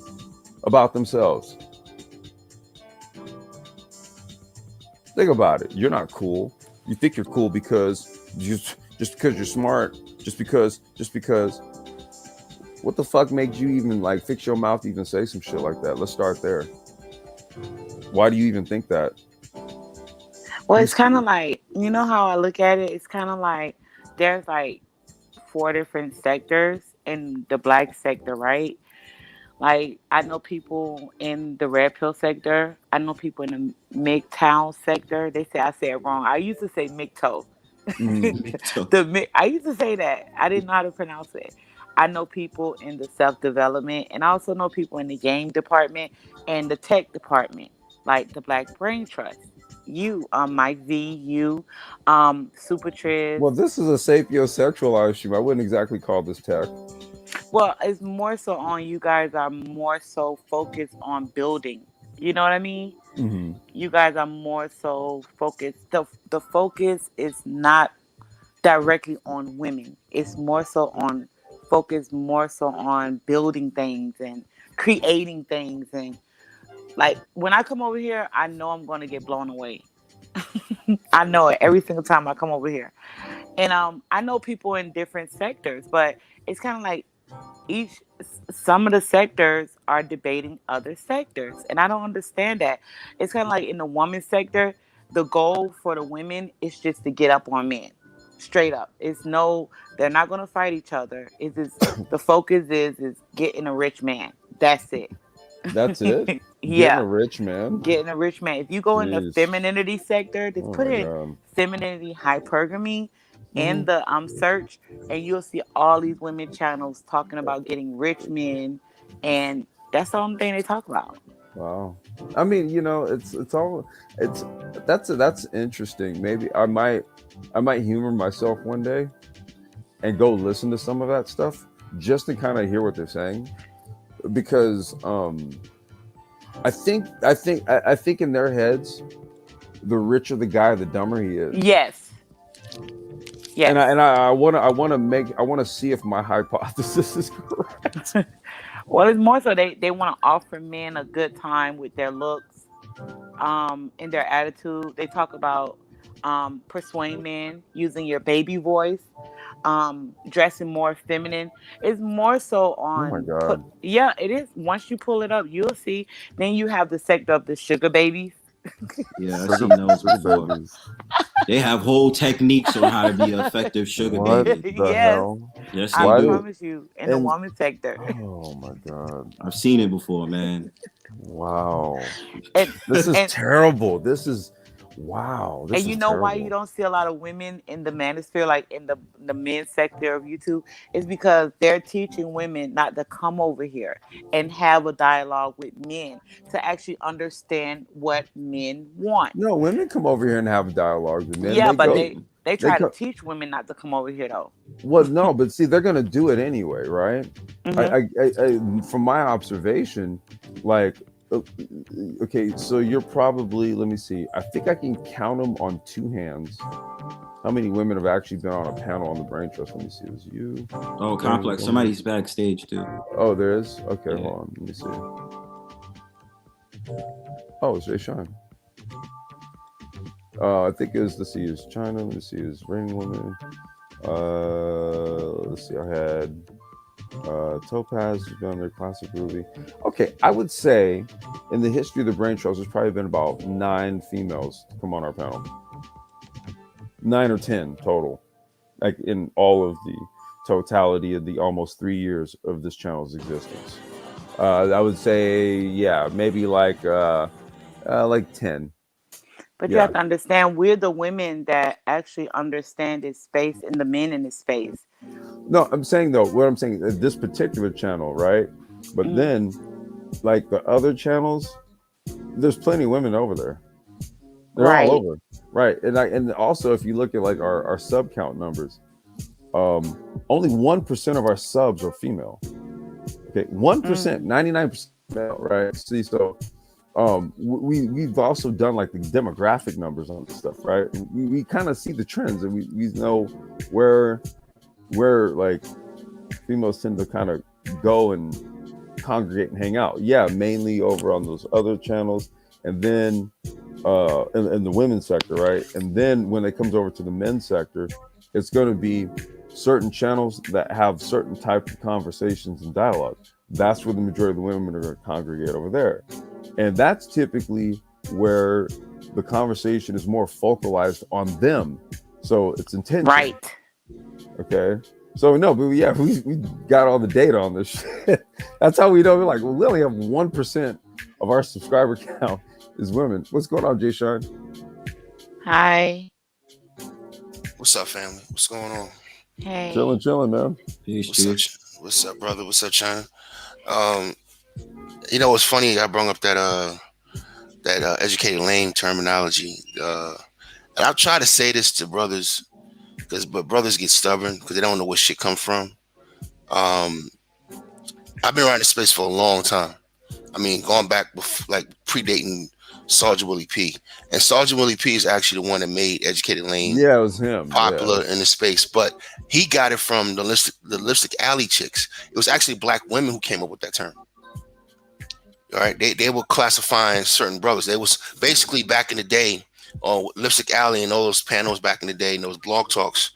about themselves? Think about it. You're not cool. You think you're cool because just because you're smart, just because. What the fuck makes you even like fix your mouth to even say some shit like that? Let's start there. Why do you even think that? Well, You it's kind of like, you know how I look at it? It's kind of like there's like 4 different sectors in the black sector, right? Like, I know people in the red pill sector. I know people in the MGTOW sector. They say I say it wrong. I used to say MGTOW. mm, I used to say that. I didn't know how to pronounce it. I know people in the self development, and I also know people in the game department and the tech department, like the Black Brain Trust. You, Mike V, you, Super Triz. well, this is a sapiosexual issue. I wouldn't exactly call this tech. Well, it's more so on you guys are more so focused on building. You know what I mean? Mm-hmm. You guys are more so focused. The focus is not directly on women. It's more so on focus more so on building things and creating things, and like when I come over here, I know I'm going to get blown away. I know it every single time I come over here. And I know people in different sectors, but it's kind of like some of the sectors are debating other sectors, and I don't understand that. It's kind of like in the woman sector, the goal for the women is just to get up on men, straight up. It's no, they're not going to fight each other. It's just the focus is getting a rich man. That's it. That's it. Getting a Yeah, rich man. getting a rich man. If you go in the Jeez. femininity sector, just Oh put my in god. femininity hypergamy in Mhm. the search, and you'll see all these women channels talking about getting rich men, and that's the only thing they talk about. Wow. I mean, it's all it's that's interesting. Maybe I might humor myself one day and go listen to some of that stuff just to kind of hear what they're saying because I think in their heads the richer the guy the dumber he is. Yes, And I yes. and I want to see if my hypothesis is correct. Well, it's more so they want to offer men a good time with their looks, in their attitude. They talk about persuading men using your baby voice, dressing more feminine. It's more so Oh my on put. god. Yeah, it is. Once you pull it up, you'll see. Then you have the sector of the sugar babies. Yeah, I've Sugar seen those sugar before. babies. They have whole techniques on how to be an effective sugar What baby. the Yes, hell? Yes, I they Why do do. promise you, in the and woman sector. oh my god. I've seen it before, man. Wow. and This is and terrible. This is wow. This And is you know why you terrible. don't see a lot of women in the manosphere, like in the men's sector of YouTube, is because they're teaching women not to come over here and have a dialogue with men to actually understand what men want. No, women come over here and have dialogues with men. Yeah, They but go they they try to come teach women not to come over here though. well, no, but see, they're gonna do it anyway, right? Hmm. From my observation, like, uh, okay, so you're probably, let me see, I think I can count them on two hands. How many women have actually been on a panel on the Brain Trust? Let me see. Is you? Oh, complex. Somebody's backstage too. Oh, there is. Okay, Yeah. hold on. Let me see. Oh, it's Jay Sean. I think it was. Let's see. Is China. Let me see. Is Rain Woman. Let's see. I had Topaz has been their classic ruby. Okay, I would say in the history of the brain trust, there's probably been about 9 females to come on our panel. 9 or 10 total, like in all of the totality of the almost 3 years of this channel's existence. I would say, yeah, maybe like 10. But you Yeah. have to understand, we're the women that actually understand his space and the men in his space. No, I'm saying though, what I'm saying, this particular channel, right? But then, like the other channels, there's plenty of women over there. They're all Right. over, right? And also, if you look at like our sub count numbers, only 1% of our subs are female. Okay, 1%, 99% male, right? See, so we've also done like the demographic numbers on this stuff, right? And we kind of see the trends, and we know where like females tend to kind of go and congregate and hang out. Yeah, mainly over on those other channels, and then in the women's sector, right? And then when it comes over to the men's sector, it's going to be certain channels that have certain types of conversations and dialogue. That's where the majority of the women are going to congregate over there, and that's typically where the conversation is more focalized on them, so it's intention. Right. Okay. So no, but yeah, we got all the data on this shit. That's how we know. We're like, well, we only have 1% of our subscriber count is women. What's going on, Jay Shine? Hi. What's up, family? What's going on? Hey. Chilling, man. What's up, brother? What's up, China? You know, it's funny. I brought up that educated lame terminology, and I've tried to say this to brothers, but brothers get stubborn because they don't know where shit come from. I've been around this space for a long time. I mean, going back like predating Sergeant Willie P. And Sergeant Willie P is actually the one that made Educated Lane it was him, popular in the space. But he got it from the lipstick alley chicks. It was actually black women who came up with that term. All right, they were classifying certain brothers. They was basically back in the day on Lipstick Alley and all those panels back in the day and those blog talks,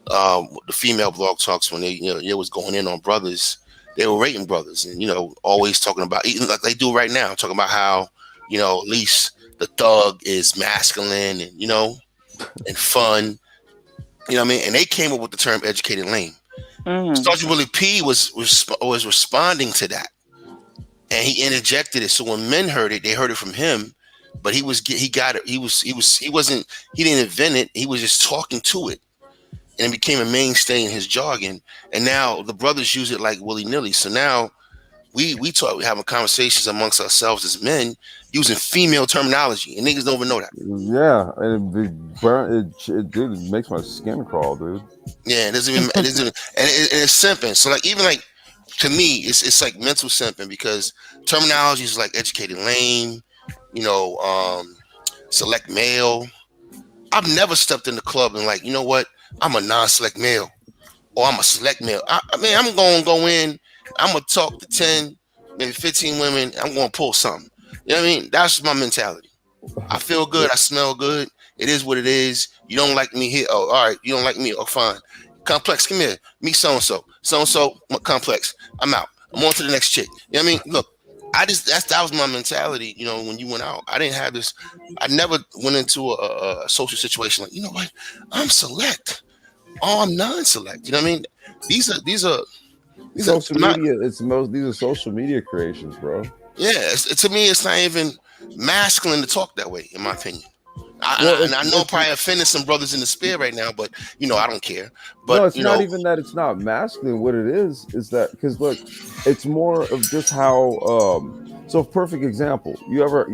the female blog talks, when they was going in on brothers. They were rating brothers and, always talking about, even like they do right now, talking about how, at least the thug is masculine and, and fun. You know what I mean? And they came up with the term educated lame. Sergeant Willie P was responding to that. And he interjected it. So when men heard it, they heard it from him. But he got it. He didn't invent it. He was just talking to it. And it became a mainstay in his jargon. And now the brothers use it like willy-nilly. So now we having conversations amongst ourselves as men using female terminology. And niggas don't even know that. Yeah. And it makes my skin crawl, dude. Yeah, it doesn't even and it's simping. So like even like to me, it's like mental simping because terminology is like educated lame, select male. I've never stepped in the club and like, you know what? I'm a non-select male or I'm a select male. I mean, I'm going to go in, I'm going to talk to 10, maybe 15 women. I'm going to pull something. You know what I mean? That's my mentality. I feel good. I smell good. It is what it is. You don't like me here. Oh, all right. You don't like me. Oh, fine. Complex, come here. Meet so-and-so. So-and-so, Complex. I'm out. I'm on to the next chick. You know what I mean? Look, that was my mentality, when you went out. I didn't have this. I never went into a social situation like, you know what? I'm select. Oh, I'm non-select. You know what I mean? These are social media. These are social media creations, bro. Yeah, to me, it's not even masculine to talk that way, in my opinion. I know I'm probably offending some brothers in the spirit right now, but I don't care. But no, it's not even that it's not masculine. What it is that because look, it's more of just how. So, perfect example. You ever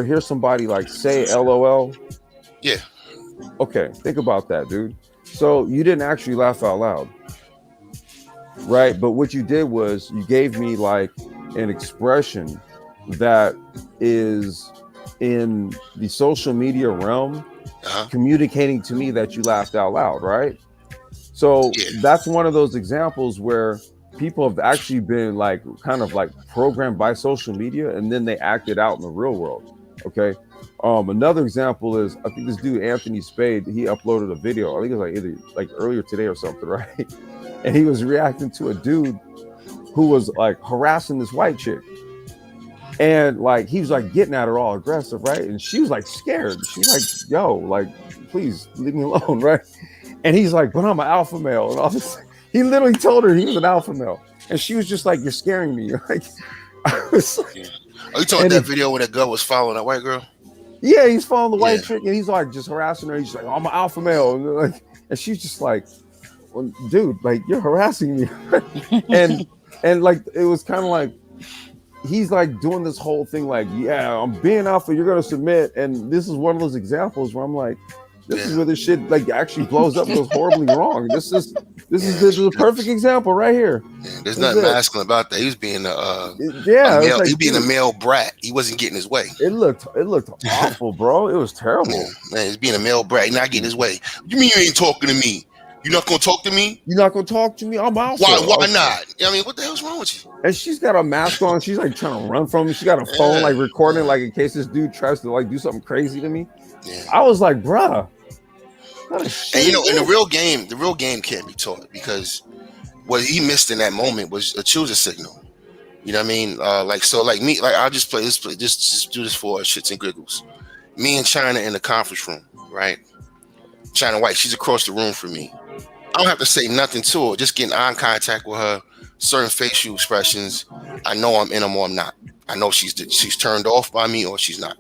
hear somebody like say LOL? Yeah. Okay, think about that, dude. So you didn't actually laugh out loud, right? But what you did was you gave me like an expression that is in the social media realm, communicating to me that you laughed out loud, right? So that's one of those examples where people have actually been like kind of like programmed by social media and then they acted out in the real world. Okay. Another example is I think this dude Anthony Spade, he uploaded a video. I think it was like either like earlier today or something, right? and he was reacting to a dude who was like harassing this white chick. And like he was like getting at her all aggressive, right? And she was like scared. She's like, yo, like, please leave me alone, right? And he's like, but I'm an alpha male and all this. He literally told her he was an alpha male. And she was just like, you're scaring me. Like, I was like, Are you talking that video where that girl was following that white girl? Yeah, he's following the white chick and he's like just harassing her. He's like, oh, I'm an alpha male. And she's just like, well, dude, like you're harassing me. and like it was kind of like he's like doing this whole thing like, yeah, I'm being alpha, you're gonna submit. And this is one of those examples where I'm like, this is where this shit like actually blows up and goes horribly wrong. This is a perfect example right here. Yeah, there's nothing masculine about that. He was being like, he being a male brat. He wasn't getting his way. It looked awful, bro. It was terrible. Yeah, man, he's being a male brat. He's not getting his way. You mean you ain't talking to me? You're not gonna talk to me? You're not gonna talk to me? I'm alpha. Why not? I mean, what the hell's wrong with you? And she's got a mask on. She's like trying to run from me. She got a phone like recording, like in case this dude tries to like do something crazy to me. Yeah. I was like, bruh. And you know, in the real game can't be taught, because what he missed in that moment was a choosing signal. You know what I mean? Like me, like I'll just play this, just do this for shits and giggles. Me and China in the conference room, right? China White, she's across the room from me. I don't have to say nothing to her, just getting eye contact with her, certain facial expressions. I know I'm in them or I'm not. I know she's turned off by me or she's not.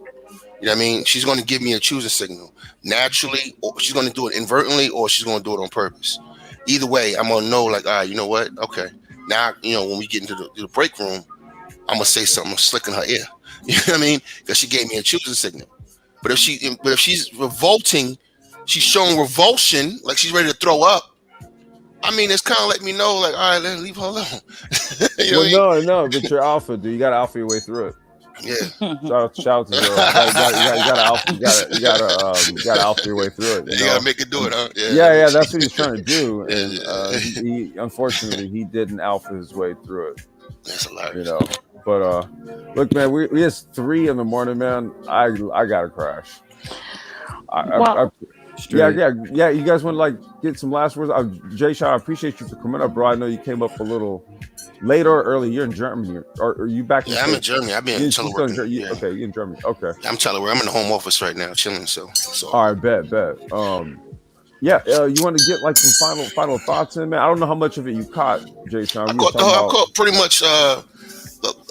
You know what I mean? She's going to give me a choosing signal naturally, or she's going to do it inadvertently, or she's going to do it on purpose. Either way, I'm going to know, like, all right, you know what? Okay. Now, you know, when we get into the break room, I'm going to say something slick in her ear. You know what I mean? Because she gave me a choosing signal. But if she's revolting, she's showing revulsion, like she's ready to throw up. I mean, it's kind of letting me know, like, all right, then leave her alone. You know no, but you're alpha, dude. You got to alpha your way through it. Yeah. Shout out to girl. You gotta alpha your way through it. You gotta make it do it, huh? Yeah. That's what he's trying to do. And he unfortunately he didn't alpha his way through it. That's hilarious. You know. But look, man, we it's 3 a.m, man. I gotta crash. Yeah. You guys want to like get some last words? Jay Shaw, I appreciate you for coming up, bro. I know you came up a little late or early. You're in Germany, or are you back? I'm in Germany. I've been in telework. Okay, you're in Germany. Okay, I'm telework. I'm in the home office right now, chilling. So. All right, bet. You want to get like some final thoughts in, man? I don't know how much of it you caught, Jay Shaw. I caught pretty much. Look,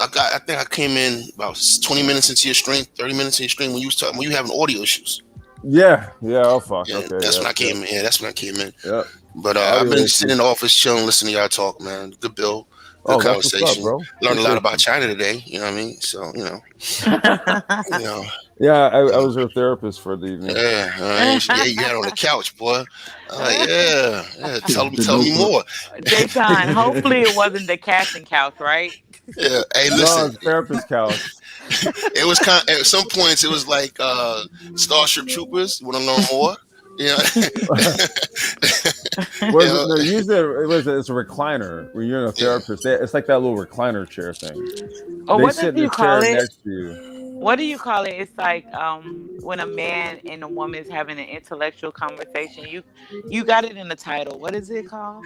I think I came in about 20 minutes into your stream, 30 minutes into your stream when you having audio issues. Yeah. Oh fuck. Yeah, okay. That's when I came in. Yeah, that's when I came in. Yeah. But I've been sitting in the office chilling, listening to y'all talk, man. Good bill. Good conversation. Up, learned a lot about China today. You know what I mean? So you know. Yeah, I was her therapist for the evening. Yeah, you had on the couch, boy. Yeah. Tell me more. Jayton, hopefully it wasn't the casting couch, right? Yeah. Hey, listen. No, therapist couch. It was kind of, at some points it was like Starship Troopers. You want to learn more? Yeah. Usually it's a recliner when you're in a therapist. It's like that little recliner chair thing. Oh, what do you call it? Next to you. What do you call it? It's like when a man and a woman is having an intellectual conversation. You got it in the title. What is it called?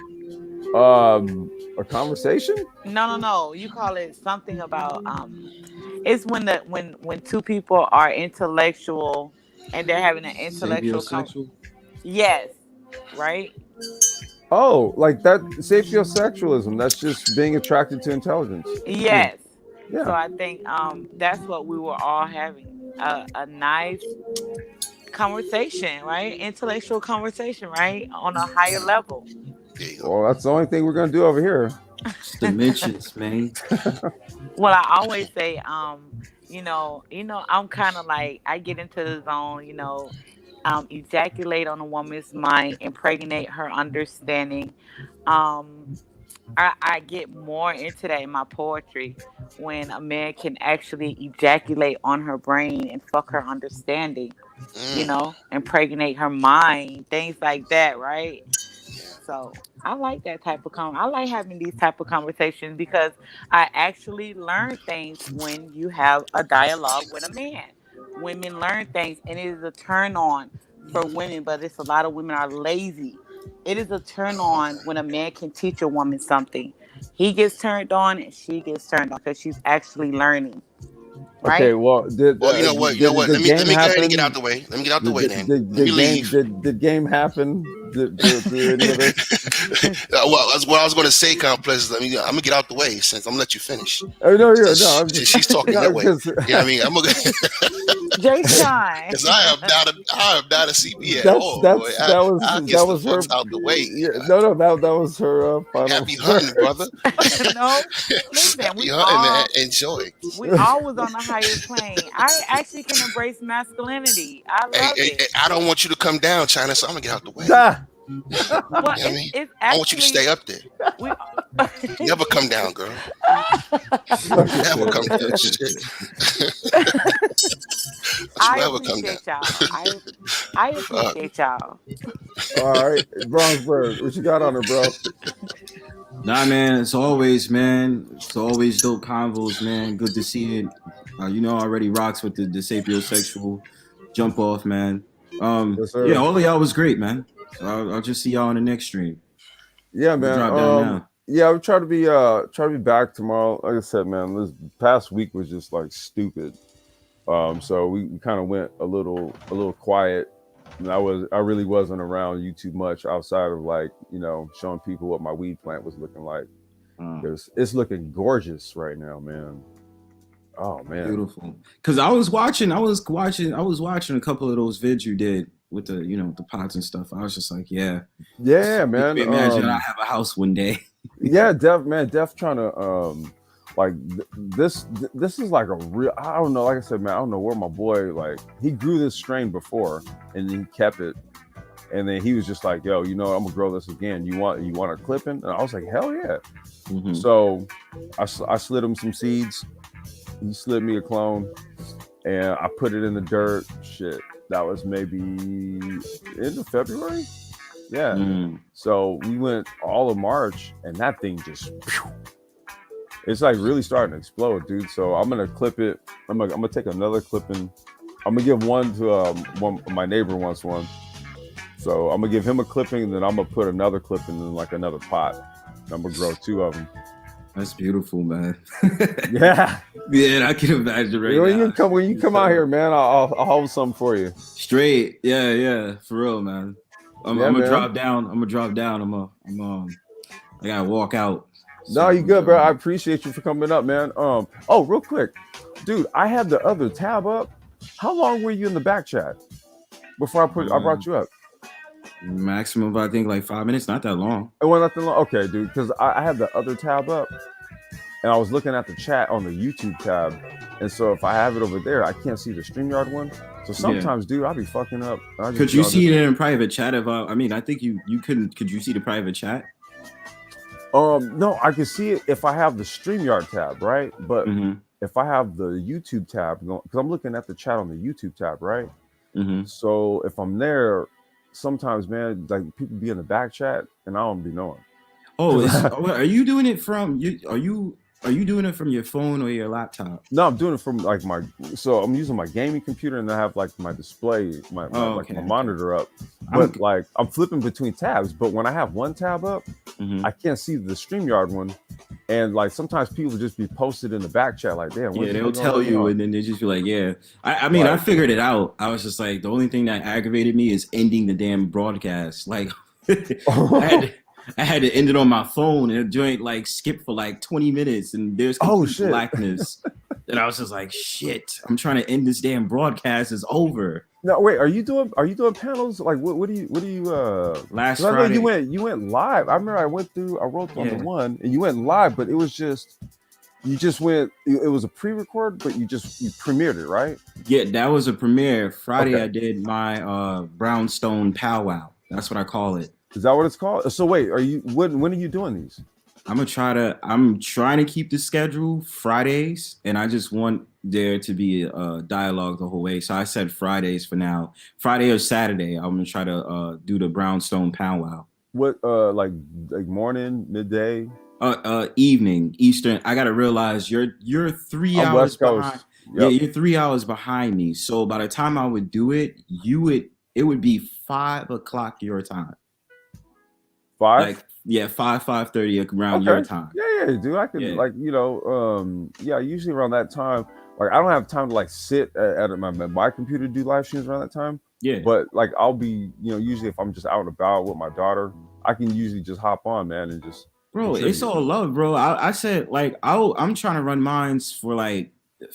A conversation? No. You call it something about it's when two people are intellectual and they're having an intellectual conversation. Yes. Right? Oh, like that sapiosexualism. That's just being attracted to intelligence. Yes. Yeah. So I think that's what we were all having. A nice conversation, right? Intellectual conversation, right? On a higher level. Well, that's the only thing we're gonna do over here. Dimensions, man. Well, I always say, I'm kind of like, I get into the zone, ejaculate on a woman's mind, impregnate her understanding. I get more into that in my poetry when a man can actually ejaculate on her brain and fuck her understanding, impregnate her mind, things like that, right? So I like that type of I like having these type of conversations because I actually learn things when you have a dialogue with a man. Women learn things, and it is a turn on for women, but it's a lot of women are lazy it is a turn on when a man can teach a woman something. He gets turned on and she gets turned on because she's actually learning, Okay, right? well, Well, you know what? You know what? did Let me game go ahead and get out happen? the way. Let me get out the way then. Let me Did game leave. did game happen through any of this? Well, that's what I was going to say, Complex. I'm gonna get out the way since I'm gonna let you finish. Oh no, Since, no, I'm since just she's talking your way. because Yeah, I mean, I'm gonna Jay Sean. because I am not a CB at all, boy. I get that the was her. fucks out the way. Yeah, no, that was her final. Happy hunting, brother. No, listen, Happy hunting, man. Enjoy. we all was on the higher plane. I actually can embrace masculinity. I Hey, love hey, hey, it. I don't want you to come down, China, so I'm gonna get out the way. Ah, You know Well, what I mean? it's I want you to actually stay up there. we. Never come down, girl. look at Never this. come down. Shit. I Never come down. appreciate y'all. I appreciate y'all. All right, Bronxburg, what you got on her, bro? Nah, man, it's always dope convos, man. Good to see it. You know, already rocks with the sapiosexual jump off, man. Yes, sir. Yeah, all of y'all was great, man. So I'll just see y'all on the next stream. Yeah, man. Drop down now. Yeah, I'll try to be back tomorrow. Like I said, man, this past week was just like stupid. So we kind of went a little quiet. And I really wasn't around you too much outside of like, you know, showing people what my weed plant was looking like. Because it's looking gorgeous right now, man. Oh man, Beautiful. Because I was watching a couple of those vids you did with the, you know, the pots and stuff. I was just like, yeah, man. Imagine I have a house one day. Yeah, Def trying to this is like a real, I don't know, like I said, man, I don't know where my boy, like, he grew this strain before and he kept it, and then he was just like, yo, you know, I'm gonna grow this again, you want a clipping? And I was like, hell yeah. So I slid him some seeds, he slid me a clone, and I put it in the dirt. Shit, that was maybe end of February. Yeah. So we went all of March and that thing just it's like really starting to explode, dude. So I'm gonna clip it. I'm gonna take another clipping. I'm gonna give one to my neighbor wants one. So I'm gonna give him a clipping, and then I'm gonna put another clipping in like another pot. I'm gonna grow two of them. That's beautiful, man. Yeah, I can imagine right now. When you come out here, man, I'll hold something for you. Straight, yeah, for real, man. I'm gonna drop down. I gotta walk out. No, you good, bro. I appreciate you for coming up, man. Oh, real quick, dude, I had the other tab up. How long were you in the back chat before I brought you up? Maximum, I think, like 5 minutes. Not that long. It wasn't that long. Okay, dude, because I had the other tab up, and I was looking at the chat on the YouTube tab, and so if I have it over there, I can't see the StreamYard one. So sometimes, dude, I'll be fucking up. Could you see it in private chat? I think you couldn't. Could you see the private chat? No, I can see it if I have the StreamYard tab, right? But if I have the YouTube tab, because I'm looking at the chat on the YouTube tab, right? So if I'm there, sometimes, man, like people be in the back chat, and I don't be knowing. Oh, are you doing it from you? Are you doing it from your phone or your laptop? No, I'm doing it from like so I'm using my gaming computer, and I have like my display, my monitor up. But like I'm flipping between tabs. But when I have one tab up, I can't see the StreamYard one. And like sometimes people just be posted in the back chat like, damn. Yeah, they'll tell you, and then they just be like, yeah. I mean, I figured it out. I was just like, the only thing that aggravated me is ending the damn broadcast. Like, I had to end it on my phone, and the joint like skipped for like 20 minutes, and there's complete blackness. And I was just like, shit, I'm trying to end this damn broadcast. It's over. No, wait, are you doing panels? Like what do you last Friday? I know you went live. I remember I wrote on the one, and you went live, but it was just went, it was a pre-record, but you premiered it, right? Yeah, that was a premiere. Friday I did my brownstone powwow. That's what I call it. Is that what it's called? So wait, when are you doing these? I'm trying to keep the schedule Fridays, and I just want there to be a dialogue the whole way. So I said Fridays for now. Friday or Saturday, I'm gonna try to do the brownstone powwow. What like morning, midday? Evening, Eastern. I gotta realize you're 3 hours behind. Yep. Yeah, you're 3 hours behind me. So by the time I would do it, it would be 5 o'clock your time. 5? Like 5:30 around Okay. your time. Yeah, dude. I could like usually around that time. Like I don't have time to like sit at my computer to do live streams around that time. Yeah. But like I'll be, usually if I'm just out and about with my daughter, I can usually just hop on, man, and just Bro, it's contribute. all love, bro. I said like I'm trying to run mines for like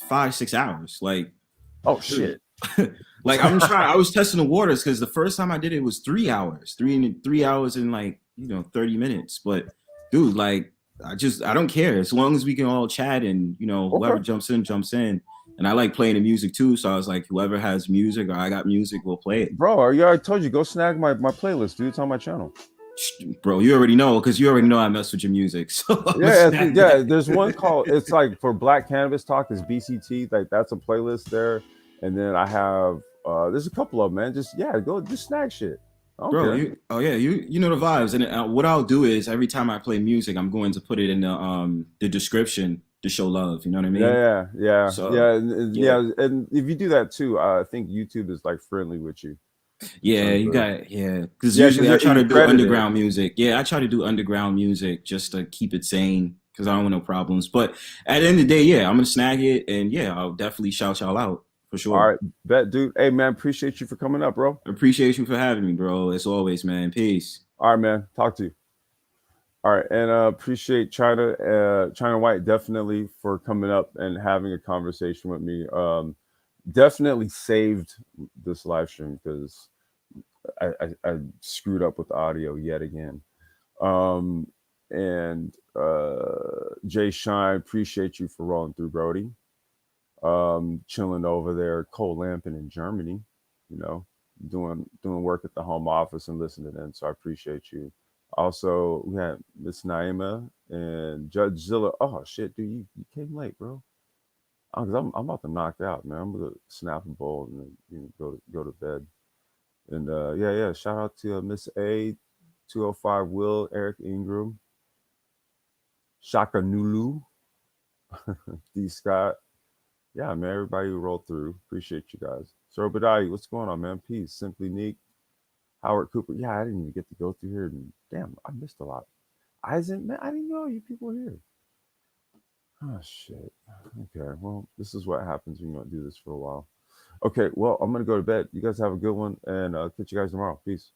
5-6 hours. Like, Oh shit. like I was testing the waters because the first time I did it was 3 hours, 3 hours and like 30 minutes. But dude, like I don't care as long as we can all chat and whoever Okay. jumps in. And I like playing the music too, so I was like, whoever has music or I got music, we'll play it. Bro, I told you, go snag my playlist, dude. It's on my channel. Bro, you already know because you already know I mess with your music. So yeah. There's one called, it's like for Black Cannabis Talk, is BCT. Like that's a playlist there, and then I have there's a couple of them, man. Just go just snag shit. Bro, you know the vibes, and what I'll do is every time I play music, I'm going to put it in the description to show love. You know what I mean? Yeah. So, yeah. And if you do that too, I think YouTube is like friendly with you. Yeah, because usually I try to do underground music. Yeah, I try to do underground music just to keep it sane because I don't want no problems. But at the end of the day, yeah, I'm gonna snag it, and yeah, I'll definitely shout y'all out for sure. All right, bet, dude. Hey, man, appreciate you for coming up, bro. Appreciate you for having me, bro. As always, man. Peace. All right, man. Talk to you. All right, and appreciate China White definitely for coming up and having a conversation with me. Definitely saved this live stream because I screwed up with the audio yet again. And Jay Shine, appreciate you for rolling through, Brody. Chilling over there, cold lamping in Germany, doing work at the home office and listening in. So I appreciate you. Also, we had Miss Naima and Judge Zilla. Oh shit, dude, you came late, bro. Cause I'm about to knock out, man. I'm gonna snap a bowl and then go to bed. And yeah. Shout out to Miss A, 205 Will, Eric Ingram, Shaka Nulu, D Scott. Yeah, man. Everybody who rolled through, appreciate you guys. So Obadiah, what's going on, man? Peace. Simply Neek, Howard Cooper. Yeah, I didn't even get to go through here. And damn, I missed a lot. Man, I didn't know you people were here. Oh shit. Okay, well, this is what happens when you don't do this for a while. Okay, well, I'm gonna go to bed. You guys have a good one, and catch you guys tomorrow. Peace.